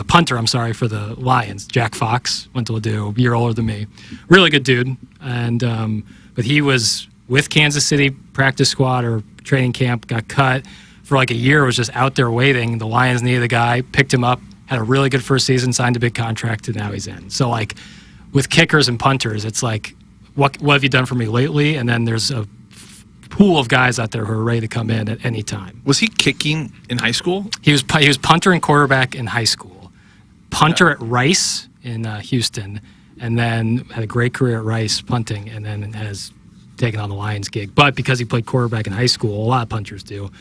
punter, for the Lions. Jack Fox, went to Ladue, a year older than me. Really good dude. And but he was with Kansas City practice squad or training camp, got cut for like a year, was just out there waiting. The Lions needed a guy, picked him up, had a really good first season, signed a big contract, and now he's in. So like with kickers and punters, it's like, what have you done for me lately? And then there's a pool of guys out there who are ready to come in at any time. Was he kicking in high school? He was punter and quarterback in high school. Punter at Rice in Houston, and then had a great career at Rice punting, and then has taken on the Lions gig. But because he played quarterback in high school, a lot of punters do.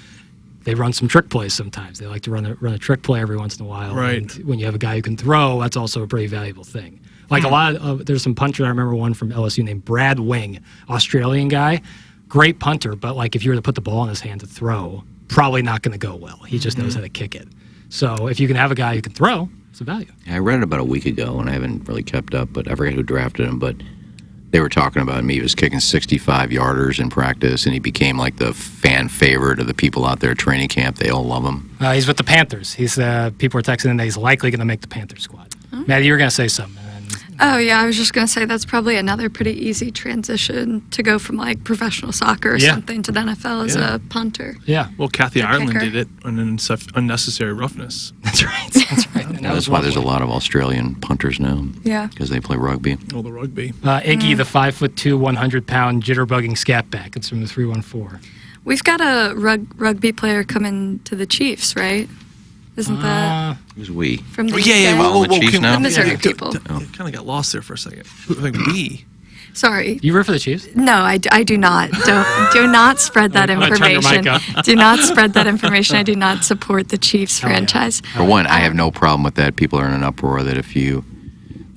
They run some trick plays sometimes. They like to run a trick play every once in a while. Right. And when you have a guy who can throw, that's also a pretty valuable thing. Like a lot of, there's some punter, I remember one from LSU named Brad Wing, Australian guy. Great punter, but like if you were to put the ball in his hand to throw, probably not going to go well. He just knows how to kick it. So if you can have a guy who can throw, it's a value. I read it about a week ago, and I haven't really kept up, but I forget who drafted him, but they were talking about him. He was kicking 65-yarders in practice, and he became like the fan favorite of the people out there at training camp. They all love him. He's with the Panthers. People are texting him that he's likely going to make the Panthers squad. Maddie, you were going to say something. Oh, yeah, I was just going to say that's probably another pretty easy transition to go from, like, professional soccer or something to the NFL as a punter. Yeah. Well, Kathy Or Ireland kicker. did it on unnecessary roughness. That's right. That's right. And that's why there's a lot of Australian punters now. Yeah. Because they play rugby. Oh, the rugby. Iggy, the 5'2", 100-pound jitterbugging scat back. It's from the 314. We've got a rugby player coming to the Chiefs, right? Isn't that Who's we? from the Follow the Chiefs now? The Missouri people. Kind of got lost there for a second. Like we. Sorry. You root for the Chiefs? No, I do not. Do not spread that I'm gonna turn your information. mic up. Do not spread that information. I do not support the Chiefs franchise. For one, I have no problem with that. People are in an uproar that the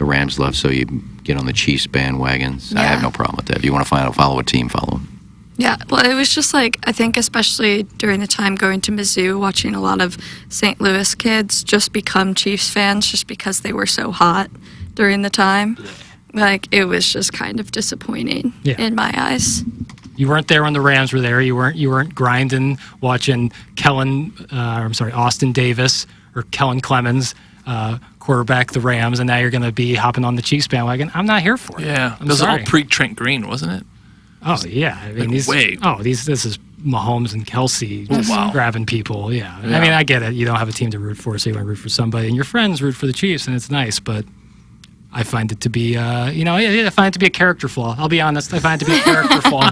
Rams left, so you get on the Chiefs bandwagons. I have no problem with that. If you want to follow a team, follow them. Yeah, well, it was just like, I think especially during the time going to Mizzou, watching a lot of St. Louis kids just become Chiefs fans just because they were so hot during the time. Like, it was just kind of disappointing in my eyes. You weren't there when the Rams were there. You weren't grinding watching Austin Davis or Kellen Clemens quarterback the Rams, and now you're going to be hopping on the Chiefs bandwagon. I'm not here for it. Yeah, this was all pre-Trent Green, wasn't it? Oh yeah, I mean this is Mahomes and Kelsey just grabbing people. Yeah. I mean I get it. You don't have a team to root for, so you want to root for somebody, and your friends root for the Chiefs, and it's nice, but I find it to be, I find it to be a character flaw. I'll be honest. I find it to be a character flaw.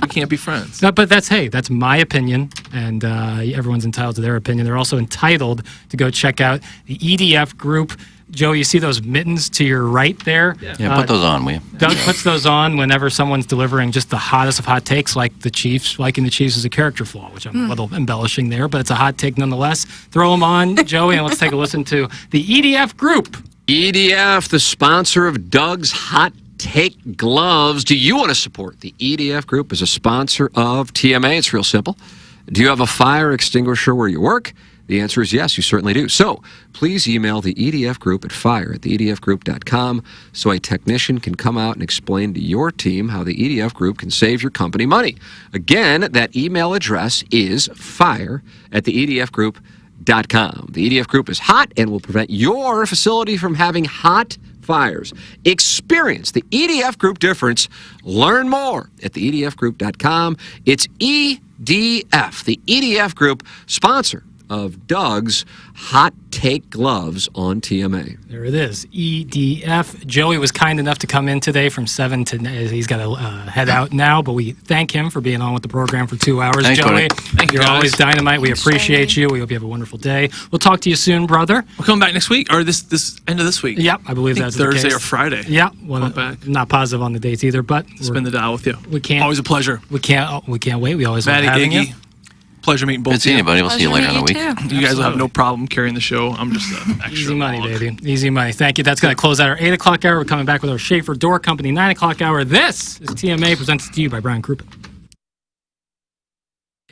We can't be friends. No, but that's my opinion, and everyone's entitled to their opinion. They're also entitled to go check out the EDF group. Joe, you see those mittens to your right there? Yeah, put those on, will you? Doug puts those on whenever someone's delivering just the hottest of hot takes, like the Chiefs. Liking the Chiefs is a character flaw, which I'm a little embellishing there, but it's a hot take nonetheless. Throw them on, Joey, and let's take a listen to the EDF group. EDF, the sponsor of Doug's Hot Take Gloves. Do you want to support the EDF group as a sponsor of TMA? It's real simple. Do you have a fire extinguisher where you work? The answer is yes, you certainly do. So please email the EDF group at fire@theedfgroup.com so a technician can come out and explain to your team how the EDF group can save your company money. Again, that email address is fire@theedfgroup.com. The EDF group is hot and will prevent your facility from having hot fires. Experience the EDF group difference. Learn more at theedfgroup.com. It's EDF, the EDF group, sponsor of Doug's Hot Take Gloves on TMA. There it is, EDF. Joey was kind enough to come in today from 7 to... He's got to head out now, but we thank him for being on with the program for 2 hours. Thanks, Joey, thank you, you're guys. always dynamite. We appreciate you. We hope you have a wonderful day. We'll talk to you soon, brother. We'll come back next week, or this end of this week. Yep, I believe that's Thursday the case. or Friday. Yeah, well, I'm not positive on the dates either, but... Spin the dial with you. We can't... Always a pleasure. We can't wait. We always Maddie, love having Iggy. you. Pleasure meeting both Good seeing you, buddy. We'll see you later in the week. You guys will have no problem carrying the show. I'm just extra. Easy money, baby. Easy money. Thank you. That's going to close out our 8 o'clock hour. We're coming back with our Schaefer Door Company 9 o'clock hour. This is TMA, presented to you by Brian Crouppen.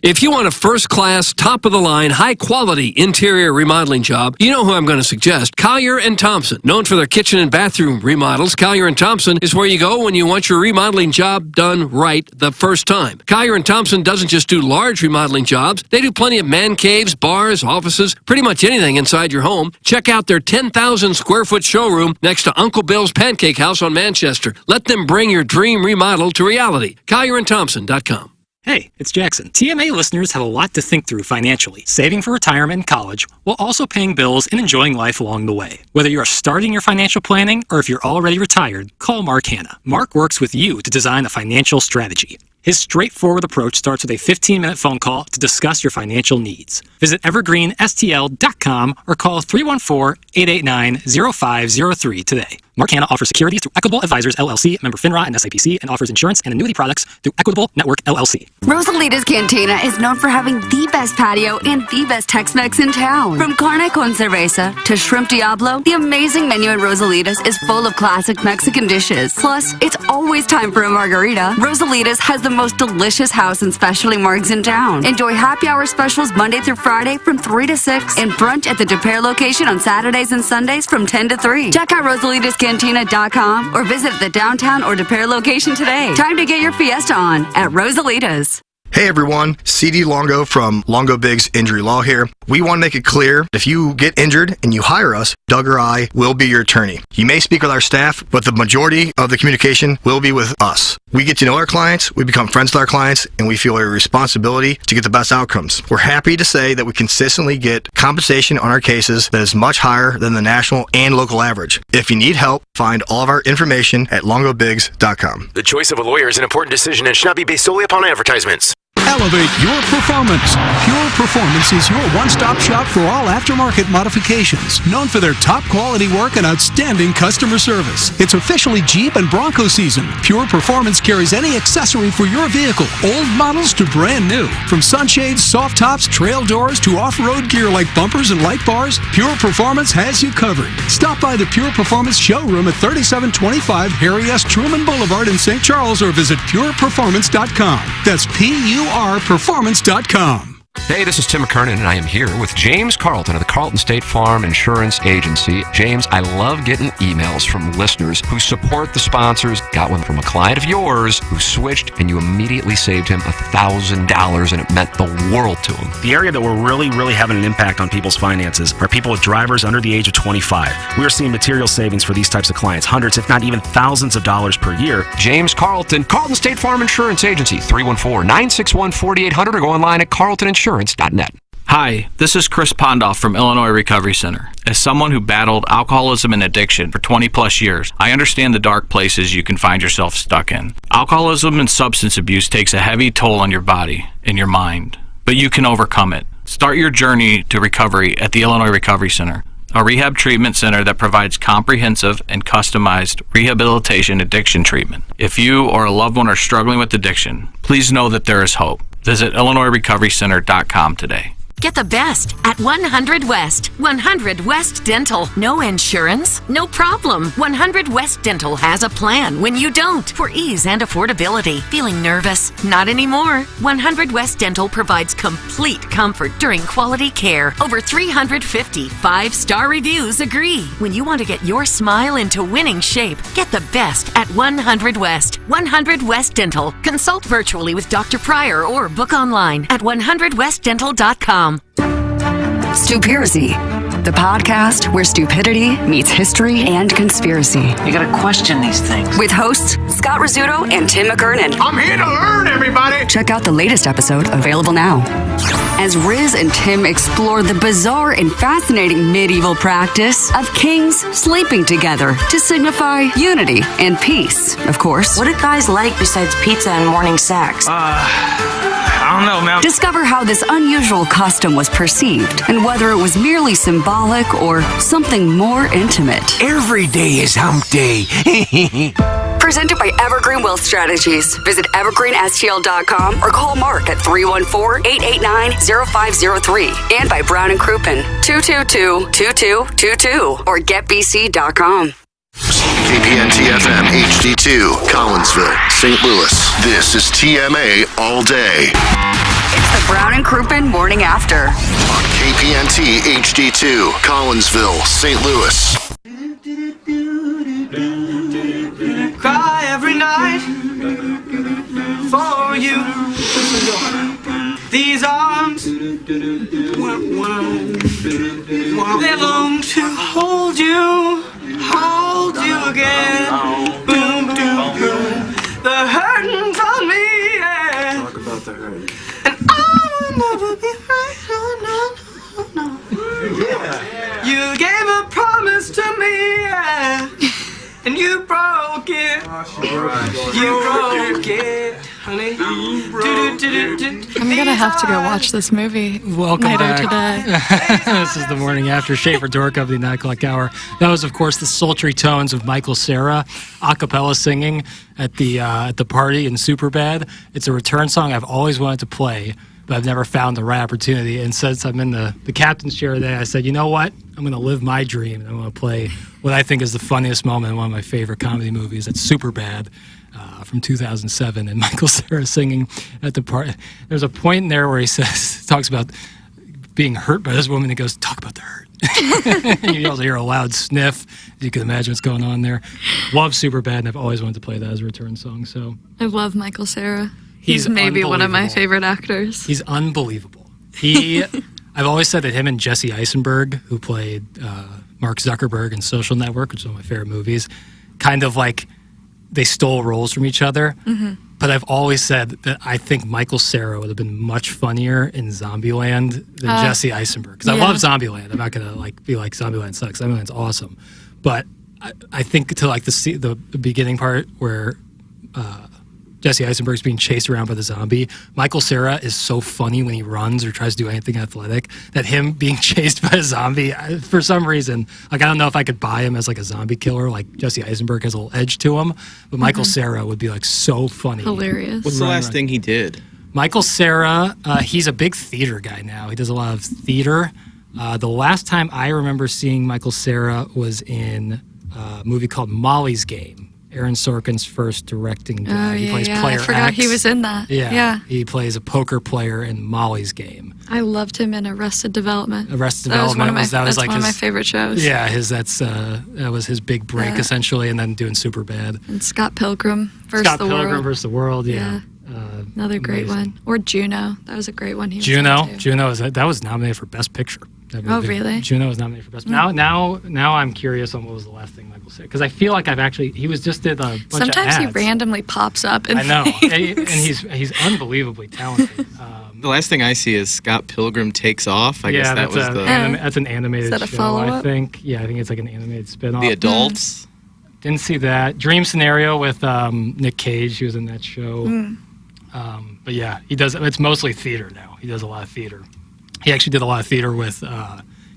If you want a first-class, top-of-the-line, high-quality interior remodeling job, you know who I'm going to suggest. Collier & Thompson. Known for their kitchen and bathroom remodels, Collier & Thompson is where you go when you want your remodeling job done right the first time. Collier & Thompson doesn't just do large remodeling jobs. They do plenty of man caves, bars, offices, pretty much anything inside your home. Check out their 10,000-square-foot showroom next to Uncle Bill's Pancake House on Manchester. Let them bring your dream remodel to reality. CollierandThompson.com. Hey, it's Jackson. TMA listeners have a lot to think through financially, saving for retirement and college, while also paying bills and enjoying life along the way. Whether you are starting your financial planning or if you're already retired, call Mark Hanna. Mark works with you to design a financial strategy. His straightforward approach starts with a 15-minute phone call to discuss your financial needs. Visit evergreenstl.com or call 314-889-0503 today. Mark Hanna offers securities through Equitable Advisors, LLC, member FINRA and SIPC, and offers insurance and annuity products through Equitable Network, LLC. Rosalita's Cantina is known for having the best patio and the best Tex-Mex in town. From carne con cerveza to shrimp diablo, the amazing menu at Rosalita's is full of classic Mexican dishes. Plus, it's always time for a margarita. Rosalita's has the most delicious house and specialty margs in town. Enjoy happy hour specials Monday through Friday from 3 to 6 and brunch at the De Pere location on Saturdays and Sundays from 10 to 3. Check out RosalitasCantina.com or visit the downtown or De Pere location today. Time to get your fiesta on at Rosalita's. Hey everyone, CD Longo from Longo Biggs Injury Law here. We want to make it clear, if you get injured and you hire us, Doug or I will be your attorney. You may speak with our staff, but the majority of the communication will be with us. We get to know our clients, we become friends with our clients, and we feel a responsibility to get the best outcomes. We're happy to say that we consistently get compensation on our cases that is much higher than the national and local average. If you need help, find all of our information at longobiggs.com. The choice of a lawyer is an important decision and should not be based solely upon advertisements. Elevate your performance. Pure Performance is your one-stop shop for all aftermarket modifications. Known for their top quality work and outstanding customer service. It's officially Jeep and Bronco season. Pure Performance carries any accessory for your vehicle, old models to brand new. From sunshades, soft tops, trail doors, to off-road gear like bumpers and light bars, Pure Performance has you covered. Stop by the Pure Performance showroom at 3725 Harry S. Truman Boulevard in St. Charles or visit pureperformance.com. That's PURperformance.com. Hey, this is Tim McKernan, and I am here with James Carlton of the Carlton State Farm Insurance Agency. James, I love getting emails from listeners who support the sponsors. Got one from a client of yours who switched, and you immediately saved him $1,000, and it meant the world to him. The area that we're really having an impact on people's finances are people with drivers under the age of 25. We're seeing material savings for these types of clients, hundreds, if not even thousands of dollars per year. James Carlton, Carlton State Farm Insurance Agency, 314-961-4800, or go online at carltoninsurance.net. Hi, this is Chris Pondoff from Illinois Recovery Center. As someone who battled alcoholism and addiction for 20 plus years, I understand the dark places you can find yourself stuck in. Alcoholism and substance abuse takes a heavy toll on your body and your mind, but you can overcome it. Start your journey to recovery at the Illinois Recovery Center, a rehab treatment center that provides comprehensive and customized rehabilitation addiction treatment. If you or a loved one are struggling with addiction, please know that there is hope. Visit IllinoisRecoveryCenter.com today. Get the best at 100 West. 100 West Dental. No insurance? No problem. 100 West Dental has a plan when you don't. For ease and affordability. Feeling nervous? Not anymore. 100 West Dental provides complete comfort during quality care. Over 350 5-star reviews agree. When you want to get your smile into winning shape, get the best at 100 West. 100 West Dental. Consult virtually with Dr. Pryor or book online at 100westdental.com. Stupiracy, the podcast where stupidity meets history and conspiracy. You gotta question these things. With hosts Scott Rizzuto and Tim McKernan. I'm here to learn, everybody! Check out the latest episode, available now. As Riz and Tim explore the bizarre and fascinating medieval practice of kings sleeping together to signify unity and peace, of course. What do guys like besides pizza and morning sex? I don't know, man. Discover how this unusual custom was perceived and whether it was merely symbolic or something more intimate. Every day is hump day. Presented by Evergreen Wealth Strategies. Visit evergreenstl.com or call Mark at 314-889-0503. And by Brown and Crouppen, 222-2222 or getbc.com. KPN-TFM HD2, Collinsville, St. Louis. This is TMA All Day. It's the Brown and Crouppen Morning After. On KPNT HD2, Collinsville, St. Louis. Cry every night for you. These arms, they long to hold you again. Boom, boom, boom. The hurting's on me, yeah. Talk about the hurt. And I will never be right, no. Yeah. You gave a promise to me, yeah. And you broke it. You broke it, honey. I'm gonna have to go watch this movie Welcome later back. today. This is the morning after Schaefer Door Company 9 o'clock hour. That was, of course, the sultry tones of Michael Cera a cappella singing at the party in Superbad. It's a return song I've always wanted to play, but I've never found the right opportunity. And since I'm in the captain's chair today, I said, you know what? I'm going to live my dream, and I'm going to play what I think is the funniest moment in one of my favorite comedy movies. It's Superbad from 2007, and Michael Cera singing at the party. There's a point in there where he talks about being hurt by this woman. He goes, talk about the hurt. And you also hear a loud sniff. You can imagine what's going on there. Love Superbad, and I've always wanted to play that as a return song. So I love Michael Cera. He's maybe one of my favorite actors. He's unbelievable. I've always said that him and Jesse Eisenberg, who played Mark Zuckerberg in Social Network, which is one of my favorite movies, kind of like they stole roles from each other. Mm-hmm. But I've always said that I think Michael Cera would have been much funnier in Zombieland than Jesse Eisenberg. Because I love Zombieland. I'm not going to be like Zombieland sucks. Zombieland's awesome. But I think to like the beginning part where Jesse Eisenberg's being chased around by the zombie, Michael Cera is so funny when he runs or tries to do anything athletic that him being chased by a zombie, for some reason, like I don't know if I could buy him as like a zombie killer, like Jesse Eisenberg has a little edge to him, but Michael Cera would be like so funny. Hilarious. What's the last thing he did? Michael Cera, he's a big theater guy now. He does a lot of theater. The last time I remember seeing Michael Cera was in a movie called Molly's Game. Aaron Sorkin's first directing job. Oh, He plays yeah. player I forgot X. he was in that. Yeah. He plays a poker player in Molly's Game. I loved him in Arrested Development. Arrested That was one Development of my, was that's like one of my his favorite shows. Yeah, that was his big break Yeah. essentially, and then doing Superbad. And Scott Pilgrim versus Scott the Pilgrim World. versus the World. Yeah. Another great one. Or Juno. That was a great one. He was Juno. in too. Juno that was nominated for Best Picture. That Oh, movie. really? Juno was nominated for Best Picture. Now I'm curious on what was the last thing Michael said, because I feel like he was just did a bunch Sometimes of he ads. randomly pops up. In I know, things. and he's unbelievably talented. The last thing I see is Scott Pilgrim Takes Off. I guess that was that's an animated Is that a show. follow-up? I think. Yeah, I think it's like an animated spin-off. The Adults. Didn't see that. Dream Scenario with Nick Cage. He was in that show. Mm. But yeah, he does. It's mostly theater now. He does a lot of theater. He actually did a lot of theater with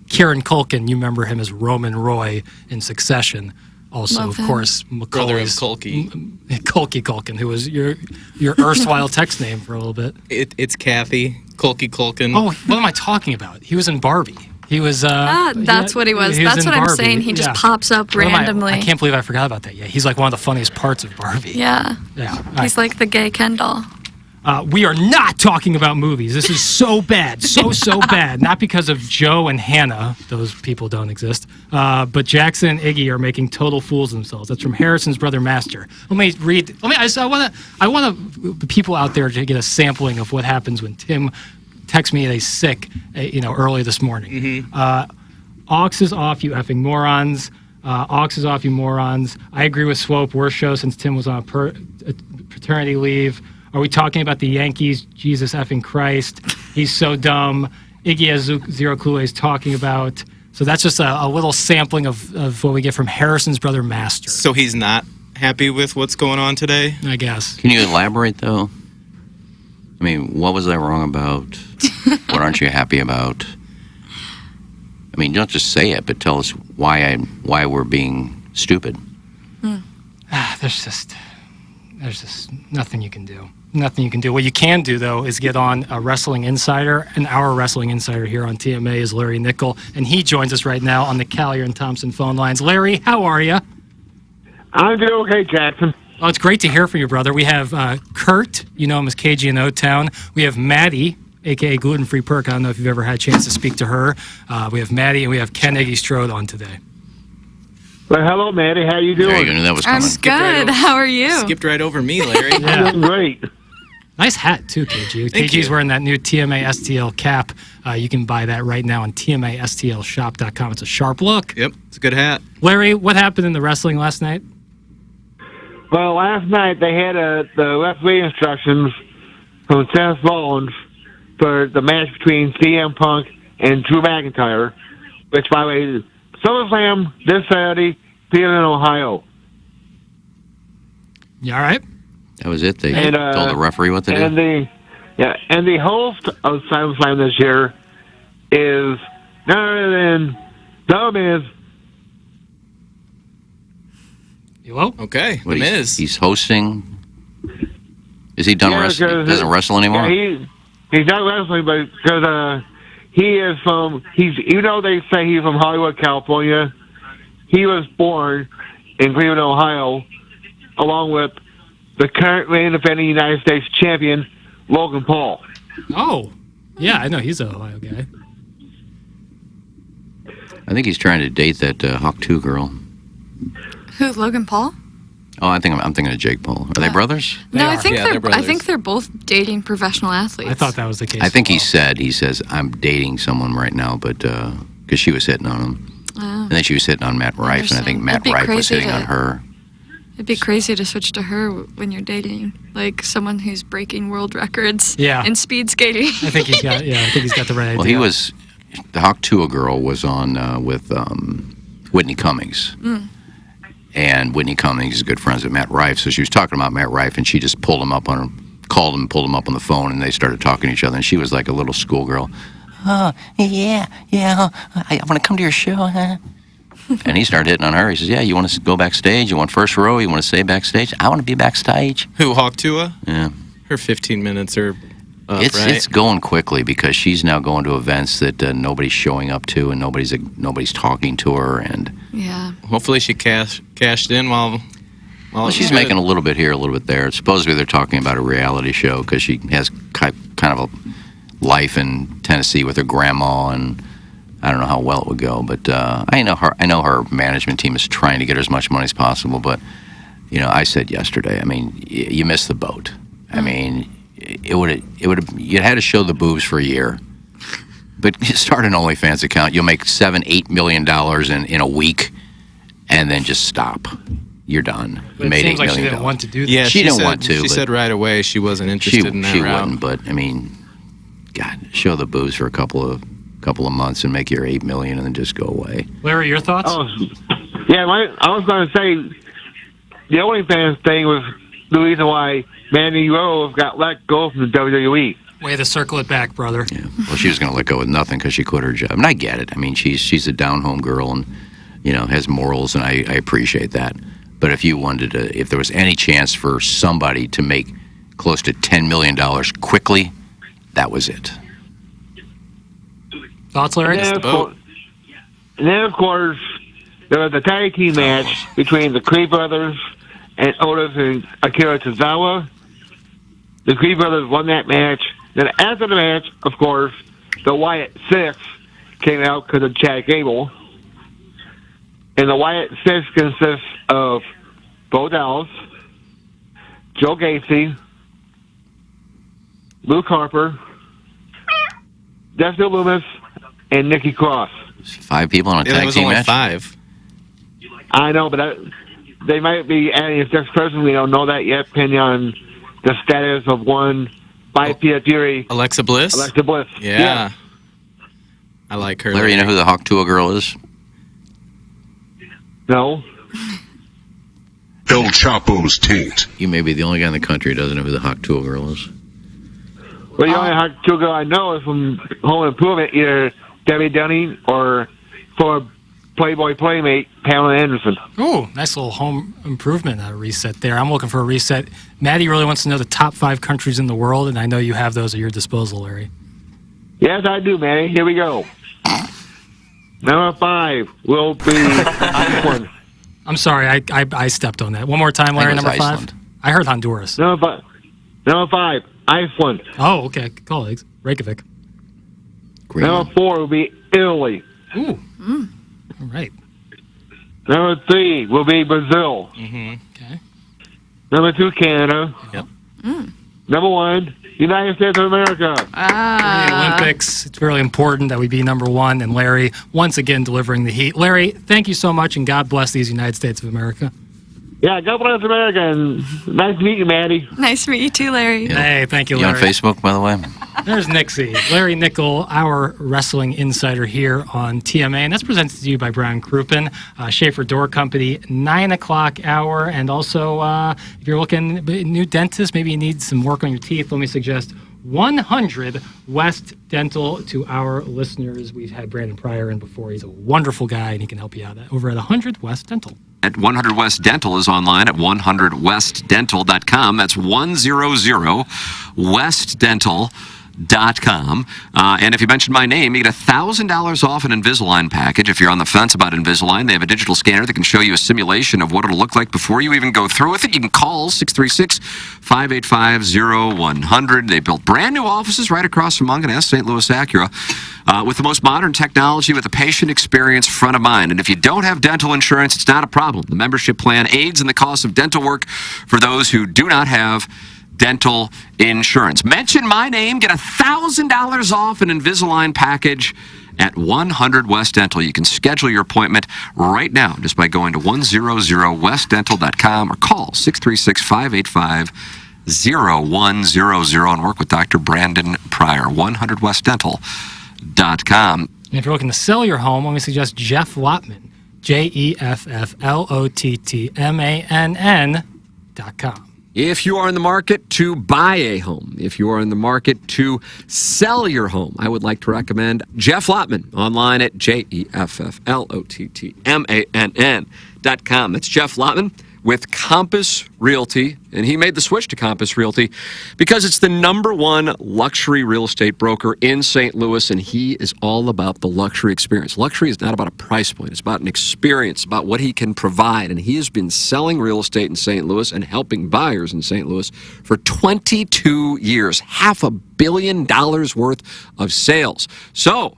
Kieran Culkin. You remember him as Roman Roy in Succession. Also, Love of him. course, Brother of Macaulay's Culky. Culkin, who was your erstwhile text name for a little bit. It's Kathy. Culkin. Oh, what am I talking about? He was in Barbie. He was. That's what he was. That's in what I'm Barbie. saying. He just Yeah. pops up What am I- randomly. I can't believe I forgot about that. Yeah, he's like one of the funniest parts of Barbie. Yeah. Yeah. He's like the gay Ken doll. We are not talking about movies. This is so bad. So bad. Not because of Joe and Hannah. Those people don't exist. But Jackson and Iggy are making total fools of themselves. That's from Harrison's brother Master. Let me read. I want the people out there to get a sampling of what happens when Tim texts me that he's sick, early this morning. Aux is off, you effing morons. Aux is off, you morons. I agree with Swope. Worst show since Tim was on paternity leave. Are we talking about the Yankees? Jesus effing Christ. He's so dumb. Iggy has zero clue what he's talking about. So that's just a little sampling of what we get from Harrison's brother Master. So he's not happy with what's going on today? I guess. Can you elaborate, though? I mean, what was I wrong about? What aren't you happy about? I mean, don't just say it, but tell us why we're being stupid. There's just nothing you can do. Nothing you can do. What you can do, though, is get on a Wrestling Insider, and our Wrestling Insider here on TMA is Larry Nickel, and he joins us right now on the Collier and Thompson phone lines. Larry, how are you? I'm doing okay, Jackson. Oh, it's great to hear from you, brother. We have Kurt, you know him as KG in O-Town. We have Maddie, a.k.a. gluten-free perk. I don't know if you've ever had a chance to speak to her. We have Maddie, and we have Ken Iggy Strode on today. Well, hello, Maddie. How you doing? There you go. That was I'm coming. good. How are you? Skipped right over me, Larry. Yeah. I'm doing great. Nice hat, too, KG. Thank KG's you. wearing that new TMA STL cap. You can buy that right now on TMASTLshop.com. It's a sharp look. Yep, it's a good hat. Larry, what happened in the wrestling last night? Well, last night they had the referee instructions from Seth Rollins for the match between CM Punk and Drew McIntyre, which, by the way, SummerSlam this Saturday, Cleveland, Ohio. You all right? That was it. They And, told the referee what to do. And the host of SummerSlam this year is none other than The Miz. Hello? Okay, What, The Miz. he's hosting. Is he done Yeah, wrestling? because, Doesn't wrestle anymore? Yeah, he's not wrestling, but because he is from, even though they say he's from Hollywood, California, he was born in Cleveland, Ohio, along with the current reigning defending United States champion, Logan Paul. Oh, yeah, I know. He's a Ohio guy. I think he's trying to date that Hawk 2 girl. Who? Logan Paul? Oh, I'm thinking of Jake Paul. Are they brothers? No, I think they're I brothers. think they're both dating professional athletes. I thought that was the case. I think he says, I'm dating someone right now, but because she was hitting on him. Oh. And then she was hitting on Matt Rife, and I think Interesting. Matt It'd be Rife was crazy hitting to- on her. It'd be crazy to switch to her when you're dating, like someone who's breaking world records Yeah. in speed skating. I think he's got the right idea. Well, the Hawk 2 girl was on with Whitney Cummings. Mm. And Whitney Cummings is good friends with Matt Rife, so she was talking about Matt Rife, and she just pulled him up on the phone, and they started talking to each other, and she was like a little schoolgirl. Oh, yeah, I want to come to your show, huh? And he started hitting on her. He says, yeah, you want to go backstage? You want first row? You want to stay backstage? I want to be backstage. Who, Hawk Tua? Yeah. Her 15 minutes are up, It's right? going quickly because she's now going to events that nobody's showing up to, and nobody's talking to her, and Yeah. Hopefully she cashed in while Well, she's making a little bit here, a little bit there. Supposedly they're talking about a reality show because she has kind of a life in Tennessee with her grandma, and I don't know how well it would go. But I know her management team is trying to get her as much money as possible. But I said yesterday, I mean, you missed the boat. I mean, you had to show the boobs for a year. But start an OnlyFans account. You'll make $7-8 million in a week, and then just stop. You're done. But it seems like she didn't want to do that. Yeah, she didn't want to. She said right away she wasn't interested in that She route. wouldn't, but I mean, God, show the boobs for a couple of months and make your $8 million, and then just go away. Larry, your thoughts? I was going to say the OnlyFans thing was the reason why Mandy Rose got let go from the WWE. Way to circle it back, brother. Yeah. Well, she was going to let go with nothing because she quit her job, and I get it. I mean, she's a down-home girl and has morals, and I appreciate that. But if you wanted to, if there was any chance for somebody to make close to $10 million quickly, that was it. Thoughts, Larry? And then, of course, there was a tag team match between the Creed brothers and Otis and Akira Tozawa. The Creed brothers won that match. Then after the match, of course, the Wyatt Six came out because of Chad Gable. And the Wyatt Six consists of Bo Dallas, Joe Gacy, Luke Harper, Dexter Loomis, and Nikki Cross. 5 people on a tag team match? 5. I know, but they might be adding a sixth person. We don't know that yet, depending on the status of one by Pia Fury. Alexa Bliss? Alexa Bliss. Yeah. I like her. Larry, you know who the Hawk Tuah girl is? No. El Chapo's taint. You may be the only guy in the country who doesn't know who the Hawk Tuah girl is. Well, the only Hawk Tuah girl I know is from Home Improvement, either Debbie Dunning or for Playboy Playmate, Pamela Anderson. Oh, nice little home improvement reset there. I'm looking for a reset. Maddie really wants to know the top 5 countries in the world, and I know you have those at your disposal, Larry. Yes, I do, Maddie. Here we go. Number 5 will be Iceland. I'm sorry, I stepped on that. One more time, Larry, number 5? I heard Honduras. Number 5, Iceland. Oh, okay. Colleagues. Reykjavik. Number 4 will be Italy. Ooh. All right. Number 3 will be Brazil. Okay. Number 2, Canada. Yep. Number 1, United States of America. For the Olympics, it's really important that we be number 1. And Larry, once again, delivering the heat. Larry, thank you so much, and God bless these United States of America. Yeah, God bless America, and nice to meet you, Maddie. Nice to meet you too, Larry. Hey, thank you, You on Larry. Facebook, by the way? There's Nixie. Larry Nickel, our wrestling insider here on TMA, and that's presented to you by Brown Crouppen, Schaefer Door Company, 9 o'clock hour. And also, if you're looking, new dentist, maybe you need some work on your teeth, let me suggest 100 West Dental to our listeners. We've had Brandon Pryor in before. He's a wonderful guy, and he can help you out over at 100 West Dental. At 100 West Dental is online at 100westdental.com. That's 100westdental.com. And if you mention my name, you get $1,000 off an Invisalign package. If you're on the fence about Invisalign, they have a digital scanner that can show you a simulation of what it'll look like before you even go through with it. You can call 636-585-0100. They built brand new offices right across from Mongan Ass St. Louis Acura with the most modern technology with the patient experience front of mind. And if you don't have dental insurance, it's not a problem. The membership plan aids in the cost of dental work for those who do not have dental insurance. Mention my name, get $1,000 off an Invisalign package at 100 West Dental. You can schedule your appointment right now just by going to 100westdental.com or call 636-585-0100 and work with Dr. Brandon Pryor, 100westdental.com. And if you're looking to sell your home, let me suggest Jeff Lottman, JEFFLOTTMANN.com. If you are in the market to buy a home, if you are in the market to sell your home, I would like to recommend Jeff Lottman online at JEFFLOTTMANN.com. That's Jeff Lottman with Compass Realty, and he made the switch to Compass Realty because it's the #1 luxury real estate broker in St. Louis, and he is all about the luxury experience. Luxury is not about a price point. It's about an experience, about what he can provide, and he has been selling real estate in St. Louis and helping buyers in St. Louis for 22 years, $500 million worth of sales. So,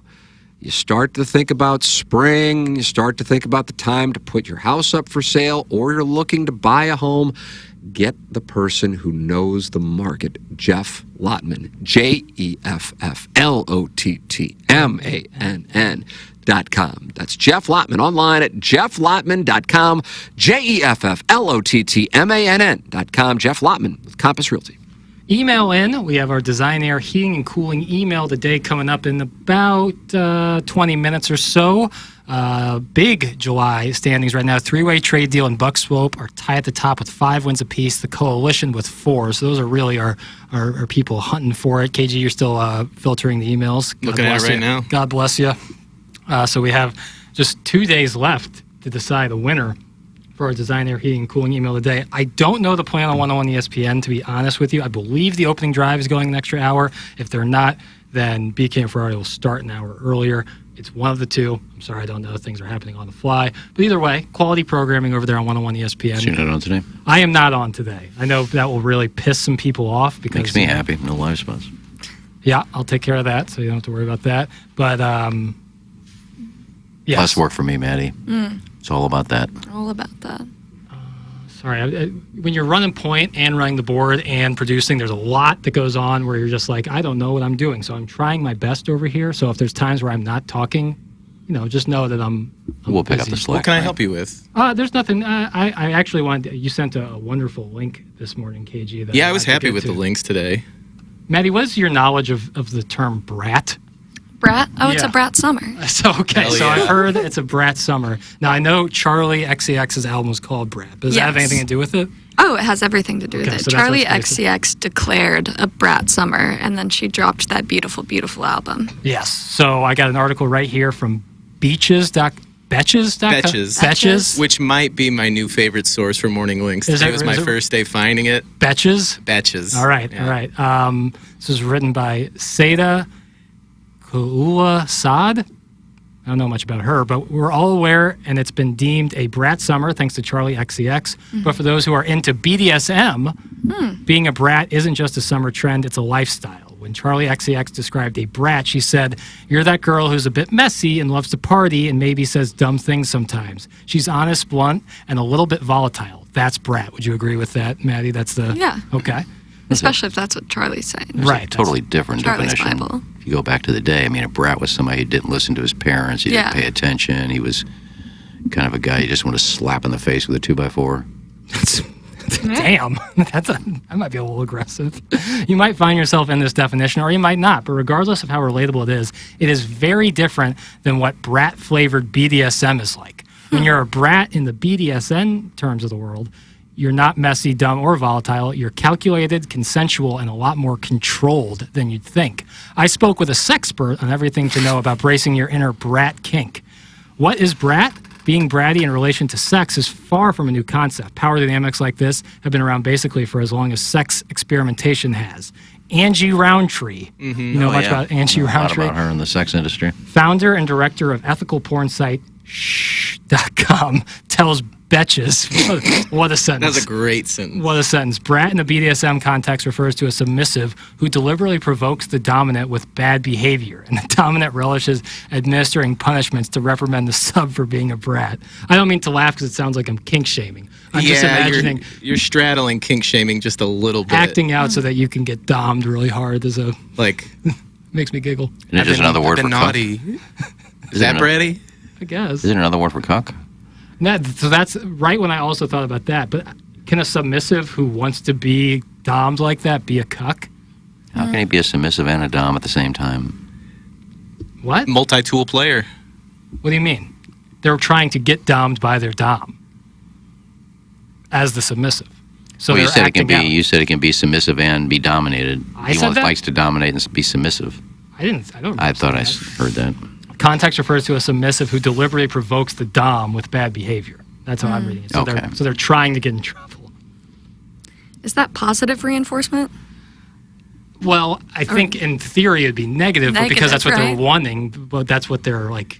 you start to think about spring, you start to think about the time to put your house up for sale, or you're looking to buy a home, get the person who knows the market, Jeff Lottman, JEFFLOTTMANN.com. That's Jeff Lottman, online at jefflottman.com, JEFFLOTTMANN.com. Jeff Lottman with Compass Realty. Email in. We have our Design Air heating and cooling email today coming up in about 20 minutes or so. Big July standings right now. 3-way trade deal and Buck Swope are tied at the top with 5 wins apiece. The Coalition with 4. So those are really our people hunting for it. KG, you're still filtering the emails. Looking at it right now. God bless you. So we have just 2 days left to decide a winner for our Design Air heating and cooling email today. I don't know the plan on 101 ESPN, to be honest with you. I believe the opening drive is going an extra hour. If they're not, then BK and Ferrari will start an hour earlier. It's one of the two. I'm sorry, I don't know. Things are happening on the fly. But either way, quality programming over there on 101 ESPN. So you're not on today? I am not on today. I know that will really piss some people off. Because makes me happy. No live spots. Yeah, I'll take care of that, so you don't have to worry about that. But, yes. Less work for me, Maddie. It's all about that. All about that. Sorry, when you're running point and running the board and producing, there's a lot that goes on where you're just like, I don't know what I'm doing. So I'm trying my best over here. So if there's times where I'm not talking, just know that I'm we'll pick busy. up the slack. What can I help you with? There's nothing. I actually wanted. You sent a wonderful link this morning, KG. That I was happy with the links today. Maddie, what is your knowledge of the term brat? Brat? Oh, it's a Brat Summer. So I've heard it's a Brat Summer. Now, I know Charlie XCX's album was called Brat, but does that have anything to do with it? Oh, it has everything to do with it. So Charlie XCX declared a Brat Summer, and then she dropped that beautiful, beautiful album. Yes. So I got an article right here from Betches. Which might be my new favorite source for morning links. Today was my first day finding it. Betches? All right. This is written by Seda Kaula Saad. I don't know much about her, but we're all aware, and it's been deemed a brat summer thanks to Charlie XCX. But for those who are into BDSM, being a brat isn't just a summer trend, it's a lifestyle. When Charlie XCX described a brat, she said, "You're that girl who's a bit messy and loves to party and maybe says dumb things sometimes. She's honest, blunt, and a little bit volatile. That's brat." Would you agree with that, Maddie? That's the... Yeah. Okay. Especially if that's what Charlie's saying. Right. Totally different Charlie's definition. Bible. If you go back to the day, a brat was somebody who didn't listen to his parents. He didn't pay attention. He was kind of a guy you just want to slap in the face with a 2x4. Damn, that might be a little aggressive. You might find yourself in this definition, or you might not. But regardless of how relatable it is very different than what brat-flavored BDSM is like. When you're a brat in the BDSM terms of the world, you're not messy, dumb, or volatile. You're calculated, consensual, and a lot more controlled than you'd think. I spoke with a sexpert on everything to know about bracing your inner brat kink. What is brat? Being bratty in relation to sex is far from a new concept. Power dynamics like this have been around basically for as long as sex experimentation has. Angie Roundtree. You know much about Angie Roundtree? A lot about her in the sex industry. Founder and director of ethical porn site Shh.com tells Betches. What a sentence. That's a great sentence. What a sentence. Brat in the BDSM context refers to a submissive who deliberately provokes the dominant with bad behavior, and the dominant relishes administering punishments to reprimand the sub for being a brat. I don't mean to laugh because it sounds like I'm kink-shaming. I'm just imagining... You're straddling kink-shaming just a little bit. Acting out so that you can get dommed really hard is a... makes me giggle. And there's another word for naughty. cuck. Is that bratty? I guess. Is there another word for cuck? So that's right when I also thought about that. But can a submissive who wants to be dommed like that be a cuck? How can he be a submissive and a dom at the same time? What? Multi-tool player. What do you mean? They're trying to get dommed by their dom as the submissive. So well, you said it can be submissive and be dominated. I said that? Likes to dominate and be submissive. I thought I heard that. Context refers to a submissive who deliberately provokes the dom with bad behavior. That's how I'm reading it. So they're trying to get in trouble. Is that positive reinforcement? Well, I think in theory it'd be negative, but because that's what they're wanting, but that's what they're like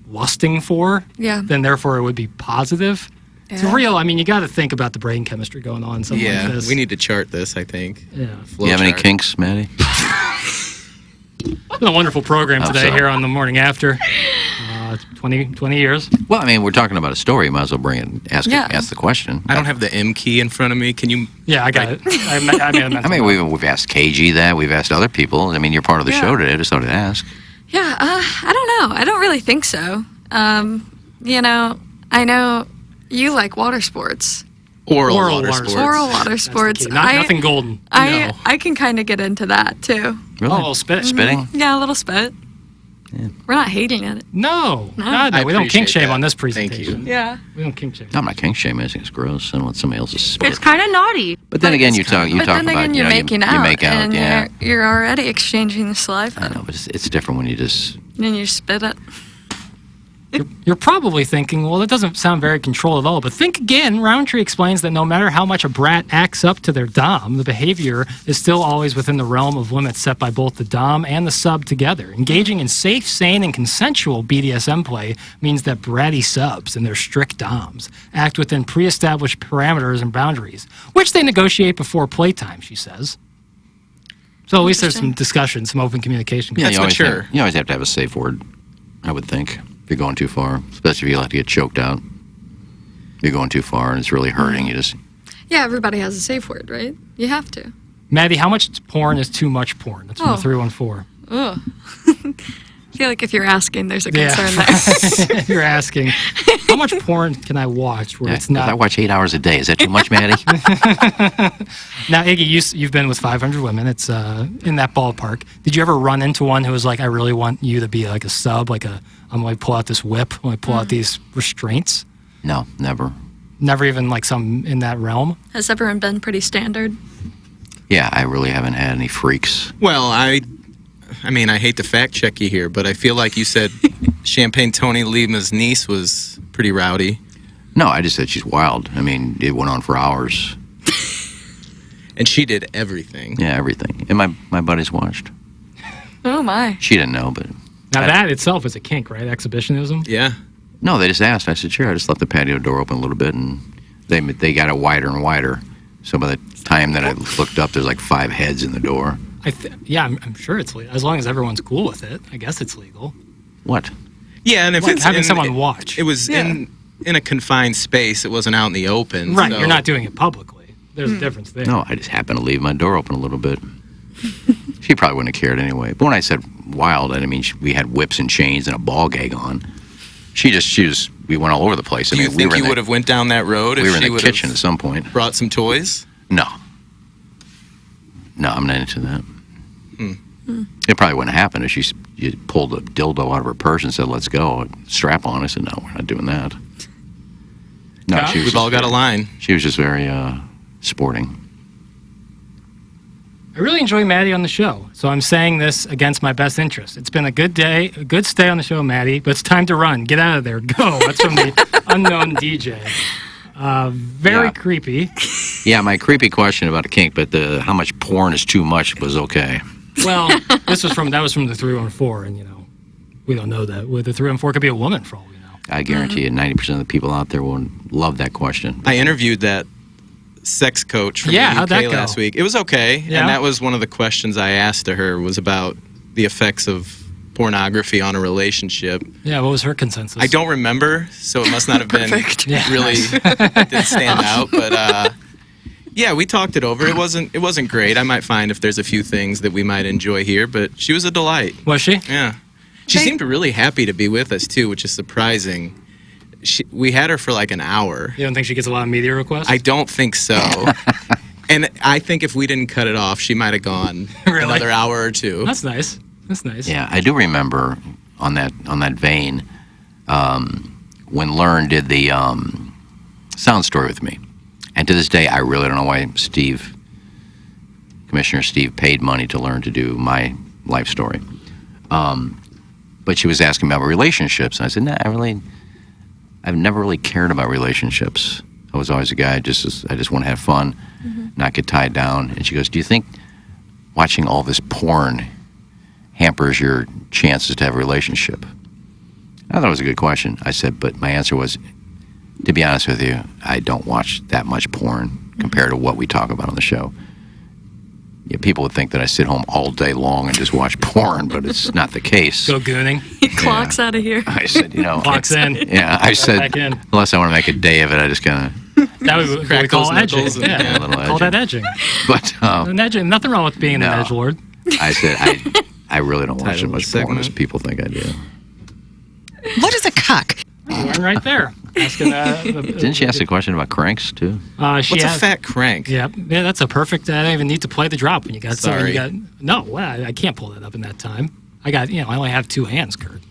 lusting for. Yeah. Then therefore it would be positive. Yeah. It's real. I mean, you got to think about the brain chemistry going on. Something like this. We need to chart this, I think. Yeah. Do you have any kinks, Maddie? It's been a wonderful program today here on the morning after. 20 years. Well, I mean, we're talking about a story. You might as well bring it. Ask the question. I don't have the M key in front of me. Can you? Yeah, I got it. I mean, we've asked KG that. We've asked other people. I mean, you're part of the show today. I just thought I'd ask. Yeah, I don't know. I don't really think so. You know, I know you like water sports. Oral water sports. Oral water sports. Nothing golden. I can kind of get into that too. Really? Oh, spitting? Spitting? Yeah, a little spit. Yeah. We're not hating it. No. We don't kink shame on this presentation. Thank you. Yeah. We don't kink shame. I'm not kink shaming. I think it's gross. I don't want somebody else's spit. It's kind of naughty. But then again, you talk about you're making out. You make out, and yeah. You're already exchanging the saliva. I know, but it's different when you just. And you spit it. You're probably thinking, well, that doesn't sound very controlled at all. But think again. Roundtree explains that no matter how much a brat acts up to their dom, the behavior is still always within the realm of limits set by both the dom and the sub together. Engaging in safe, sane, and consensual BDSM play means that bratty subs and their strict doms act within pre-established parameters and boundaries, which they negotiate before playtime, she says. So at least there's some discussion, some open communication. Yeah, That's mature. You always have to have a safe word, I would think. If you're going too far, especially if you like to get choked out. You're going too far and it's really hurting. You just. Yeah, everybody has a safe word, right? You have to. Maddie, how much porn is too much porn? That's from the 314. Ugh. I feel like if you're asking, there's a concern there. You're asking, how much porn can I watch where it's not? I watch 8 hours a day. Is that too much, Maddie? Now, Iggy, you've been with 500 women. It's in that ballpark. Did you ever run into one who was like, I really want you to be like a sub, I'm going to pull out this whip, I'm going to pull out these restraints? No, never. Never even like some in that realm? Has everyone been pretty standard? Yeah, I really haven't had any freaks. Well, I mean, I hate to fact check you here, but I feel like you said Champagne Tony Lima's niece was pretty rowdy. No, I just said she's wild. I mean, it went on for hours. And she did everything. Yeah, everything. And my buddies watched. Oh, my. She didn't know, but. Now, that itself is a kink, right? Exhibitionism? Yeah. No, they just asked. I said, sure. I just left the patio door open a little bit, and they got it wider and wider. So by the time that I looked up, there's like 5 heads in the door. I'm sure it's legal. As long as everyone's cool with it, I guess it's legal. What? Yeah, and if like it's having someone watch. It was in a confined space. It wasn't out in the open. Right, so. You're not doing it publicly. There's a difference there. No, I just happened to leave my door open a little bit. She probably wouldn't have cared anyway. But when I said wild, I mean, we had whips and chains and a ball gag on. We went all over the place. Do you think you would have went down that road if we were she in the kitchen at some point. Brought some toys? No, I'm not into that. It probably wouldn't happen if you pulled a dildo out of her purse and said, let's go, strap on. I said, no, we're not doing that. No, We've all got a line. She was just very sporting. I really enjoy Maddie on the show, so I'm saying this against my best interest. It's been a good day, a good stay on the show, Maddie, but it's time to run. Get out of there. Go. That's from the unknown DJ. Very creepy. Yeah, my creepy question about a kink, but how much porn is too much was okay. Well, that was from the 314, and we don't know that. With the 314 could be a woman for all we know. I guarantee you, 90% of the people out there will love that question. I interviewed that sex coach from the how'd that UK go? last week. It was okay, Yeah? and that was one of the questions I asked to her was about the effects of pornography on a relationship. Yeah, what was her consensus? I don't remember, so it must not have been really didn't stand out. But yeah, we talked it over. It wasn't great. I might find if there's a few things that we might enjoy here, but she was a delight. Was she? Yeah, she seemed really happy to be with us too, which is surprising. We had her for like an hour. You don't think she gets a lot of media requests? I don't think so. And I think if we didn't cut it off, she might have gone another hour or two. That's nice. That's nice. Yeah, I do remember on that vein when Learn did the sound story with me. And to this day, I really don't know why Commissioner Steve paid money to Learn to do my life story. But she was asking me about relationships. And I said, nah, I've never really cared about relationships. I was always a guy, I just want to have fun, not get tied down. And she goes, do you think watching all this porn hampers your chances to have a relationship? I thought it was a good question. I said, but my answer was, to be honest with you, I don't watch that much porn compared to what we talk about on the show. Yeah, people would think that I sit home all day long and just watch porn, but it's not the case. Go gooning. He clocks out of here. I said, Clocks in. Yeah, I said, back in. unless I want to make a day of it, I just kind That would we call edging. Yeah, a little call that edging. But An edging. Nothing wrong with being an edgelord. I said, I really don't watch as much porn as people think I do. What is a cuck? One right there. Asking, Didn't she ask a question about cranks, too? What's a fat crank? Yeah, that's a perfect. I don't even need to play the drop when you got Sorry. something. I can't pull that up in that time. I only have 2 hands, Kurt.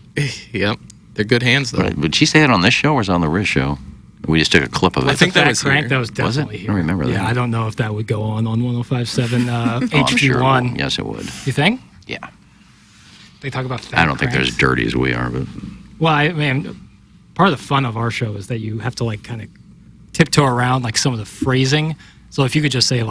Yep, they're good hands though. Would she say it on this show or was it on the Riz show? We just took a clip of it. I think that was crank. That was definitely it? here. I don't remember that. Yeah, I don't know if that would go on 105.7 HD1. I'm sure it would. Yes, it would. You think? Yeah. They talk about fat I don't think they're cranks. as dirty as we are, but Well, I mean, part of the fun of our show is that you have to kind of tiptoe around some of the phrasing. So if you could just say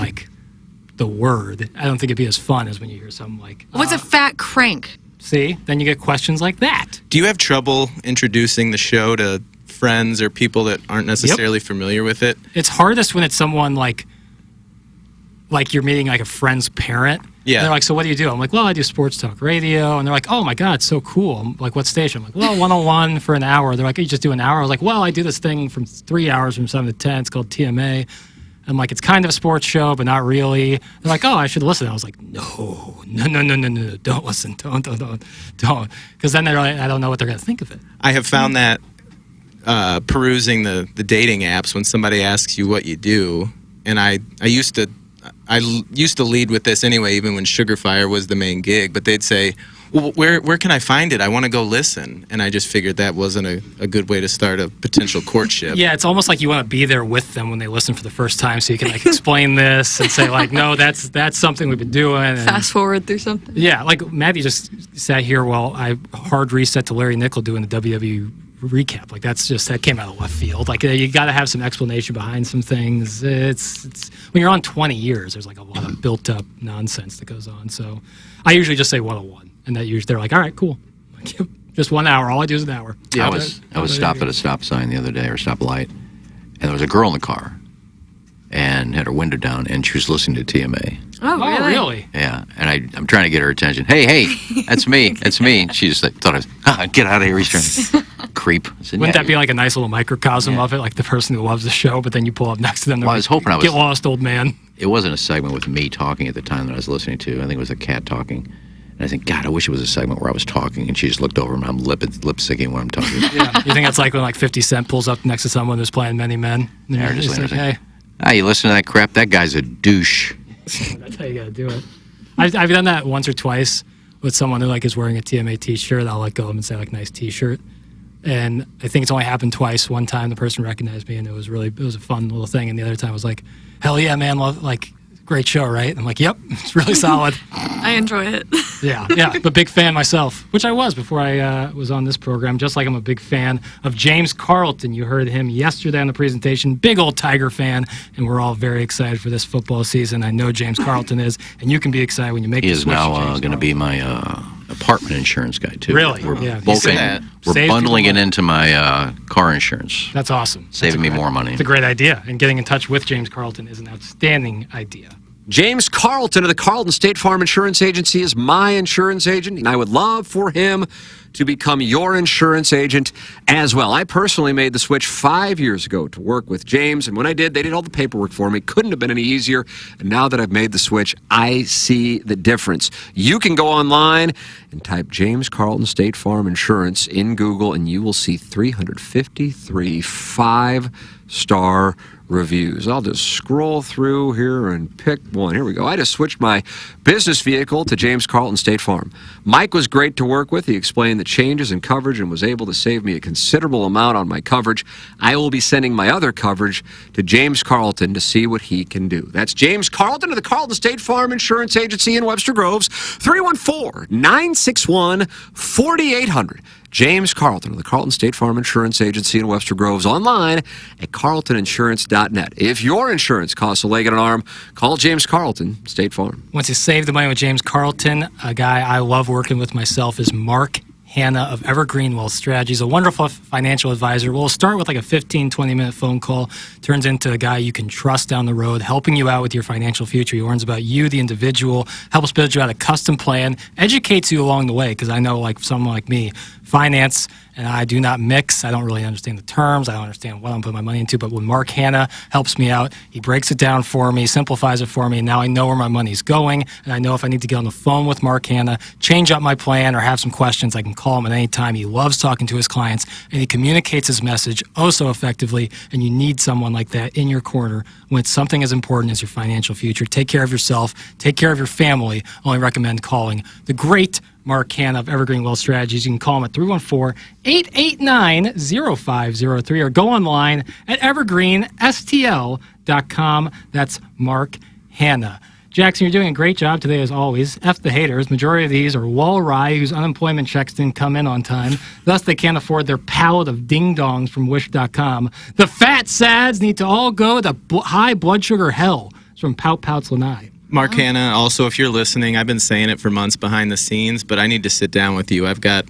the word, I don't think it'd be as fun as when you hear something like. What's a fat crank? See, then you get questions like that. Do you have trouble introducing the show to friends or people that aren't necessarily familiar with it? It's hardest when it's someone like you're meeting a friend's parent. Yeah. And they're like, so what do you do? I'm like, well, I do sports talk radio. And they're like, oh my God, so cool. I'm like, what station? I'm like, well, 101 for an hour. They're like, you just do an hour? I was like, well, I do this thing from 3 hours from 7 to 10. It's called TMA. I'm like, it's kind of a sports show, but not really. They're like, oh, I should listen. I was like, no, don't listen. Don't. Because then they're like, I don't know what they're going to think of it. I have found that perusing the dating apps when somebody asks you what you do, and I used to lead with this anyway, even when Sugar Fire was the main gig, but they'd say, well, where can I find it? I want to go listen. And I just figured that wasn't a good way to start a potential courtship. Yeah, it's almost like you want to be there with them when they listen for the first time, so you can explain this and say no, that's something we've been doing. And, Fast forward through something. Yeah, Maddie just sat here while I hard reset to Larry Nickel doing the WWE recap. That came out of left field. You got to have some explanation behind some things. It's when you're on 20 years, there's a lot of built up nonsense that goes on. So I usually just say 101, and that usually they're like, all right, cool. Just 1 hour. All I do is an hour. Yeah, I was stopped at a stop sign the other day, or stop light, and there was a girl in the car, and had her window down, and she was listening to TMA. Oh, really? Yeah, and I'm trying to get her attention. Hey, that's me. That's me. And she just thought I was, get out of here, he's trying to creep. I said, Wouldn't that be a nice little microcosm of it, the person who loves the show, but then you pull up next to them, Well, I was hoping I was... Get lost, old man. It wasn't a segment with me talking at the time that I was listening to. I think it was a cat talking. And I think, God, I wish it was a segment where I was talking, and she just looked over and I'm lip syncing when I'm talking. Yeah, you think that's when 50 Cent pulls up next to someone who's playing Many Men? And Yeah, you're just just hey. You listen to that crap? That guy's a douche. That's how you gotta do it. I've done that once or twice with someone who is wearing a TMA T-shirt. I'll go up and say nice T-shirt, and I think it's only happened twice. One time the person recognized me, and it was a fun little thing. And the other time was like, hell yeah, man, great show, right? I'm like, yep, it's really solid. I enjoy it. Yeah, but big fan myself, which I was before I was on this program, just like I'm a big fan of James Carlton. You heard him yesterday on the presentation, big old Tiger fan, and we're all very excited for this football season. I know James Carlton is, and you can be excited when you make He the is switch. now going to be my apartment insurance guy, too. Really? We're Yeah, we're bundling it into my car insurance. That's awesome. Saving me more money. It's a great idea, and getting in touch with James Carlton is an outstanding idea. James Carlton of the Carlton State Farm Insurance Agency is my insurance agent, and I would love for him to become your insurance agent as well. I personally made the switch 5 years ago to work with James, and when I did, they did all the paperwork for me. Couldn't have been any easier, and now that I've made the switch, I see the difference. You can go online and type James Carlton State Farm Insurance in Google, and you will see 353 5-star reviews. I'll just scroll through here and pick one. Here we go. I just switched my business vehicle to James Carlton State Farm. Mike was great to work with. He explained the changes in coverage and was able to save me a considerable amount on my coverage. I will be sending my other coverage to James Carlton to see what he can do. That's James Carlton of the Carlton State Farm Insurance Agency in Webster Groves, 314-961-4800. James Carlton of the Carlton State Farm Insurance Agency in Webster Groves, online at carltoninsurance.net. If your insurance costs a leg and an arm, call James Carlton, State Farm. Once you save the money with James Carlton, a guy I love working with myself is Mark Hanna of Evergreen Wealth Strategies, a wonderful financial advisor. We'll start with like a 15, 20-minute phone call. Turns into a guy you can trust down the road, helping you out with your financial future. He learns about you, the individual, helps build you out a custom plan, educates you along the way, because I know, like someone like me, finance and I do not mix. I don't really understand the terms. I don't understand what I'm putting my money into. But when Mark Hanna helps me out, he breaks it down for me, simplifies it for me, and now I know where my money's going. And I know if I need to get on the phone with Mark Hanna, change up my plan, or have some questions, I can call him at any time. He loves talking to his clients, and he communicates his message oh so effectively. And you need someone like that in your corner when it's something as important as your financial future. Take care of yourself. Take care of your family. I only recommend calling the great Mark Hanna of Evergreen Wealth Strategies. You can call him at 314-889-0503 or go online at evergreenstl.com. That's Mark Hanna. Jackson, you're doing a great job today as always. F the haters. Majority of these are wall-rye whose unemployment checks didn't come in on time. Thus, they can't afford their pallet of ding-dongs from wish.com. The fat sads need to all go to high blood sugar hell. It's from Pout Pouts Lanai. Mark Hanna, also, if you're listening, I've been saying it for months behind the scenes, but I need to sit down with you. I've got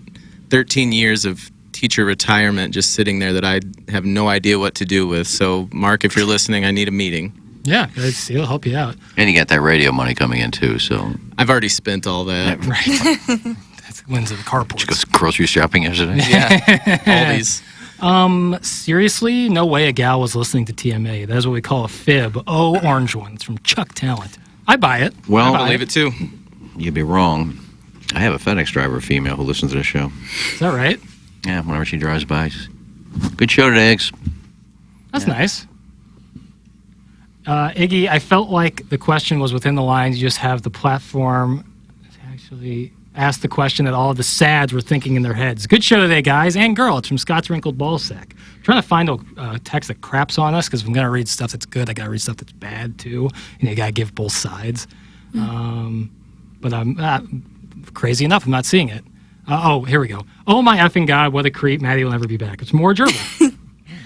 13 years of teacher retirement just sitting there that I have no idea what to do with. So, Mark, if you're listening, I need a meeting. Yeah, it'll help you out. And you got that radio money coming in, too, so... I've already spent all that. Right. That's wins of the carport. Did you go grocery shopping yesterday? Yeah, all these... Seriously, no way a gal was listening to TMA. That is what we call a fib. Oh, orange one. It's from Chuck Talent. I buy it. Well, I believe it too. You'd be wrong. I have a FedEx driver, female, who listens to the show. Is that right? Yeah, whenever she drives by, she's, good show today, Eggs. That's nice. Iggy, I felt like the question was within the lines. You just have the platform to actually ask the question that all of the sads were thinking in their heads. Good show today, guys and girl. It's from Scott's Wrinkled Ballsack. I'm trying to find a text that craps on us, because if I'm going to read stuff that's good, I got to read stuff that's bad, too. You got to give both sides. But I'm crazy enough, I'm not seeing it. Here we go. Oh, my effing God, what a creep. Maddie will never be back. It's more gerbil.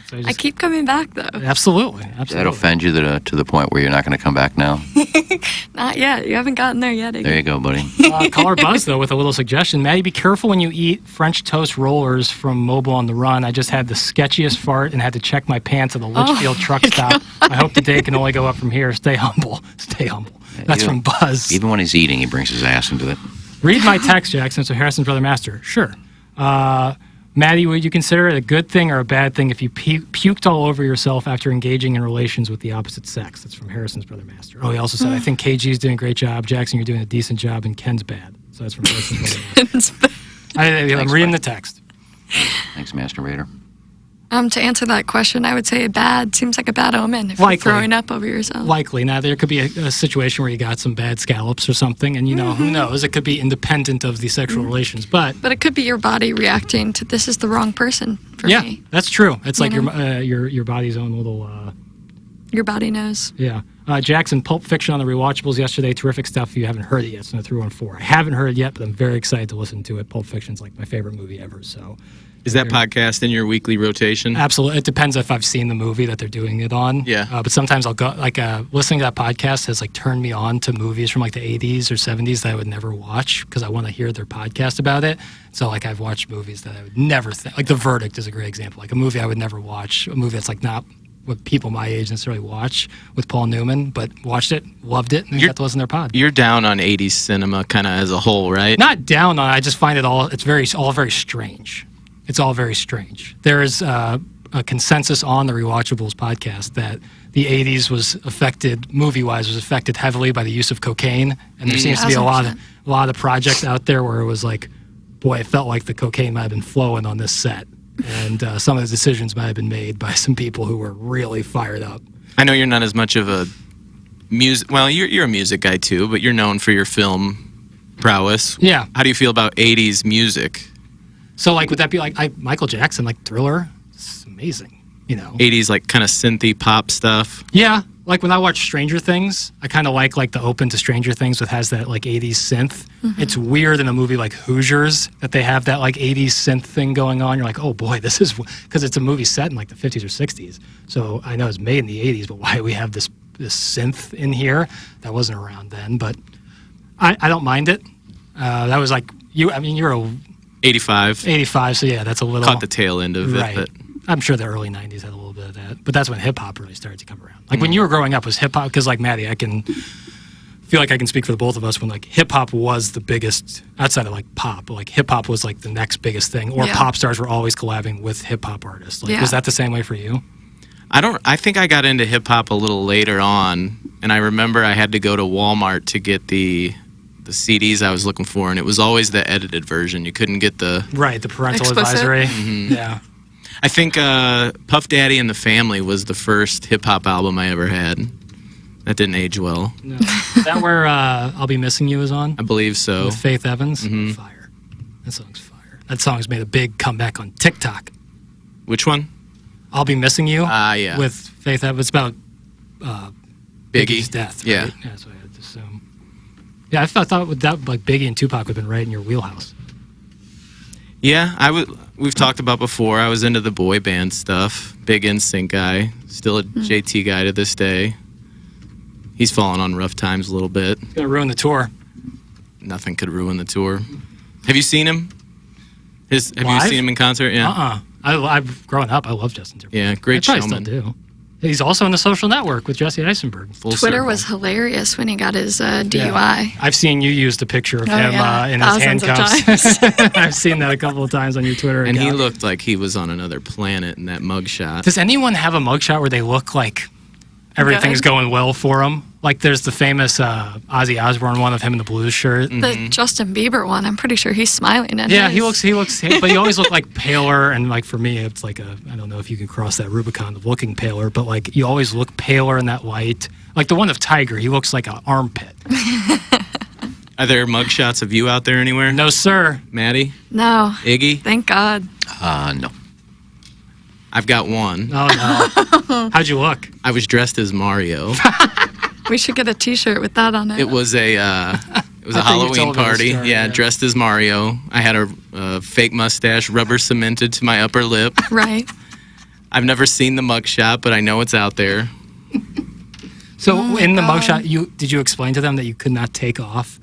So I keep coming back, though. Absolutely. Does that offend you to the point where you're not going to come back now? Not yet. You haven't gotten there yet. There you go, buddy. Caller Buzz, though, with a little suggestion. Maddie, be careful when you eat French toast rollers from Mobile on the Run. I just had the sketchiest fart and had to check my pants at the Litchfield truck stop. I hope the day can only go up from here. Stay humble. Stay humble. That's from Buzz. Even when he's eating, he brings his ass into it. Read my text, Jackson, so Harrison's Brother Master. Sure. Maddie, would you consider it a good thing or a bad thing if you puked all over yourself after engaging in relations with the opposite sex? That's from Harrison's Brother Master. Oh, he also said, I think KG's doing a great job. Jackson, you're doing a decent job, and Ken's bad. So that's from Harrison's Brother Master. I'm reading the text. Thanks, Masturbator. To answer that question, I would say bad. Seems like a bad omen if you're throwing up over yourself. Likely. Now, there could be a situation where you got some bad scallops or something, and, who knows? It could be independent of the sexual relations, but it could be your body reacting to, this is the wrong person for me. Yeah, that's true. It's like your body's own little... your body knows. Yeah. Jackson, Pulp Fiction on the Rewatchables yesterday. Terrific stuff if you haven't heard it yet, so I threw on 4. I haven't heard it yet, but I'm very excited to listen to it. Pulp Fiction's like my favorite movie ever, so... Is that podcast in your weekly rotation? Absolutely. It depends if I've seen the movie that they're doing it on. Yeah. But sometimes I'll go, listening to that podcast has turned me on to movies from the 80s or 70s that I would never watch because I want to hear their podcast about it. So I've watched movies that I would never think, The Verdict is a great example. A movie I would never watch, a movie that's not what people my age necessarily watch, with Paul Newman, but watched it, loved it, and got to listen to their pod. You're down on 80s cinema kind of as a whole, right? Not down on it. I just find it all very strange. It's all very strange. There is a consensus on the Rewatchables podcast that the 80s was affected, movie-wise, was affected heavily by the use of cocaine. And there seems to be a lot of projects out there where it was it felt like the cocaine might have been flowing on this set. And some of the decisions might have been made by some people who were really fired up. I know you're not as much of a music... Well, you're a music guy, too, but you're known for your film prowess. Yeah. How do you feel about 80s music? So, would that be Michael Jackson, Thriller? It's amazing, 80s, kind of synthy pop stuff? Yeah, like when I watch Stranger Things, I kind of like the open to Stranger Things that has that like 80s synth. It's weird in a movie like Hoosiers that they have that like 80s synth thing going on. You're like, oh boy, this is because it's a movie set in like the 50s or 60s. So I know it's made in the 80s, but why do we have this synth in here? That wasn't around then, but I don't mind it. That was like you. I mean, you're a 85. 85, so yeah, that's a little Caught the tail end of right. it, but I'm sure the early 90s had a little bit of that. But that's when hip-hop really started to come around. Like, when you were growing up, was hip-hop... Because, like, Maddie, I feel like I can speak for the both of us when, like, hip-hop was the biggest... Outside of, like, pop. Like, hip-hop was, like, the next biggest thing. Or pop stars were always collabing with hip-hop artists. Like, was that the same way for you? I think I got into hip-hop a little later on. And I remember I had to go to Walmart to get the CDs I was looking for. And it was always the edited version. You couldn't get the... Right, the parental advisory. Yeah. I think Puff Daddy and the Family was the first hip-hop album I ever had. That didn't age well. No. Is that where I'll Be Missing You is on? I believe so. With Faith Evans? Fire. That song's fire. That song's made a big comeback on TikTok. Which one? I'll Be Missing You. Yeah. With Faith Evans. It's about Biggie's Biggie. death, Yeah. right? Yeah, that's what I had to assume. Yeah, I thought with that, like, Biggie and Tupac would have been right in your wheelhouse. Yeah, we've talked about before. I was into the boy band stuff. Big NSYNC guy. Still a JT guy to this day. He's fallen on rough times a little bit. It's going to ruin the tour. Nothing could ruin the tour. Have you seen him? Have you seen him in concert? Yeah. I've grown up. I love Justin Timberlake. Yeah, great I showman. probably still do. He's also in The Social Network with Jesse Eisenberg. Twitter was hilarious when he got his DUI. Yeah. I've seen you use the picture of him in Thousands his handcuffs. I've seen that a couple of times on your Twitter And account. he looked like he was on another planet in that mugshot. Does anyone have a mugshot where they look like everything's going well for them? Like there's the famous Ozzy Osbourne one of him in the blues shirt. The Justin Bieber one, I'm pretty sure he's smiling in Yeah, his. he looks, but he always look like paler, and like for me, it's like I don't know if you can cross that Rubicon of looking paler, but like you always look paler in that light. Like the one of Tiger, he looks like an armpit. Are there mugshots of you out there anywhere? No, sir. Maddie? No. Iggy? Thank God. No. I've got one. Oh, no. How'd you look? I was dressed as Mario. We should get a T-shirt with that on it. It was a Halloween party. Yeah, dressed as Mario. I had a fake mustache, rubber cemented to my upper lip. Right. I've never seen the mugshot, but I know it's out there. So in the mugshot, did you explain to them that you could not take off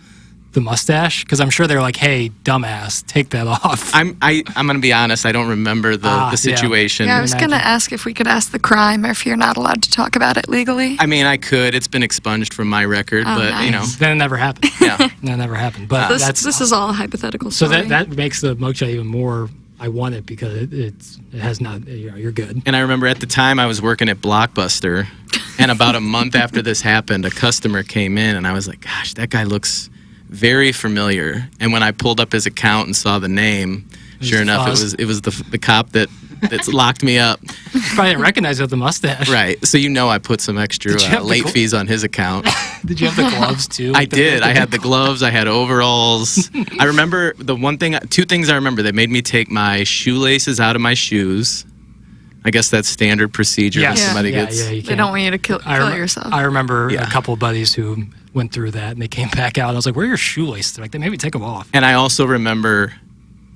the mustache? Because I'm sure they're like, "Hey, dumbass, take that off." I'm gonna be honest. I don't remember the situation. Yeah, I was gonna ask if we could ask the crime, or if you're not allowed to talk about it legally. I mean, I could. It's been expunged from my record, but you know, then it never happened. Yeah, that never happened. But this is all hypothetical. So story. that makes the mugshot even more. I want it because it has not. You're good. And I remember at the time I was working at Blockbuster, and about a month after this happened, a customer came in, and I was like, "Gosh, that guy looks very familiar." And when I pulled up his account and saw the name, sure enough, it was the cop that's locked me up. You probably didn't recognize it with the mustache. Right. So I put some extra late fees on his account. Did you have the gloves too? I did. I had the gloves. I had overalls. I remember two things I remember. They made me take my shoelaces out of my shoes. I guess that's standard procedure when somebody gets... They don't want you to kill yourself. I remember a couple of buddies who went through that, and they came back out, and I was like, where are your shoelaces? They're like, they made me take them off. And I also remember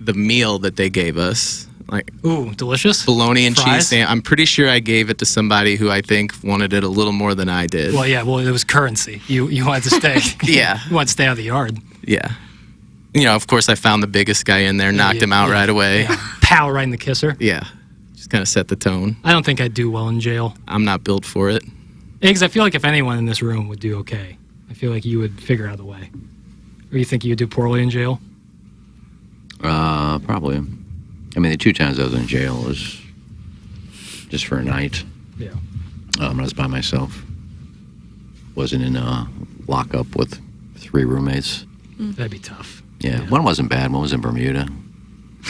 the meal that they gave us. Like, ooh, delicious. Bologna and Fries? cheese sandwich. I'm pretty sure I gave it to somebody who I think wanted it a little more than I did. Well, yeah, it was currency. You wanted to stay. Yeah. You wanted to stay out of the yard. Yeah. You know, of course, I found the biggest guy in there, knocked him out right away. Yeah. Pow, right in the kisser. Yeah. Just kind of set the tone. I don't think I'd do well in jail. I'm not built for it. Because I feel like if anyone in this room would do okay, I feel like you would figure out a way. Or you think you'd do poorly in jail? Probably. I mean, the 2 times I was in jail was just for a night. Yeah. I was by myself. Wasn't in a lockup with 3 roommates. That'd be tough. Yeah. One wasn't bad. One was in Bermuda.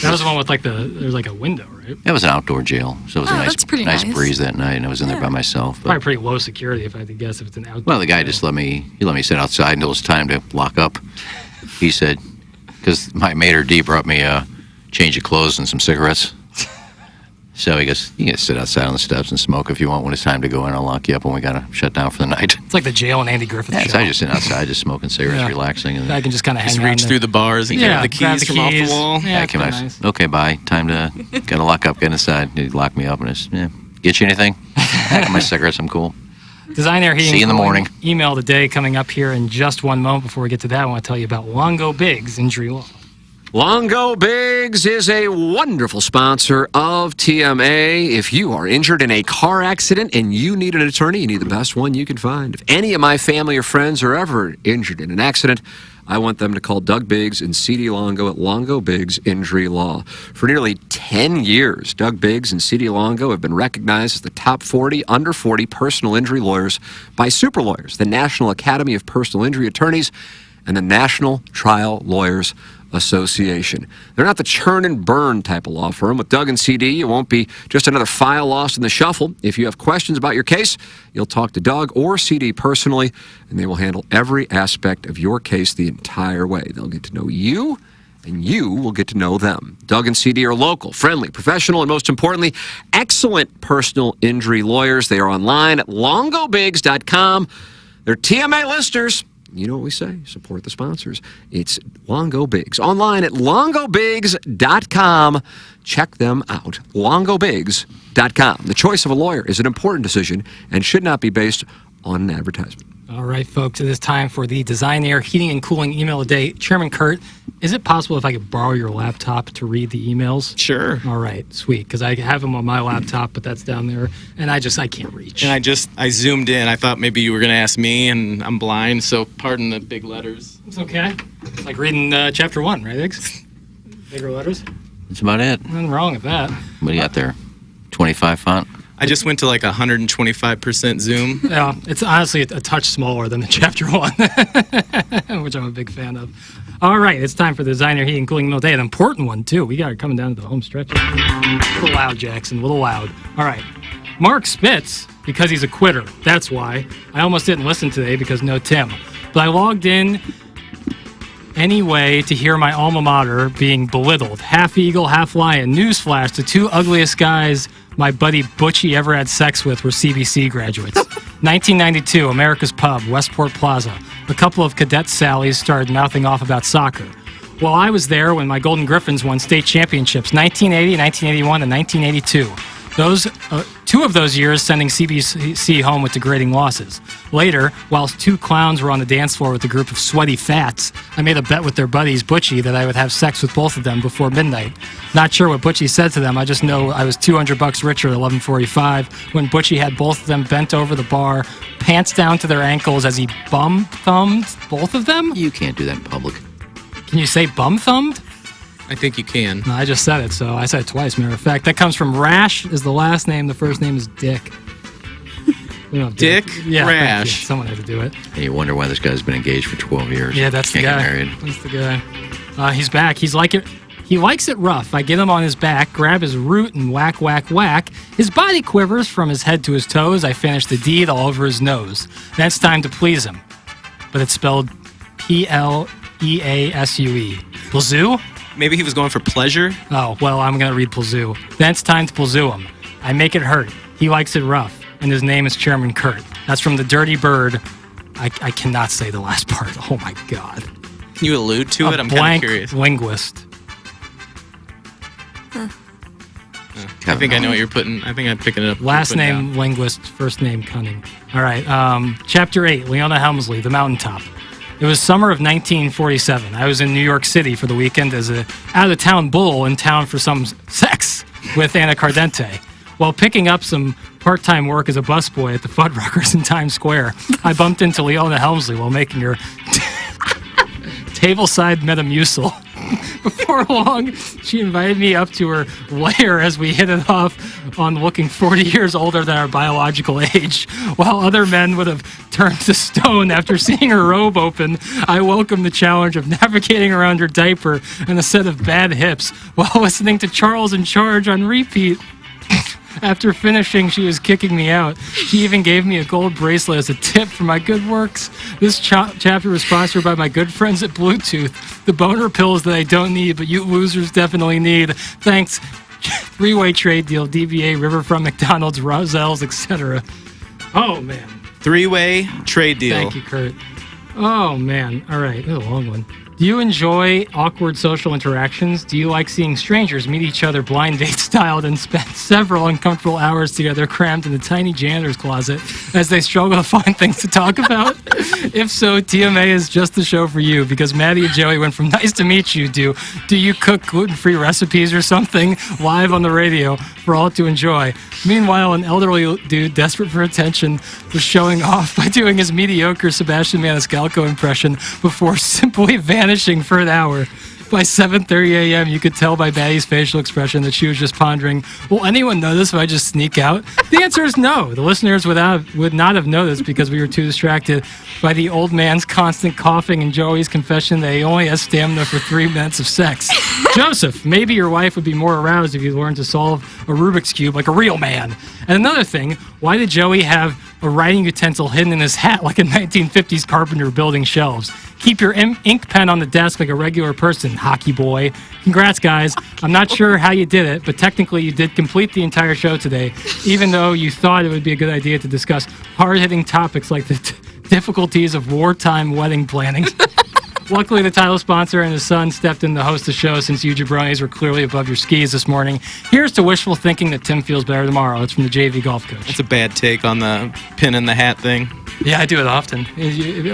That was the one with there's like a window, right? It was an outdoor jail, so it was a that's pretty nice nice. breeze that night, and I was in there by myself. But, Probably pretty low security if I had to guess if it's an outdoor. well, the guy just let me sit outside until it was time to lock up. He said, because my maitre d' brought me a change of clothes and some cigarettes. So he goes, you can sit outside on the steps and smoke if you want. When it's time to go in, I'll lock you up when we got to shut down for the night. It's like the jail and Andy Griffith show. So I just sit outside, just smoking cigarettes, relaxing. And I can just kind of hang Just around reach there. through the bars and grab the keys from off the wall. Yeah, come pretty on. nice. Okay, bye. Time to got to lock up, get inside. He locked me up and it's, get you anything? I got my cigarettes, I'm cool. Design Air Heating. See you in the morning. Email today coming up here in just one moment. Before we get to that, I want to tell you about Longo Biggs Injury Law. Longo Biggs is a wonderful sponsor of TMA. If you are injured in a car accident and you need an attorney, you need the best one you can find. If any of my family or friends are ever injured in an accident, I want them to call Doug Biggs and C.D. Longo at Longo Biggs Injury Law. For nearly 10 years, Doug Biggs and C.D. Longo have been recognized as the top 40 under 40 personal injury lawyers by Super Lawyers, the National Academy of Personal Injury Attorneys, and the National Trial Lawyers Association. They're not the churn and burn type of law firm. With Doug and CD, it won't be just another file lost in the shuffle. If you have questions about your case, you'll talk to Doug or CD personally, and they will handle every aspect of your case the entire way. They'll get to know you, and you will get to know them. Doug and CD are local, friendly, professional, and most importantly, excellent personal injury lawyers. They are online at longobigs.com. They're TMA listeners. You know what we say, support the sponsors. It's Longo Biggs. Online at longobigs.com. Check them out, longobigs.com. The choice of a lawyer is an important decision and should not be based on an advertisement. All right, folks, it is time for the Design Air Heating and Cooling email a day. Chairman Kurt, is it possible if I could borrow your laptop to read the emails? Sure. All right, sweet, because I have them on my laptop, but that's down there, and I can't reach. And I zoomed in. I thought maybe you were going to ask me, and I'm blind, so pardon the big letters. It's okay. It's like reading chapter 1, right, Diggs? Bigger letters? That's about it. Nothing wrong with that. What do you got there? 25 font? I just went to like 125% zoom. Yeah, it's honestly a touch smaller than the chapter 1, which I'm a big fan of. All right, it's time for the Design Air Heating and Cooling email day. An important one, too. We got it coming down to the home stretch. A little loud, Jackson, a little loud. All right. Mark Spitz, because he's a quitter. That's why. I almost didn't listen today because no Tim. But I logged in anyway to hear my alma mater being belittled. Half eagle, half lion. Newsflash, the two ugliest guys my buddy Butchie ever had sex with were CBC graduates. 1992, America's Pub, Westport Plaza. A couple of cadet Sallies started mouthing off about soccer. Well, I was there when my Golden Griffins won state championships, 1980, 1981, and 1982. Two of those years sending CBC home with degrading losses. Later, whilst two clowns were on the dance floor with a group of sweaty fats, I made a bet with their buddies Butchie that I would have sex with both of them before midnight. Not sure what Butchie said to them. I just know I was $200 richer at 11:45 when Butchie had both of them bent over the bar, pants down to their ankles as he bum-thumbed both of them. You can't do that in public. Can you say bum-thumbed? I think you can. No, I just said it, so I said it twice, matter of fact. That comes from Rash is the last name. The first name is Dick. Dick Yeah, Rash. someone had to do it. And you wonder why this guy's been engaged for 12 years. Yeah, that's the Can't guy. get married. That's the guy. He's back. He's like it. He likes it rough. I get him on his back, grab his root, and whack, whack, whack. His body quivers from his head to his toes. I finish the deed all over his nose. Then it's time to please him. But it's spelled Pleasue. Plazoo? Maybe he was going for pleasure. Oh, well, I'm going to read Plazoo. Then it's time to Plazoo him. I make it hurt. He likes it rough. And his name is Chairman Kurt. That's from The Dirty Bird. I cannot say the last part. Oh, my God. Can you allude to it? I'm kind of curious. Linguist. I think I know what you're putting. I think I'm picking it up. Last name, linguist. First name, cunning. All right. Chapter 8, Leona Helmsley, The Mountaintop. It was summer of 1947. I was in New York City for the weekend as a out-of-town bull in town for some sex with Anna Cardente. While picking up some part-time work as a busboy at the Fuddruckers in Times Square, I bumped into Leona Helmsley while making her tableside Metamucil. Before long, she invited me up to her lair as we hit it off on looking 40 years older than our biological age. While other men would have turned to stone after seeing her robe open, I welcomed the challenge of navigating around her diaper and a set of bad hips while listening to Charles in Charge on repeat. After finishing, she was kicking me out. She even gave me a gold bracelet as a tip for my good works. This chapter was sponsored by my good friends at Bluetooth, the boner pills that I don't need, but you losers definitely need. Thanks, Three-way trade deal, DBA, Riverfront, McDonald's, Roselle's, etc. Oh, man. Three-way trade deal. Thank you, Kurt. Oh, man. All right. That's a long one. Do you enjoy awkward social interactions? Do you like seeing strangers meet each other blind date style and spend several uncomfortable hours together crammed in a tiny janitor's closet as they struggle to find things to talk about? If so, TMA is just the show for you, because Maddie and Joey went from nice to meet you to do you cook gluten-free recipes or something live on the radio for all to enjoy. Meanwhile, an elderly dude desperate for attention was showing off by doing his mediocre Sebastian Maniscalco impression before simply vanishing for an hour. By 7:30 a.m., you could tell by Maddie's facial expression that she was just pondering, will anyone notice if I just sneak out? The answer is no. The listeners would not have noticed because we were too distracted by the old man's constant coughing and Joey's confession that he only has stamina for 3 minutes of sex. Joseph, maybe your wife would be more aroused if you learned to solve a Rubik's Cube like a real man. And another thing, why did Joey have a writing utensil hidden in his hat like a 1950s carpenter building shelves? Keep your ink pen on the desk like a regular person, hockey boy. Congrats, guys. I'm not sure how you did it, but technically you did complete the entire show today, even though you thought it would be a good idea to discuss hard-hitting topics like the difficulties of wartime wedding planning. Luckily, the title sponsor and his son stepped in to host the show since you jabronis were clearly above your skis this morning. Here's to wishful thinking that Tim feels better tomorrow. It's from the JV golf coach. That's a bad take on the pin in the hat thing. Yeah, I do it often.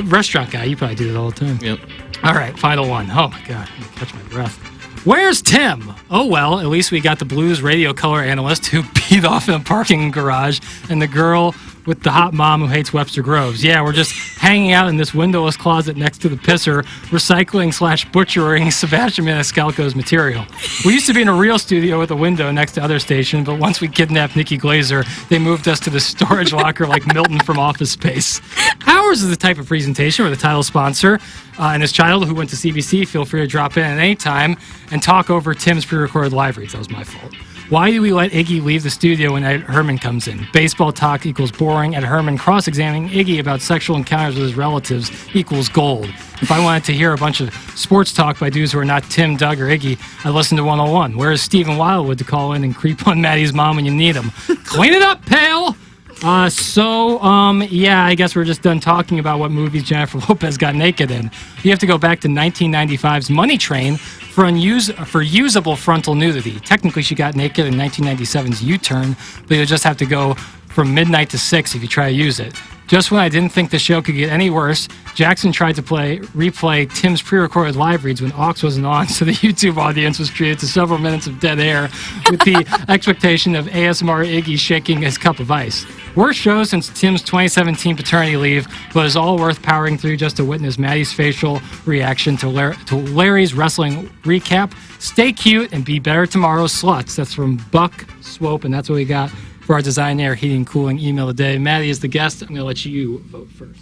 Restaurant guy, you probably do it all the time. Yep. All right, final one. Oh, my God. I'm going to catch my breath. Where's Tim? Oh, well, at least we got the Blues radio color analyst who beat off in a parking garage and the girl with the hot mom who hates Webster Groves. Yeah, we're just hanging out in this windowless closet next to the pisser, recycling/butchering Sebastian Maniscalco's material. We used to be in a real studio with a window next to other station, but once we kidnapped Nikki Glazer, they moved us to the storage locker like Milton from Office Space. Ours is the type of presentation where the title sponsor and his child who went to CBC feel free to drop in at any time and talk over Tim's pre-recorded live reads. That was my fault. Why do we let Iggy leave the studio when Ed Herman comes in? Baseball talk equals boring. Ed Herman cross-examining Iggy about sexual encounters with his relatives equals gold. If I wanted to hear a bunch of sports talk by dudes who are not Tim, Doug, or Iggy, I'd listen to 101. Where's Stephen Wildwood to call in and creep on Maddie's mom when you need him? Clean it up, pal! Yeah, I guess we're just done talking about what movies Jennifer Lopez got naked in. You have to go back to 1995's Money Train for usable frontal nudity. Technically, she got naked in 1997's U-Turn, but you'll just have to go from midnight to 6 if you try to use it. Just when I didn't think the show could get any worse, Jackson tried to replay Tim's pre-recorded live reads when Aux wasn't on, so the YouTube audience was treated to several minutes of dead air with the expectation of ASMR Iggy shaking his cup of ice. Worst show since Tim's 2017 paternity leave, but it's all worth powering through just to witness Maddie's facial reaction to Larry's wrestling recap. Stay cute and be better tomorrow, sluts. That's from Buck Swope, and that's what we got for our Design Air heating and cooling email today. Maddie is the guest. I'm going to let you vote first.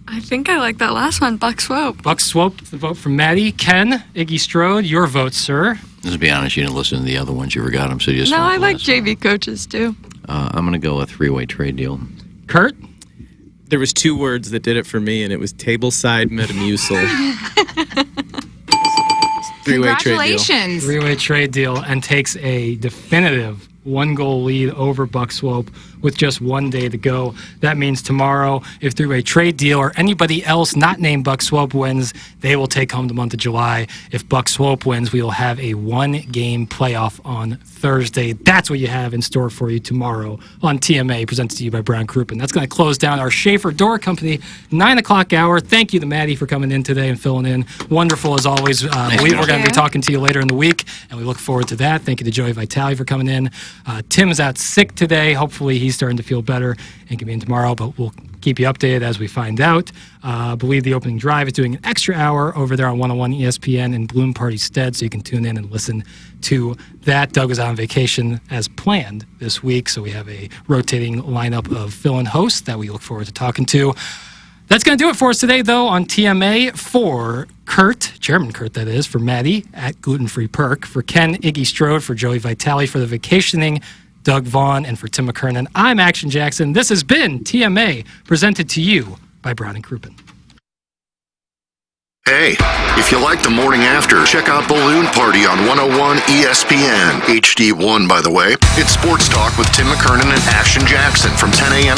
I think I like that last one, Buck Swope. Buck Swope, the vote from Maddie. Ken, Iggy Strode, your vote, sir. Let's be honest, you didn't listen to the other ones. You forgot them, so you just... No, I like JV coaches, too. I'm going to go with three-way trade deal. Kurt? There was 2 words that did it for me, and it was tableside Metamucil. Three-way trade deal. Congratulations. Three-way trade deal, and takes a definitive 1-goal lead over Buck Swope with just 1 day to go. That means tomorrow, if three-way trade deal or anybody else not named Buck Swope wins, they will take home the month of July. If Buck Swope wins, we will have a 1-game playoff on Thursday. That's what you have in store for you tomorrow on TMA, presented to you by Brown Crouppen. That's going to close down our Schaefer Door Company 9 o'clock hour. Thank you to Maddie for coming in today and filling in. Wonderful as always. I believe we're going to be talking to you later in the week, and we look forward to that. Thank you to Joey Vitale for coming in. Tim's out sick today. Hopefully he's starting to feel better and can be in tomorrow, but we'll keep you updated as we find out. I believe the opening drive is doing an extra hour over there on 101 ESPN in Bloom Party Stead, so you can tune in and listen to that. Doug is on vacation as planned this week, so we have a rotating lineup of fill-in hosts that we look forward to talking to. That's going to do it for us today, though, on TMA. For Kurt, Chairman Kurt, that is, for Maddie at Gluten-Free Perk, for Ken, Iggy Strode, for Joey Vitale, for the vacationing Doug Vaughn, and for Tim McKernan, I'm Action Jackson. This has been TMA, presented to you by Brown and Crouppen. Hey, if you like the morning after, check out Balloon Party on 101 ESPN. HD1, by the way. It's Sports Talk with Tim McKernan and Action Jackson from 10 a.m.